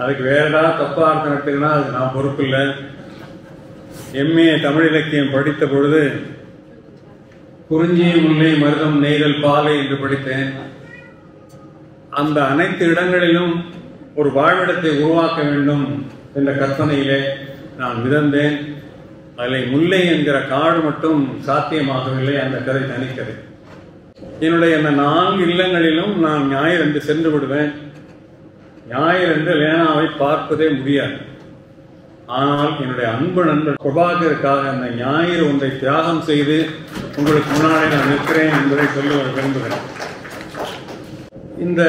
[SPEAKER 12] அதுக்கு வேற ஏதாவது தப்பா அர்த்தம் எடுத்துக்கினா அது நான் பொறுப்பு இல்லை. MA தமிழ் இலக்கியம் படித்த பொழுது குறிஞ்சி முல்லை மருதம் நெய்தல் பாலை என்று படித்தேன். அந்த அனைத்து இடங்களிலும் ஒரு வாழ்விடத்தை உருவாக்க வேண்டும் என்ற கற்பனையிலே நான் மிதந்தேன். அதில் முல்லை என்கிற காடு மட்டும் சாத்தியமாகவில்லை. அந்த கதை தனிக்கதை. என்னுடைய அந்த 4 இல்லங்களிலும் நான் ஞாயிறன்று சென்று விடுவேன். ஞாயிறன்று லேனாவை பார்ப்பதே முடியாது. ஆனால் என்னுடைய அன்பு நண்பர் பிரபாகருக்காக அந்த ஞாயிறு ஒன்றை தியாகம் செய்து உங்களுக்கு முன்னாலே நான் நிற்கிறேன் என்பதை சொல்ல விரும்புகிறேன். இந்த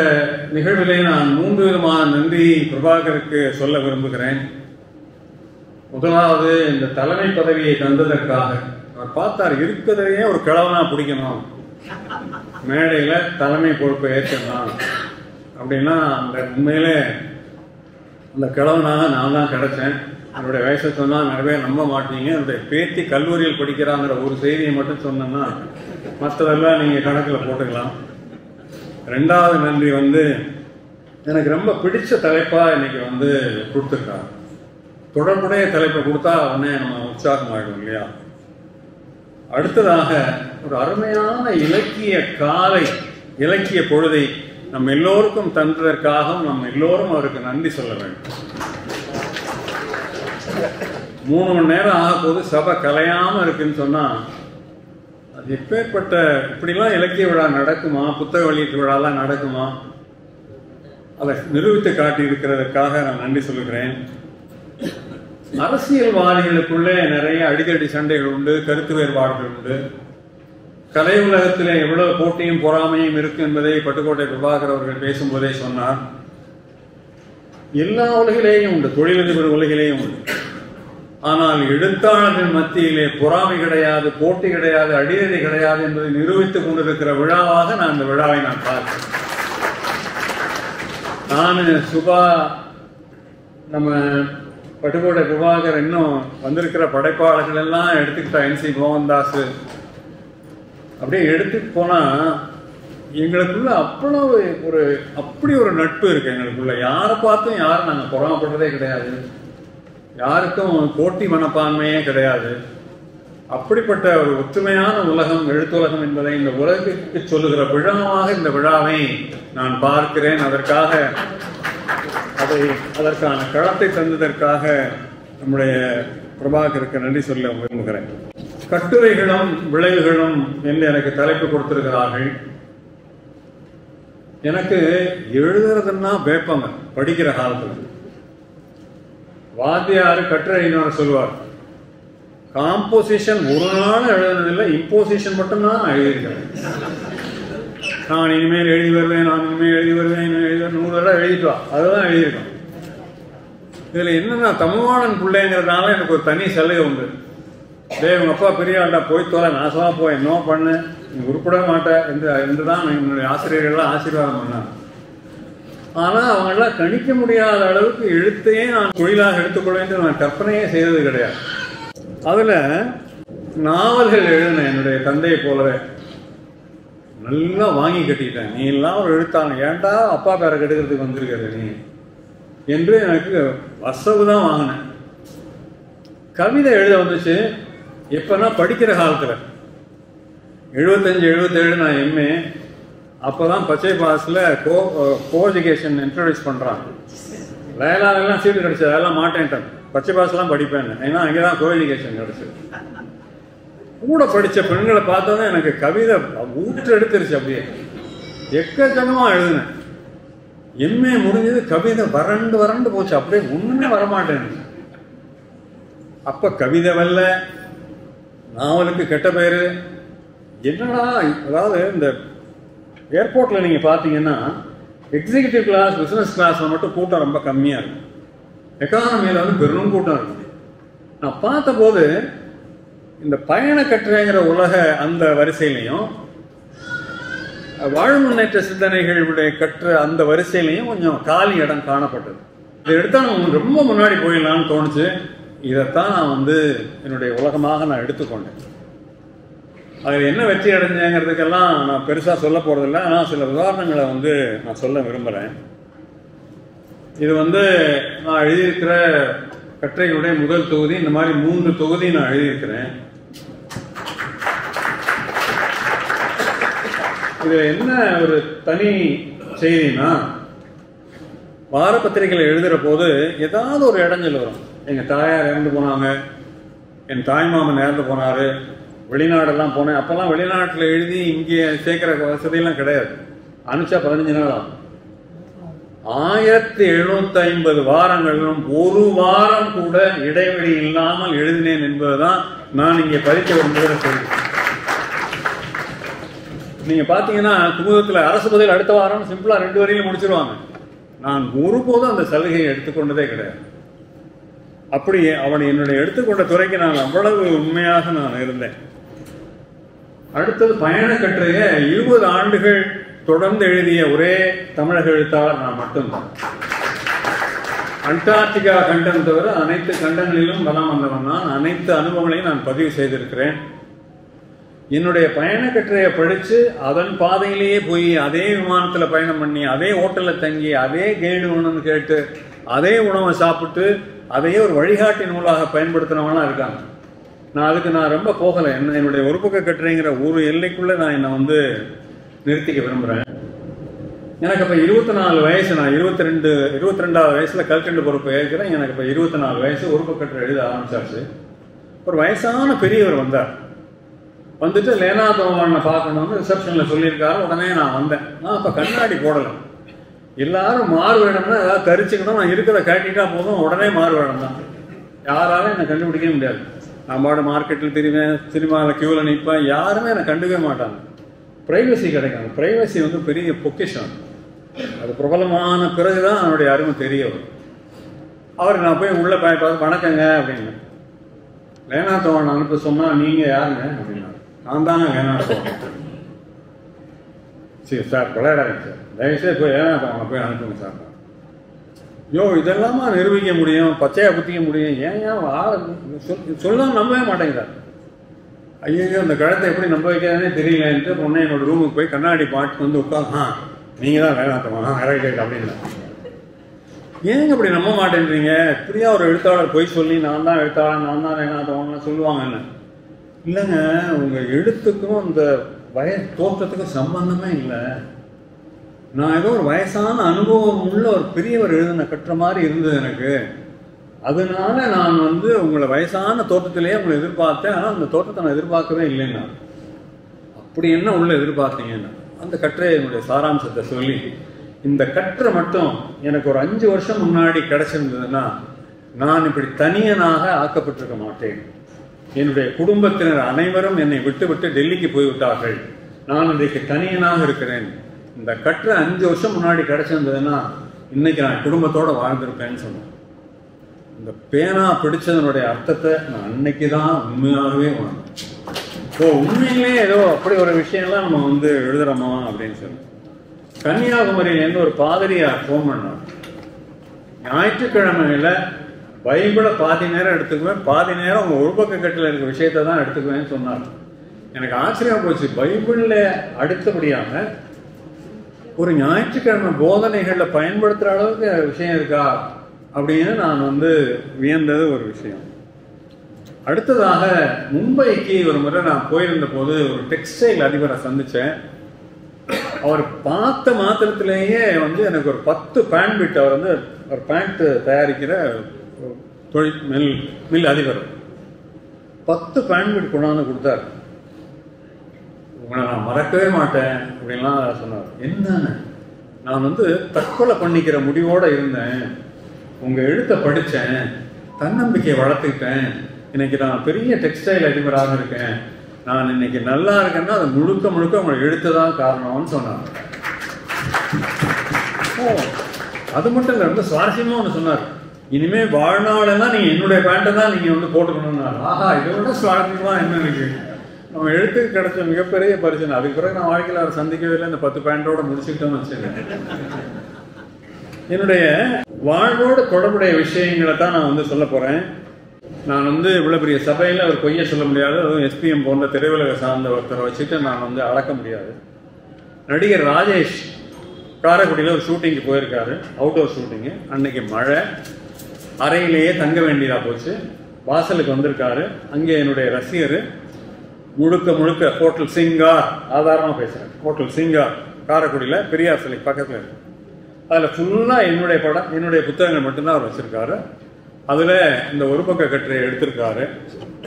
[SPEAKER 12] நிகழ்விலே நான் 3 விதமான நன்றியை பிரபாகருக்கு சொல்ல விரும்புகிறேன். முதலாவது, இந்த தலைமை பதவியை தந்ததற்காக. அவர் பார்த்தார், இருக்கிறதையே ஒரு கிழவனா பிடிக்கணும், மேடையில தலைமை பொறுப்பை ஏற்கலாம் அப்படின்னா அந்த உண்மையிலே அந்த கிழவனாக நான் தான் கிடைச்சேன். என்னுடைய வயசை சொன்னால் நிறைய பேர் நம்ப மாட்டீங்க. என்னுடைய பேத்தி கல்லூரியில் படிக்கிறாங்கிற ஒரு செய்தியை மட்டும் சொன்னேன்னா மற்றதெல்லாம் நீங்கள் கணக்கில் போட்டுக்கலாம். 2வது நன்றி எனக்கு ரொம்ப பிடிச்ச தலைப்பாக இன்னைக்கு கொடுத்துருக்காங்க. தொடர்புடைய தலைப்பை கொடுத்தா உடனே நம்ம உற்சாகமாகிடும் இல்லையா? அடுத்ததாக, ஒரு அருமையான இலக்கிய காலை, இலக்கிய பொழுதை நம்ம எல்லோருக்கும் தந்ததற்காகவும் நம்ம எல்லோரும் அவருக்கு நன்றி சொல்ல வேண்டும். 3 மணி நேரம் ஆக போது சபை கலையாமல் இருக்குன்னு சொன்னால் அது எப்பேற்பட்ட, இப்படிலாம் இலக்கிய விழா நடக்குமா, புத்தக வெளியீட்டு விழாலாம் நடக்குமா? அதை நிரூபித்து காட்டி இருக்கிறதுக்காக நான் நன்றி சொல்லுகிறேன். அரசியல்வாதிகளுக்குள்ளே நிறைய அடிக்கடி சண்டைகள் உண்டு, கருத்து வேறுபாடுகள் உண்டு. கலை உலகத்திலே எவ்வளவு போட்டியும் பொறாமையும் இருக்கு என்பதை பட்டுக்கோட்டை பிரபாகர் அவர்கள் பேசும்போதே சொன்னார். எல்லா உலகிலேயும் உண்டு, தொழிலதிபர் உலகிலேயும் உண்டு. ஆனால் எழுத்தாளர்கள் மத்தியிலே பொறாமை கிடையாது, போட்டி கிடையாது, அடிதடி கிடையாது என்பதை நிரூபித்துக் கொண்டிருக்கிற விழாவாக நான் இந்த விழாவை நான் பார்க்கிறேன். நான் சுபா, நம்ம பட்டுக்கோட்டை பிரபாகர், இன்னும் வந்திருக்கிற படைப்பாளர்கள் எல்லாம் எடுத்துக்கிட்டா, NC மோகன்தாஸ், அப்படியே எடுத்துட்டு போனா எங்களுக்குள்ள அப்படி ஒரு நட்பு இருக்கு எங்களுக்குள்ள. யாரை பார்த்தும் யாரும் நாங்கள் பொறாமப்படுறதே கிடையாது, யாருக்கும் போட்டி மனப்பான்மையே கிடையாது. அப்படிப்பட்ட ஒரு ஒற்றுமையான உலகம் எழுத்துலகம் என்பதை இந்த உலகிற்கு சொல்லுகிற விழாவாக இந்த விழாவை நான் பார்க்கிறேன். அதற்கான களத்தை தந்ததற்காக நம்முடைய பிரபாகருக்கு நன்றி சொல்ல விரும்புகிறேன். கட்டுரைகளும் விளைவுகளும் என்று எனக்கு தலைப்பு கொடுத்திருக்கிறார்கள். எனக்கு எழுதுறதுன்னா வேப்பங்க. படிக்கிற காலத்துல வாத்தியாரு கட்டுரை சொல்லுவார், காம்போசிஷன் ஒரு நாள் எழுதுனதில்லை, இம்போசிஷன் மட்டும்தான் நான் எழுதியிருக்கிறேன். நான் இனிமேல் எழுதி வருவேன், நான் இனிமேல் எழுதி வருவேன், 100 தடவை எழுதிட்டு வா, அதுதான் எழுதியிருக்கேன். இதுல என்னன்னா, தமிழ்வாணன் பிள்ளைங்கிறதுனால எனக்கு ஒரு தனி சலுகை உண்டு. உங்க அப்பா பெரிய ஆண்டா, போய் தோலை, நாசமா போய் என்ன பண்ணு, நீ உருப்பட மாட்டேன் என்றுதான் என்னுடைய ஆசிரியர்கள்லாம் ஆசீர்வாதம் பண்ணாங்க. ஆனா அவங்கெல்லாம் கணிக்க முடியாத அளவுக்கு எழுத்தையே நான் தொழிலாக எடுத்துக்கொள்ள வேண்டும் நான் கற்பனையே செய்தது கிடையாது. அதுல நாவல்கள் எழுதினேன். என்னுடைய தந்தையை போலவே நல்லா வாங்கி கட்டிட்டேன். நீ எல்லாம் ஒரு எழுத்தாளன், ஏன்டா அப்பா பேரை கெடுக்கிறதுக்கு வந்திருக்கிற நீ என்று எனக்கு வசவு தான் வாங்கினேன். கவிதை எழுத வந்துச்சு எப்பன்னா படிக்கிற காலத்துல 75-77 நான் MA. அப்போதான் பச்சை பாஸில் கோ எஜுகேஷன் இன்ட்ரடியூஸ் பண்ணுறாங்க. லைலாவெல்லாம் சீட்டு கிடைச்சது, அதெல்லாம் மாட்டேன்ட்டேன். பச்சை பாஸ்லாம் படிப்பேன், ஏன்னா அங்கே தான் கோ எஜுகேஷன் கிடைச்சது. கூட படித்த பெண்களை பார்த்தா தான் எனக்கு கவிதை ஊற்று எடுத்துருச்சு. அப்படியே எக்கச்சக்கமாக எழுதினேன். MA முடிஞ்சது, கவிதை வறண்டு போச்சு. அப்படியே ஒன்றுமே வரமாட்டேன். அப்போ கவிதை வரல, நாவலுக்கு கெட்ட பேர். என்னடா, அதாவது இந்த ஏர்போர்ட்டில் நீங்கள் பார்த்தீங்கன்னா எக்ஸிக்யூட்டிவ் கிளாஸ், பிஸ்னஸ் கிளாஸில் மட்டும் கூட்டம் ரொம்ப கம்மியாக இருக்கும். எக்கானமியில் பெரும் கூட்டம் இருக்கும். நான் பார்த்தபோது இந்த பயண கட்டுரைங்கிற உலக அந்த வரிசையிலையும் வாழ் முன்னேற்ற சிந்தனைகளுடைய கற்ற அந்த வரிசையிலையும் கொஞ்சம் காலி இடம் காணப்பட்டது. இதை எடுத்தால் நான் ரொம்ப முன்னாடி போயிடலான்னு தோணுச்சு. இதைத்தான் நான் என்னுடைய உலகமாக நான் எடுத்துக்கொண்டேன். அதில் என்ன வெற்றி அடைஞ்சேங்கிறதுக்கெல்லாம் நான் பெருசாக சொல்ல போகிறதில்ல. ஆனால் சில உதாரணங்களை நான் சொல்ல விரும்புகிறேன். இது நான் எழுதியிருக்கிற கட்டுரைகளுடைய முதல் தொகுதி. இந்த மாதிரி 3 தொகுதி நான் எழுதியிருக்கிறேன். இதில் என்ன ஒரு தனி செய்தினா, வார பத்திரிகையில் எழுதுகிற போது ஏதாவது ஒரு இடைஞ்சல் வரும். எங்கள் தாயார் இறந்து போனாங்க, என் தாய்மாமன் இறந்து போனார், வெளிநாடெல்லாம் போனேன். அப்போல்லாம் வெளிநாட்டில் எழுதி இங்கே சேர்க்குற வசதியெல்லாம் கிடையாது. அனுப்பிச்சா 15 நாள் ஆகும். 1750 வாரங்களிலும் ஒரு வாரம் கூட இடைவெளி இல்லாமல் எழுதினேன் என்பதுதான் நான் இங்கே பதிக்க விரும்புகிற செய்தி. நீங்க பாத்தீங்கன்னா குமுதத்தில் அரசு பதில் அடுத்த வாரம் சிம்பிளா 2 வரையில முடிச்சிருவாங்க. நான் ஒருபோதும் அந்த சலுகையை எடுத்துக்கொண்டதே கிடையாது. அப்படி அவன் என்னுடைய எடுத்துக்கொண்ட துறைக்கு நான் அவ்வளவு உண்மையாக நான் இருந்தேன். அடுத்தது பயண கட்டுரைய 20 ஆண்டுகள் தொடர்ந்து எழுதிய ஒரே தமிழக எழுத்தாளர் நான் மட்டும்தான். அண்டார்டிகா கண்டம் தவிர அனைத்து கண்டங்களிலும் பலம் வந்தவன் நான். அனைத்து அனுபவங்களையும் நான் பதிவு செய்திருக்கிறேன். என்னுடைய பயண கட்டுரையை படித்து அதன் பாதையிலேயே போய் அதே விமானத்தில் பயணம் பண்ணி அதே ஹோட்டலில் தங்கி அதே கைடு வேணும்னு கேட்டு அதே உணவை சாப்பிட்டு அதையே ஒரு வழிகாட்டி நூலாக பயன்படுத்தினவங்களாம் இருக்காங்க. நான் ரொம்ப போகலை. என்னுடைய ஒரு பக்க கட்டுரைங்கிற ஒரு எல்லைக்குள்ளே நான் என்னை நிறுத்திக்க விரும்புகிறேன். எனக்கு இப்போ 24 வயசு. நான் 22வது வயசில் கல்கண்டு பொறுப்பு ஏற்கிறேன். எனக்கு இப்போ 24 வயசு. ஒரு பக்க கட்டுரை எழுத ஆரம்பிச்சாச்சு. ஒரு வயசான பெரியவர் வந்தார். வந்துட்டு லேனா தோமனை பார்க்கணும்னு ரிசப்ஷனில் சொல்லியிருக்காரு. உடனே நான் வந்தேன். நான் இப்போ கண்ணாடி போடலை. எல்லாரும் மாறு வேணும்னா ஏதாவது தரிச்சுக்கணும். நான் இருக்கிறத காட்டிட்டா போதும், உடனே மாறு வேணும் தான். யாராலும் என்னை கண்டுபிடிக்கவே முடியாது. நான் பாடு மார்க்கெட்டில் தெரிவேன், சினிமாவில் கியூவில் நிற்பேன். யாருமே என்னை கண்டுக்கவே மாட்டாங்க. ப்ரைவசி கிடைக்காது. ப்ரைவசி பெரிய பொக்கிஷம். அது பிரபலமான பிறகுதான் அவனுடைய அருமை தெரிய வரும். அவர் நான் போய் உள்ள பார்த்து வணக்கங்க அப்படின்னு லேனா தோமன் அனுப்ப சொன்னா, நீங்க யாருங்க அப்படின்னா, நான் தாங்க லேனா தோமன். சரி சார், விளையாடாங்க சார், தயவுசெய்து போய் லேனா தோமனை போய் அனுப்புங்க சார். யோ, இதெல்லாமா நிரூபிக்க முடியும், பச்சையா குத்திக்க முடியும், ஏன் சொல்ல நம்பவே மாட்டேங்கிறார். ஐயோ, அந்த கழுத்தை எப்படி நம்ப வைக்காதே தெரியலன்ட்டு பொண்ணை என்னோட ரூமுக்கு போய் கண்ணாடி பாட்டு உட்காந்து, நீங்க தான் லேனா தோமன் அப்படின்னா, ஏங்க அப்படி நம்ப மாட்டேன்றீங்க? இப்படியா ஒரு எழுத்தாளர் போய் சொல்லி நான் தான் எழுத்தாளர், நான் தான் லேனா தோமன் சொல்லுவாங்கன்னு? இல்லைங்க, உங்க எழுத்துக்கும் அந்த தோற்றத்துக்கும் சம்பந்தமே இல்லை. நான் ஏதோ ஒரு வயசான அனுபவம் உள்ள ஒரு பெரியவர் எழுதின கட்டுற மாதிரி இருந்தது எனக்கு. அதனால நான் உங்களை வயசான தோற்றத்திலேயே உங்களை எதிர்பார்த்தேன். ஆனால் அந்த தோற்றத்தை நான் எதிர்பார்க்கவே இல்லைன்னா. அப்படி என்ன உள்ள எதிர்பார்த்தீங்கன்னா அந்த கட்டுரை என்னுடைய சாராம்சத்தை சொல்லி, இந்த கட்டுரை மட்டும் எனக்கு ஒரு 5 வருஷம் முன்னாடி கிடைச்சிருந்ததுன்னா நான் இப்படி தனியனாக ஆக்கப்பட்டிருக்க மாட்டேன். என்னுடைய குடும்பத்தினர் அனைவரும் என்னை விட்டு விட்டு டெல்லிக்கு போய்விட்டார்கள். நான் இன்றைக்கு தனியனாக இருக்கிறேன். இந்த கட்டுரை 5 வருஷம் முன்னாடி கிடைச்சிருந்ததுன்னா இன்னைக்கு நான் குடும்பத்தோட வாழ்ந்திருப்பேன்னு சொன்னேன். இந்த பேனா பிடிச்சதனுடைய அர்த்தத்தை நான் அன்னைக்கு தான் உண்மையாகவே வாழ்ந்தேன். ஸோ உண்மையிலே ஏதோ அப்படி ஒரு விஷயம்லாம் நம்ம எழுதுறோமா அப்படின்னு சொல்லி, கன்னியாகுமரியிலேருந்து ஒரு பாதிரியார் ஃபோன் பண்ணார். ஞாயிற்றுக்கிழமையில பைபிளை பாதி நேரம் எடுத்துக்குவேன், பாதி நேரம் உங்க ஒரு பக்க கட்டில் இருக்க விஷயத்தை தான் எடுத்துக்குவேன்னு சொன்னார். எனக்கு ஆச்சரியம் போச்சு. பைபிளில் அடுத்தபடியாக ஒரு ஞாயிற்றுக்கிழமை போதனைகளில் பயன்படுத்துகிற அளவுக்கு விஷயம் இருக்கா அப்படின்னு நான் வியந்தது ஒரு விஷயம். அடுத்ததாக மும்பைக்கு ஒரு முறை நான் போயிருந்த போது ஒரு டெக்ஸ்டைல் அதிபரை சந்தித்தேன். அவர் பார்த்த மாத்திரத்திலேயே எனக்கு ஒரு 10 பேண்ட் பிட், அவர் ஒரு பேண்ட் தயாரிக்கிற தொழில் மில் அதிபர் 10 பேண்ட் பிட் கொண்டாந்து கொடுத்தார். உங்களை நான் மறக்கவே மாட்டேன் அப்படின்லாம் சொன்னார். என்னன்னு, நான் தற்கொலை பண்ணிக்கிற முடிவோடு இருந்தேன், உங்கள் எழுத்தை படித்தேன், தன்னம்பிக்கையை வளர்த்துக்கிட்டேன், இன்னைக்கு நான் பெரிய டெக்ஸ்டைல் அதிபராக இருக்கேன், நான் இன்னைக்கு நல்லா இருக்கேன்னா அது முழுக்க முழுக்க உங்களை எழுத்து தான் காரணம்னு சொன்னாங்க. அது மட்டும் இல்லை, ரொம்ப சுவாரஸ்யமாக ஒன்று சொன்னார். இனிமே வாழ்நாளெல்லாம் நீங்கள் என்னுடைய பேண்ட்டை தான் நீங்கள் போட்டுக்கணும்னாரு. ஆஹா, இதை விட சுவாரஸ்யமாக என்ன இருக்கு? நம்ம எழுத்துக்கு கிடைச்ச மிகப்பெரிய பரிசனை. அதுக்கு பிறகு நான் வாழ்க்கையில் அவர் சந்திக்கவே இல்லை. இந்த 10 பேண்டோட முடிச்சுக்கிட்டோன்னு வச்சுருக்கேன். என்னுடைய வாழ்வோடு தொடர்புடைய விஷயங்களை தான் நான் சொல்ல போகிறேன். நான் இவ்வளோ பெரிய சபையில் ஒரு பொய்யை சொல்ல முடியாது. அதுவும் எஸ்பிஎம் போன்ற திரையுலக சார்ந்த ஒருத்தரை வச்சுட்டு நான் அளக்க முடியாது. நடிகர் ராஜேஷ் காரைக்குடியில் ஒரு ஷூட்டிங்கு போயிருக்காரு, அவுட்டோர் ஷூட்டிங்கு. அன்னைக்கு மழை, அறையிலேயே தங்க வேண்டியதாக போச்சு. வாசலுக்கு வந்திருக்காரு. அங்கே என்னுடைய ரசிகர் முழுக்க முழுக்க ஹோட்டல் சிங்கார், ஆதாரமாக பேசுகிறேன், ஹோட்டல் சிங்கார் காரைக்குடியில் பெரியார் சிலை பக்கத்தில் இருக்கு. அதில் ஃபுல்லாக என்னுடைய படம், என்னுடைய புத்தகங்கள் மட்டும்தான் அவர் வச்சுருக்காரு. அதில் இந்த ஒரு பக்க கட்டுரையை எடுத்திருக்காரு.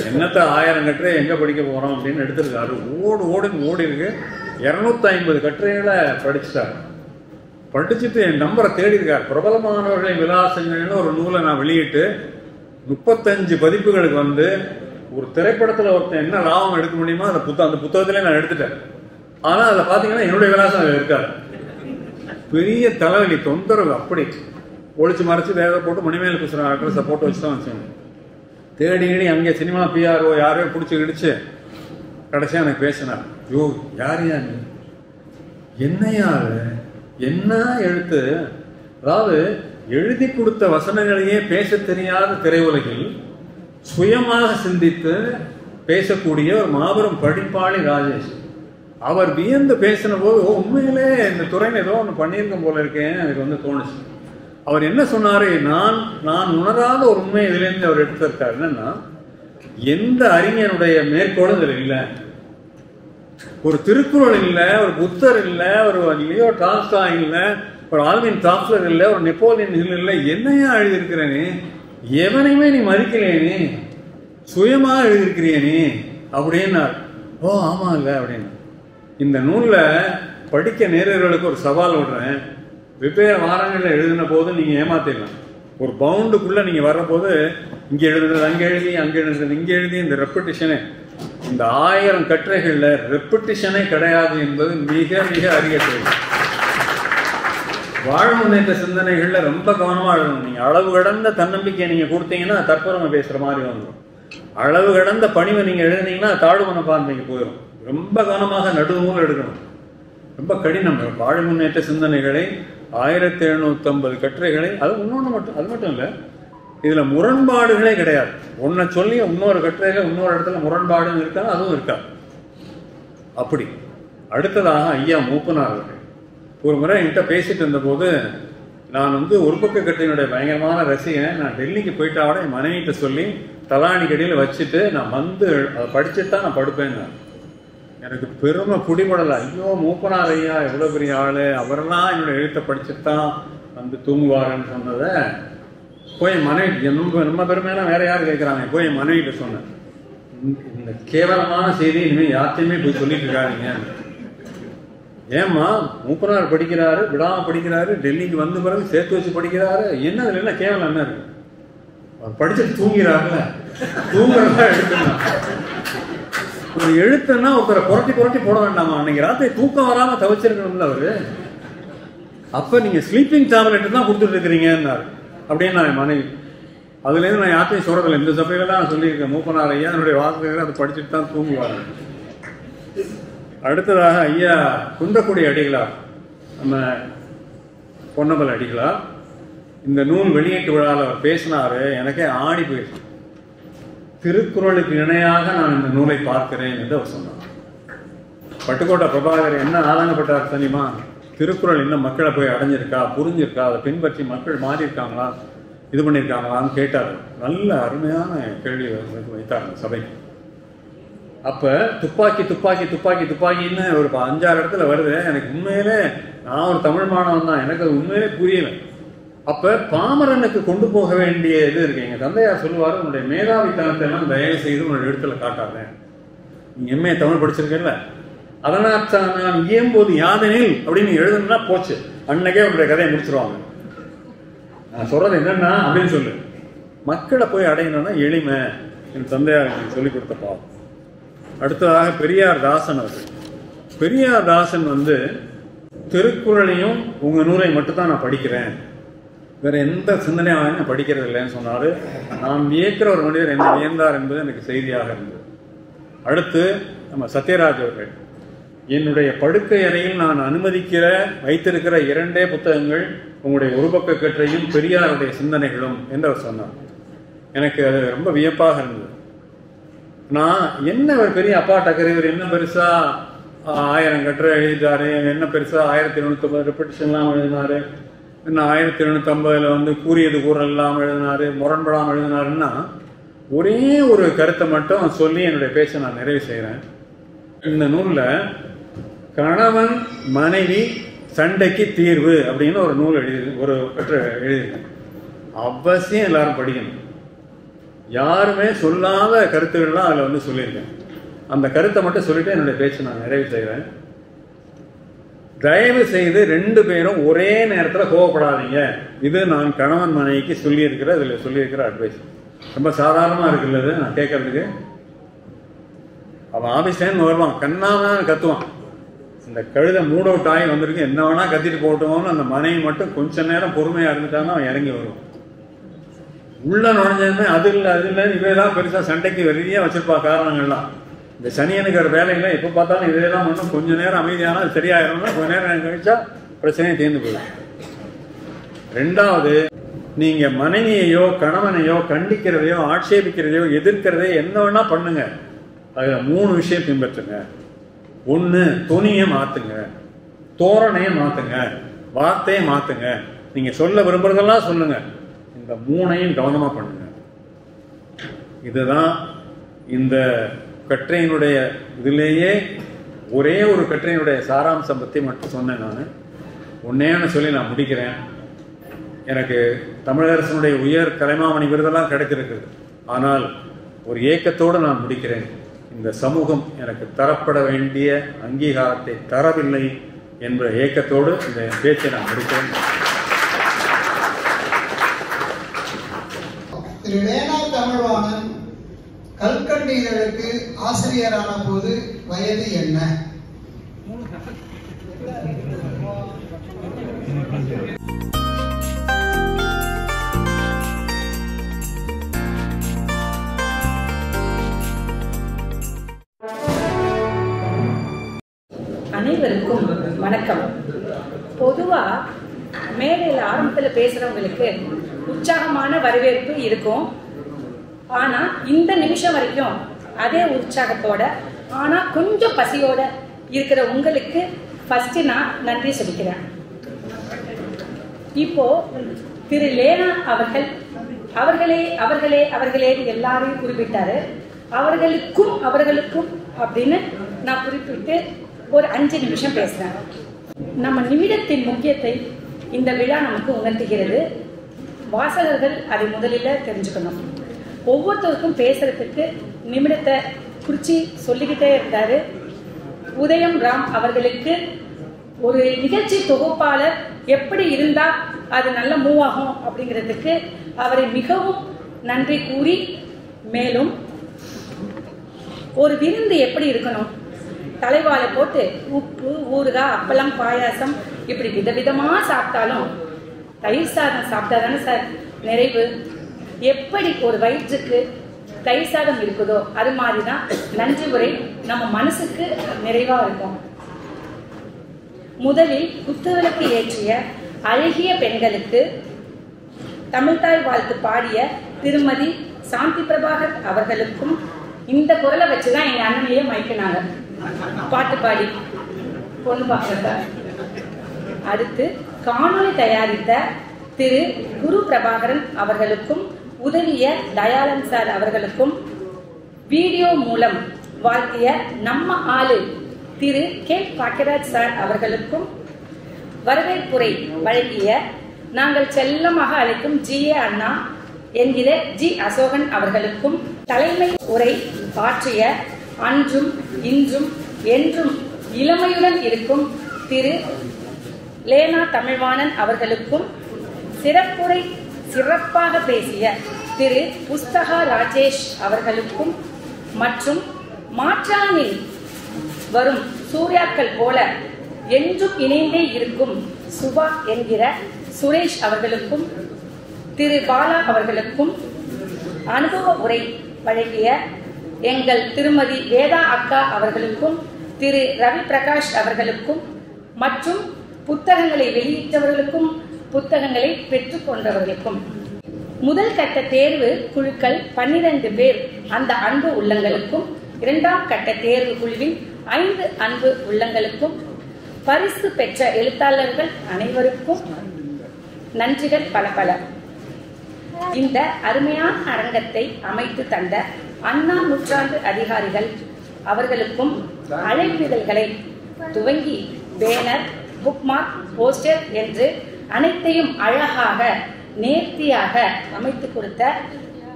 [SPEAKER 12] என்னத்தை 1000 கட்டுரை எங்கே படிக்க போகிறோம் அப்படின்னு எடுத்திருக்காரு. ஓடி இருக்கு. 250 கட்டுரைகளை படிச்சுட்டார். படிச்சுட்டு என் நம்பரை தேடி இருக்கார். பிரபலமானவர்களின் விலாசங்கள்னு ஒரு நூலை நான் வெளியிட்டு 35 பதிப்புகளுக்கு வந்து ஒரு திரைப்படத்தில் ஒருத்தன் என்ன லாபம் எடுக்க முடியுமோ அந்த புத்தகத்திலே நான் எடுத்துட்டேன். ஆனால் அதில் பார்த்தீங்கன்னா என்னுடைய விலாசம் அதில் இருக்காது. பெரிய தலைவலி, தொந்தரவு. அப்படி ஒழிச்சு மறைச்சு வேற போட்டு மணிமேல் குசுரன் அட்ரஸை போட்டு வச்சு தான் வச்சுக்கோங்க. தேடி அங்கே சினிமா பிஆர்ஓ யாரையோ பிடிச்சி இடிச்சு கடைசியாக எனக்கு பேசினார். யோ யாரையா நீ, என்னையா என்ன எழுத்து? அதாவது எழுதி கொடுத்த வசனங்களையே பேச தெரியாத திரையுலகில் சுயமாக சிந்தித்து பேசக்கூடிய ஒரு மாபெரும் படிப்பாளி ராஜேஷ். அவர் வியந்து பேசின போது உண்மையிலே இந்த துறையில் ஏதோ ஒன்று பண்ணியிருக்கும் போல இருக்கேன்னு எனக்கு வந்து தோணுச்சு. அவர் என்ன சொன்னாரு, நான் உணராத ஒரு உண்மை இதுலேருந்து அவர் எடுத்திருக்காரு. என்னன்னா, எந்த அறிஞனுடைய மேற்கோளும் இதில் இல்லை. ஒரு திருக்குறள் இல்லை, ஒரு புத்தர் இல்லை, ஒரு லியோ டால்ஸ்டாய் இல்லை, ஒரு ஆல்வின் டாப்லர் இல்லை, ஒரு நெப்போலியன் ஹில் இல்லை. என்னையா எழுதியிருக்கிறேனே, எவனையுமே நீ மதிக்கலேனே, சுயமாக எழுதியிருக்கிறேனே அப்படின்னார். ஓ ஆமா இல்லை அப்படின்னு. இந்த நூலில் படிக்க நேரர்களுக்கு ஒரு சவால் விடுறேன். வெவ்வேறு வாரங்களில் எழுதின போது நீங்கள் ஏமாத்திடலாம். ஒரு பவுண்டுக்குள்ளே நீங்கள் வர்றபோது இங்கே எழுதுறது அங்கே எழுதி, அங்கே எழுதுறது இங்கே எழுதி, இந்த ரெப்படிஷனே, இந்த 1000 கட்டுரைகளில் ரெப்படிஷனே கிடையாது என்பது மிக மிக அரிய செய்தி. வாழ முன்னேற்ற சிந்தனைகளில் ரொம்ப கவனமாக எழுதணும். நீங்கள் அளவு கடந்த தன்னம்பிக்கையை நீங்கள் கொடுத்தீங்கன்னா தற்புறமை பேசுகிற மாதிரி வந்துடும். அளவு கடந்த பணிவை நீங்கள் எழுதினீங்கன்னா தாழ்வு மனப்பான்மைக்கு போயிடும். ரொம்ப கவனமாக நடுநூல் எடுக்கணும். ரொம்ப கடினம். வாழ முன்னேற்ற சிந்தனைகளை 1750 கட்டுரைகளை, அது மட்டும் இல்லை, இதில் முரண்பாடுகளே கிடையாது. ஒன்றை சொல்லி இன்னொரு கட்டுரையில் இன்னொரு இடத்துல முரண்பாடுன்னு இருக்காது, அதுவும் இருக்காது. அப்படி அடுத்ததாக ஐயா மூப்பனார் அவர்கள் ஒரு முறை என்கிட்ட பேசிட்டு இருந்தபோது, நான் வந்து ஒரு பக்க கட்டுரையினுடைய பயங்கரமான ரசிகன். நான் டெல்லிக்கு போயிட்டாவோட என் மனைவிட்ட சொல்லி தலாணி கடியில் வச்சுட்டு நான் வந்து அதை படிச்சுட்டு தான் நான் படுப்பேன். எனக்கு பெருமை பிடிபடலை. ஐயோ மூப்பனார் ஐயா எவ்வளோ பெரிய ஆள், அவரெல்லாம் என்னோட எழுத்தை படிச்சுட்டு தான் வந்து தூங்குவாருன்னு சொன்னதை போய் என் மனைவி, நம்ம பெருமையெல்லாம் வேற யார் கேட்குறாங்க, போய் என் மனைவிட்ட சொன்னேன். இந்த கேவலமான செய்தி இனிமேல் யார்த்தையுமே போய் சொல்லிட்டு இருக்காருங்க. ஏம்மா மூப்பனார் படிக்கிறாரு, விடாமல் படிக்கிறாரு, டெல்லிக்கு வந்த பிறகு சேர்த்து வச்சு படிக்கிறாரு, என்ன அதில் என்ன கேவலம் என்ன இருக்கு? அவர் படிச்சுட்டு தூங்கிறாருல, தூங்குறதா எடுக்கணும். ஒரு எழுத்துன்னா ஒருத்தரை புரட்டி போட வேண்டாமா? அன்னைக்கு ராத்திரி தூக்கம் வராமல் தவிச்சிருக்கணும்ல அவரு. அப்போ நீங்கள் ஸ்லீப்பிங் டேப்லெட் தான் கொடுத்துட்டு இருக்கிறீங்கன்னாரு. அப்படின்னு நான் மனைவி, அதுலேருந்து நான் யார்த்தையும் சொல்றதில்லை. இந்த சபையில தான் நான் சொல்லியிருக்கேன், மூப்பனார் ஐயா என்னுடைய வாசகர்கள் அதை படிச்சுட்டு தான் தூங்குவாங்க. அடுத்ததாக ஐயா குன்றக்குடி அடிகளார், நம்ம பொன்னம்பல அடிகளார், இந்த நூல் வெளியீட்டு விழாவில் அவர் பேசினாரு. எனக்கே ஆடி போயிடுச்சு. திருக்குறளுக்கு இணையாக நான் இந்த நூலை பார்க்கிறேன் என்று அவர் சொன்னார். பட்டுக்கோட்டை பிரபாகர் என்ன ஆதங்கப்பட்டார் தெரியுமா? திருக்குறள் இன்னும் மக்களை போய் அடைஞ்சிருக்கா, புரிஞ்சிருக்கா, அதை பின்பற்றி மக்கள் மாறி இருக்காங்களா, இது பண்ணியிருக்காங்களான்னு கேட்டார். நல்ல அருமையான கேள்வி வைத்தார் சபைக்கு. அப்போ துப்பாக்கின்னு ஒரு 5-6 இடத்துல வருது. எனக்கு உண்மையிலே, நான் ஒரு தமிழ் மாணவன் தான், எனக்கு அது உண்மையிலே புரியலை. அப்போ பாமரனுக்கு கொண்டு போக வேண்டிய இது இருக்கு. எங்கள் தந்தையார் சொல்லுவார், உன்னுடைய மேதாவித்தனத்தை எல்லாம் தயவு செய்து உன்னுடைய எழுத்துல காட்டாத. நீ எம்ஏ தமிழ் படிச்சிருக்கல, அதனால் நான் இயம்போது யாதனில் அப்படின்னு எழுதுனா போச்சு, அன்னைக்கே உன்னுடைய கதையை முடிச்சிருவாங்க. நான் சொல்றது என்னன்னா அப்படின்னு சொல்லு, மக்களை போய் அடையணும்னா எளிமை. என் தந்தையார் எனக்கு சொல்லிக் கொடுத்த பாவம். அடுத்ததாக பெரியார் தாசன் அவர்கள். பெரியார் தாசன் வந்து திருக்குறளையும் உங்க நூலை மட்டும்தான் நான் படிக்கிறேன், வேற எந்த சிந்தனையாக நான் படிக்கிறது இல்லைன்னு சொன்னாரு. நான் வியக்கிற ஒரு மனிதர் என்ன வியந்தார் என்பது எனக்கு செய்தியாக இருந்தது. அடுத்து நம்ம சத்யராஜ் அவர்கள், என்னுடைய படுக்கை அறையில் நான் வைத்திருக்கிற 2 புத்தகங்கள் உங்களுடைய ஒரு பக்க கட்டுரையும் பெரியாருடைய சிந்தனைகளும் என்று அவர் சொன்னார். எனக்கு அது ரொம்ப வியப்பாக இருந்தது. நான் என்ன பெரிய அப்பா டக்கர், இவர் என்ன பெருசா 1000 கட்டுரை எழுதிட்டாரு, என்ன பெருசா 1750 ரெப்படிஷன்லாம் எழுதினாரு, இன்னும் 1750 வந்து கூறியது கூறல் இல்லாமல் எழுதினாரு, முரண்படாமல் எழுதினாருன்னா ஒரே ஒரு கருத்தை மட்டும் சொல்லி என்னுடைய பேச்சை நான் நிறைவு செய்கிறேன். இந்த நூலில் கணவன் மனைவி சண்டைக்கு தீர்வு அப்படின்னு ஒரு நூல் எழுதியிருக்கேன். அவசியம் எல்லாரும் படிக்கணும். யாருமே சொல்லாத கருத்துக்கள்லாம் அதில் வந்து சொல்லியிருக்கேன். அந்த கருத்தை மட்டும் சொல்லிட்டு என்னுடைய பேச்சு நான் நிறைவு செய்கிறேன். தயவு செய்து 2 பேரும் ஒரே நேரத்தில் கோவப்படாதீங்க. இது நான் கணவன் மனைவிக்கு சொல்லியிருக்கிற இதில் சொல்லியிருக்கிற அட்வைஸ். ரொம்ப சாதாரணமாக இருக்குல்ல இது நான் கேட்கறதுக்கு. அவன் ஆஃபீஸ்லேருந்து வருவான், கண்ணாம கத்துவான். இந்த கழுதை மூட் அவுட் ஆகி வந்திருக்கு, என்ன வேணா கத்திட்டு போட்டோம்னு அந்த மனைவி மட்டும் கொஞ்ச நேரம் பொறுமையாக இருந்துட்டான்னா அவன் இறங்கி வருவான். உள்ள நுழைஞ்சதுமே அது இல்லை இவையெல்லாம் பெருசாக சண்டைக்கு வெளியே வச்சிருப்பா காரணங்கள்லாம். இந்த சனியனுக்கு ஒரு வேலைகளை எப்போ பார்த்தாலும் இதெல்லாம் ஒன்றும் கொஞ்சம் நேரம் அமைதியானா அது சரியாயிரம்னா கொஞ்ச நேரம் கழிச்சா பிரச்சனையை தீர்ந்து போயிடும். 2வது, நீங்க மனைவியையோ கணவனையோ கண்டிக்கிறதையோ ஆட்சேபிக்கிறதையோ எதிர்க்கிறதையோ என்ன வேணா பண்ணுங்க. அதுல 3 விஷயம் பின்பற்றுங்க. 1, துணியை மாத்துங்க, தோரணையை மாத்துங்க, வார்த்தையை மாத்துங்க. நீங்க சொல்ல விரும்புறதெல்லாம் சொல்லுங்க. இந்த 3ஐயும் கவனமா பண்ணுங்க. இதுதான் இந்த கட்டுரையினுடைய இதிலேயே ஒரே ஒரு கட்டுரையினுடைய சாராம்சம் பற்றி மட்டும் சொன்னேன். நான் ஒன்னேன்னு சொல்லி நான் முடிக்கிறேன். எனக்கு தமிழரசனுடைய உயர் கலைமாமணி விருதெல்லாம் கிடைத்திருக்குது. ஆனால் ஒரு ஏக்கத்தோடு நான் முடிக்கிறேன். இந்த சமூகம் எனக்கு தரப்பட வேண்டிய அங்கீகாரத்தை தரவில்லை என்ற ஏக்கத்தோடு இந்த பேச்சை நான் முடிக்கிறேன்.
[SPEAKER 13] திரு லேனா தமிழ்வாணன் கல்கண்டு இதழுக்கு ஆசிரியரான போது வயது என்ன?
[SPEAKER 14] அனைவருக்கும் வணக்கம். பொதுவா மேடையில் ஆரம்பத்தில் பேசுறவங்களுக்கு உற்சாகமான வரவேற்பு இருக்கும். ஆனா இந்த நிமிஷம் வரைக்கும் அதே உற்சாகத்தோட ஆனா கொஞ்சம் பசியோட இருக்கிற உங்களுக்கு ஃபர்ஸ்ட் நான் நன்றி சொல்லிக்கிறேன். இப்போ திரு லேனா அவர்களே எல்லாரையும் குறிப்பிட்டாரு. அவர்களுக்கும் அப்படின்னு நான் குறிப்பிட்டு ஒரு 5 நிமிஷம் பேசுறேன். நம்ம நிமிடத்தின் முக்கியத்தை இந்த விழா நமக்கு உணர்த்துகிறது. வாசகர்கள் அதை முதலில் தெரிஞ்சுக்கணும். ஒவ்வொருத்தருக்கும் பேசுறதுக்கு நிமிடத்தை குறிச்சி சொல்லிக்கிட்டே இருந்தாரு. உதயம் ராம் அவர்களுக்கு ஒரு நிகழ்ச்சி தொகுப்பாளர் எப்படி இருந்தா அது நல்ல மூவ் ஆகும் அப்படிங்கிறதுக்கு அவரை மிகவும் நன்றி கூறி, மேலும் ஒரு விருந்து எப்படி இருக்கணும், தலைவாழை போட்டு உப்பு ஊறுகாய் அப்பளம் பாயாசம் இப்படி விதவிதமா சாப்பிட்டாலும் தயிர் சாதம் சாப்பிட்டா தானே சார் நிறைவு. எப்படி ஒரு வயிற்றுக்கு தயிர் சாதம் இருக்குதோ அது மாதிரிதான் நன்றி உரை நம்ம மனசுக்கு நிறைவா இருக்கும். முதலில் குத்துவிளக்கு ஏற்றிய அழகிய பெண்களுக்கு தமிழ்தாய் வாழ்த்து பாடிய திருமதி சாந்தி பிரபாகர் அவர்களுக்கும் இந்த குரலை வச்சுதான் எங்க அண்ணனையே மயக்கினாங்க பாட்டு பாடி பொண்ணு பார்க்கறத. அடுத்து காணொலி தயாரித்த திரு குரு பிரபாகரன் அவர்களுக்கும் உதவிய தயாளன் சார் அவர்களுக்கும் வீடியோ மூலம் வாழ்த்திய நம்ம ஆளு திரு கே பாக்கியராஜ் சார் அவர்களுக்கும் வரவேற்புரை வழங்கிய நாங்கள் செல்லமாக அழைக்கும் ஜி.ஏ. அண்ணா என்கிற ஜி. அசோகன் அவர்களுக்கும் தலைமை உரை ஆற்றிய அன்றும் இன்றும் என்றும் இளமையுடன் இருக்கும் திரு லேனா தமிழ்வாணன் அவர்களுக்கும் சிறப்புரை சிறப்பாக பேசிய திரு புஸ்தகா ராஜேஷ் அவர்களுக்கும் மற்றும் மாற்றானில் வரும் சூர்யாக்கள் போல என்றும் இணைந்தே இருக்கும் சுபா என்கிற சுரேஷ் அவர்களுக்கும் திரு பாலா அவர்களுக்கும் அனுபவ உரை வழங்கிய எங்கள் திருமதி வேதா அக்கா அவர்களுக்கும் திரு ரவி பிரகாஷ் அவர்களுக்கும் மற்றும் புத்தகங்களை வெளியிட்டவர்களுக்கும் புத்தகங்களை பெற்றுக்கொண்டவர்களுக்கும் முதல் கட்ட தேர்வு குழுக்கள் 12 பேர் அந்த அன்பு உள்ளங்களுக்கும், 2ஆம் கட்ட தேர்வு குழுவின் 5 அன்பு உள்ளங்களுக்கும், பரிசு பெற்ற எழுத்தாளர்கள் அனைவருக்கும் நன்றிகள் பல பல. இந்த அருமையான அரங்கத்தை அமைத்து தந்த அண்ணா நூற்றாண்டு அதிகாரிகள் அவர்களுக்கும் அழைப்பிதழ்களை துவங்கி பேனர் புக்மார்க், போஸ்டர் என்று அனைத்தையும் அழகாக நேர்த்தியாக அமைத்து கொடுத்த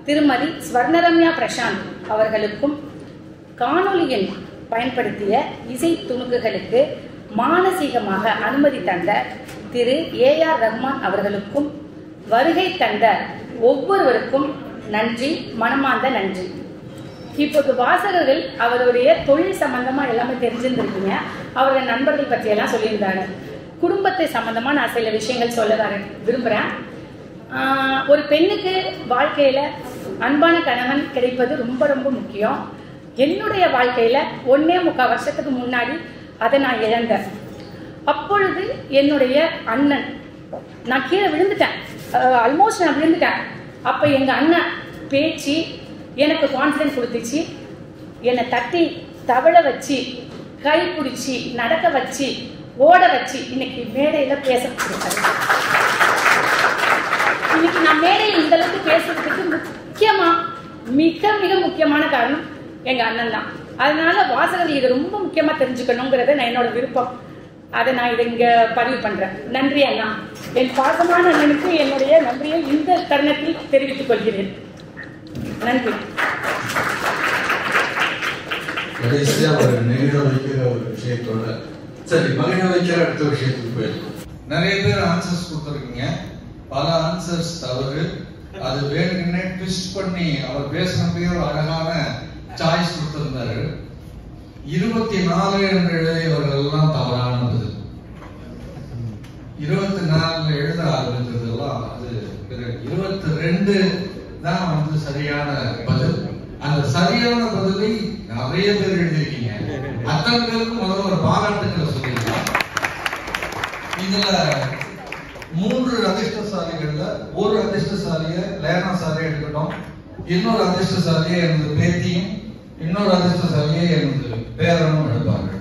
[SPEAKER 14] திருமதி ஸ்வர்ணரம்யா பிரசாந்த் அவர்களுக்கும் காணொலியில் பயன்படுத்திய இசை துணுக்குகளுக்கு மானசீகமாக அனுமதி தந்த திரு AR ரஹ்மான் அவர்களுக்கும் வருகை தந்த ஒவ்வொருவருக்கும் நன்றி, மனமார்ந்த நன்றி. இப்போது வாசகர்கள் அவருடைய தொழில் சம்பந்தமா எல்லாமே தெரிஞ்சிருந்திருக்கீங்க. அவருடைய நண்பர்கள் பற்றியெல்லாம் சொல்லியிருந்தாங்க. குடும்பத்தை சம்பந்தமா நான் சில விஷயங்கள் சொல்ல விரும்புகிறேன். ஒரு பெண்ணுக்கு வாழ்க்கையில அன்பான கணவன் கிடைப்பது ரொம்ப ரொம்ப முக்கியம். என்னுடைய வாழ்க்கையில 1.25 வருஷத்துக்கு முன்னாடி அதை நான் இழந்தேன். அப்பொழுது என்னுடைய அண்ணன், நான் கீழே விழுந்துட்டேன், ஆல்மோஸ்ட் நான் விழுந்துட்டேன். அப்ப எங்க அண்ணன் பேச்சு எனக்கு கான்ஃபிடன்ஸ் கொடுத்துச்சு. என்னை தட்டி தவள வச்சு, கை பிடிச்சி, நடக்க வச்சு, ஓட வச்சு இன்னைக்கு மேடையில பேச கொடுத்தாரு. இன்னைக்கு நான் மேடையில் இந்த அளவுக்கு பேசுறதுக்கு மிக மிக முக்கியமான காரணம் எங்க அண்ணன் தான். அதனால வாசகர்கள் இதை ரொம்ப முக்கியமா தெரிஞ்சுக்கணுங்கிறத நான் என்னோட விருப்பம். அதை நான் இதை இங்க பதிவு பண்றேன். நன்றி அண்ணா. என் பாசமான அண்ணனுக்கு என்னுடைய நன்றியை இந்த தருணத்தில் தெரிவித்துக் கொள்கிறேன். நன்றி.
[SPEAKER 15] கடைசியா ஒரு நெகிழ வைக்கிற ஒரு விஷயத்தோட சரி, மகிழ வைக்கிற அடுத்த விஷயத்துக்கு போயிருக்கோம். நிறைய பேர் ஆன்சர்ஸ் கொடுத்துருக்கீங்க. பல ஆன்சர்ஸ் தவறு. அது வேணும்னே ட்விஸ்ட் பண்ணி அவர் பேசினப்பே ஒரு அழகான சாய்ஸ் கொடுத்திருந்தாரு. 24 என்று எழுதியவர்கள் எல்லாம் தவறான பதில். 24 எழுத ஆரம்பித்ததெல்லாம் அது பிறகு 22 தான் வந்து சரியான பதில். அந்த சரியான பதிலை நிறைய பேர் எழுதியிருக்கீங்க. அத்தனை பேருக்கும் முதல்ல ஒரு பாராட்டுக்களை சொல்லியிருக்கோம். இதுல 3 அதிர்ஷ்டசாலிகள்ல ஒரு அதிர்ஷ்டசாலிய லேனா சாரியை எடுக்கட்டும், இன்னொரு அதிர்ஷ்டசாலியை எனது பேத்தியும், இன்னொரு அதிர்ஷ்டசாலியை எனது பேரனும் எடுப்பார்கள்.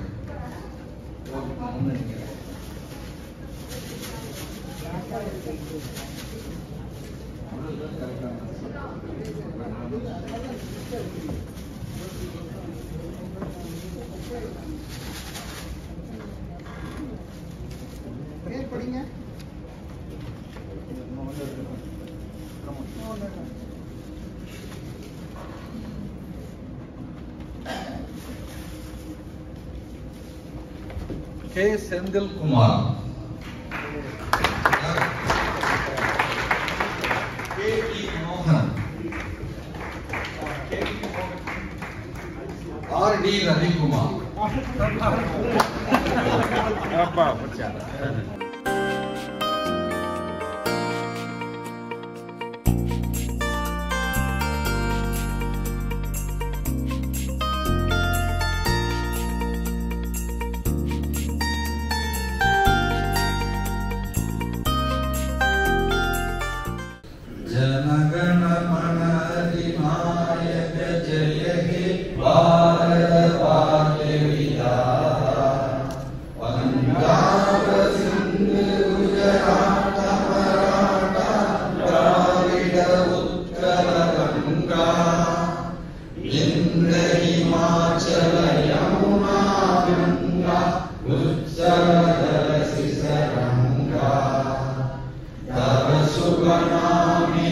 [SPEAKER 13] படிங்க.
[SPEAKER 15] கே. செந்தில்குமார், K.T. மோகன், R.D. ரவிக்குமார். जनगण मन अधिनायक जय हे भारत भाग्य विधाता, पंजाब सिंध गुजरात मराठा द्राविड उत्कल गंगा, विंध्य हिमाचल यमुना गंगा उच्चल सिसरंगा, तव शुभ नामे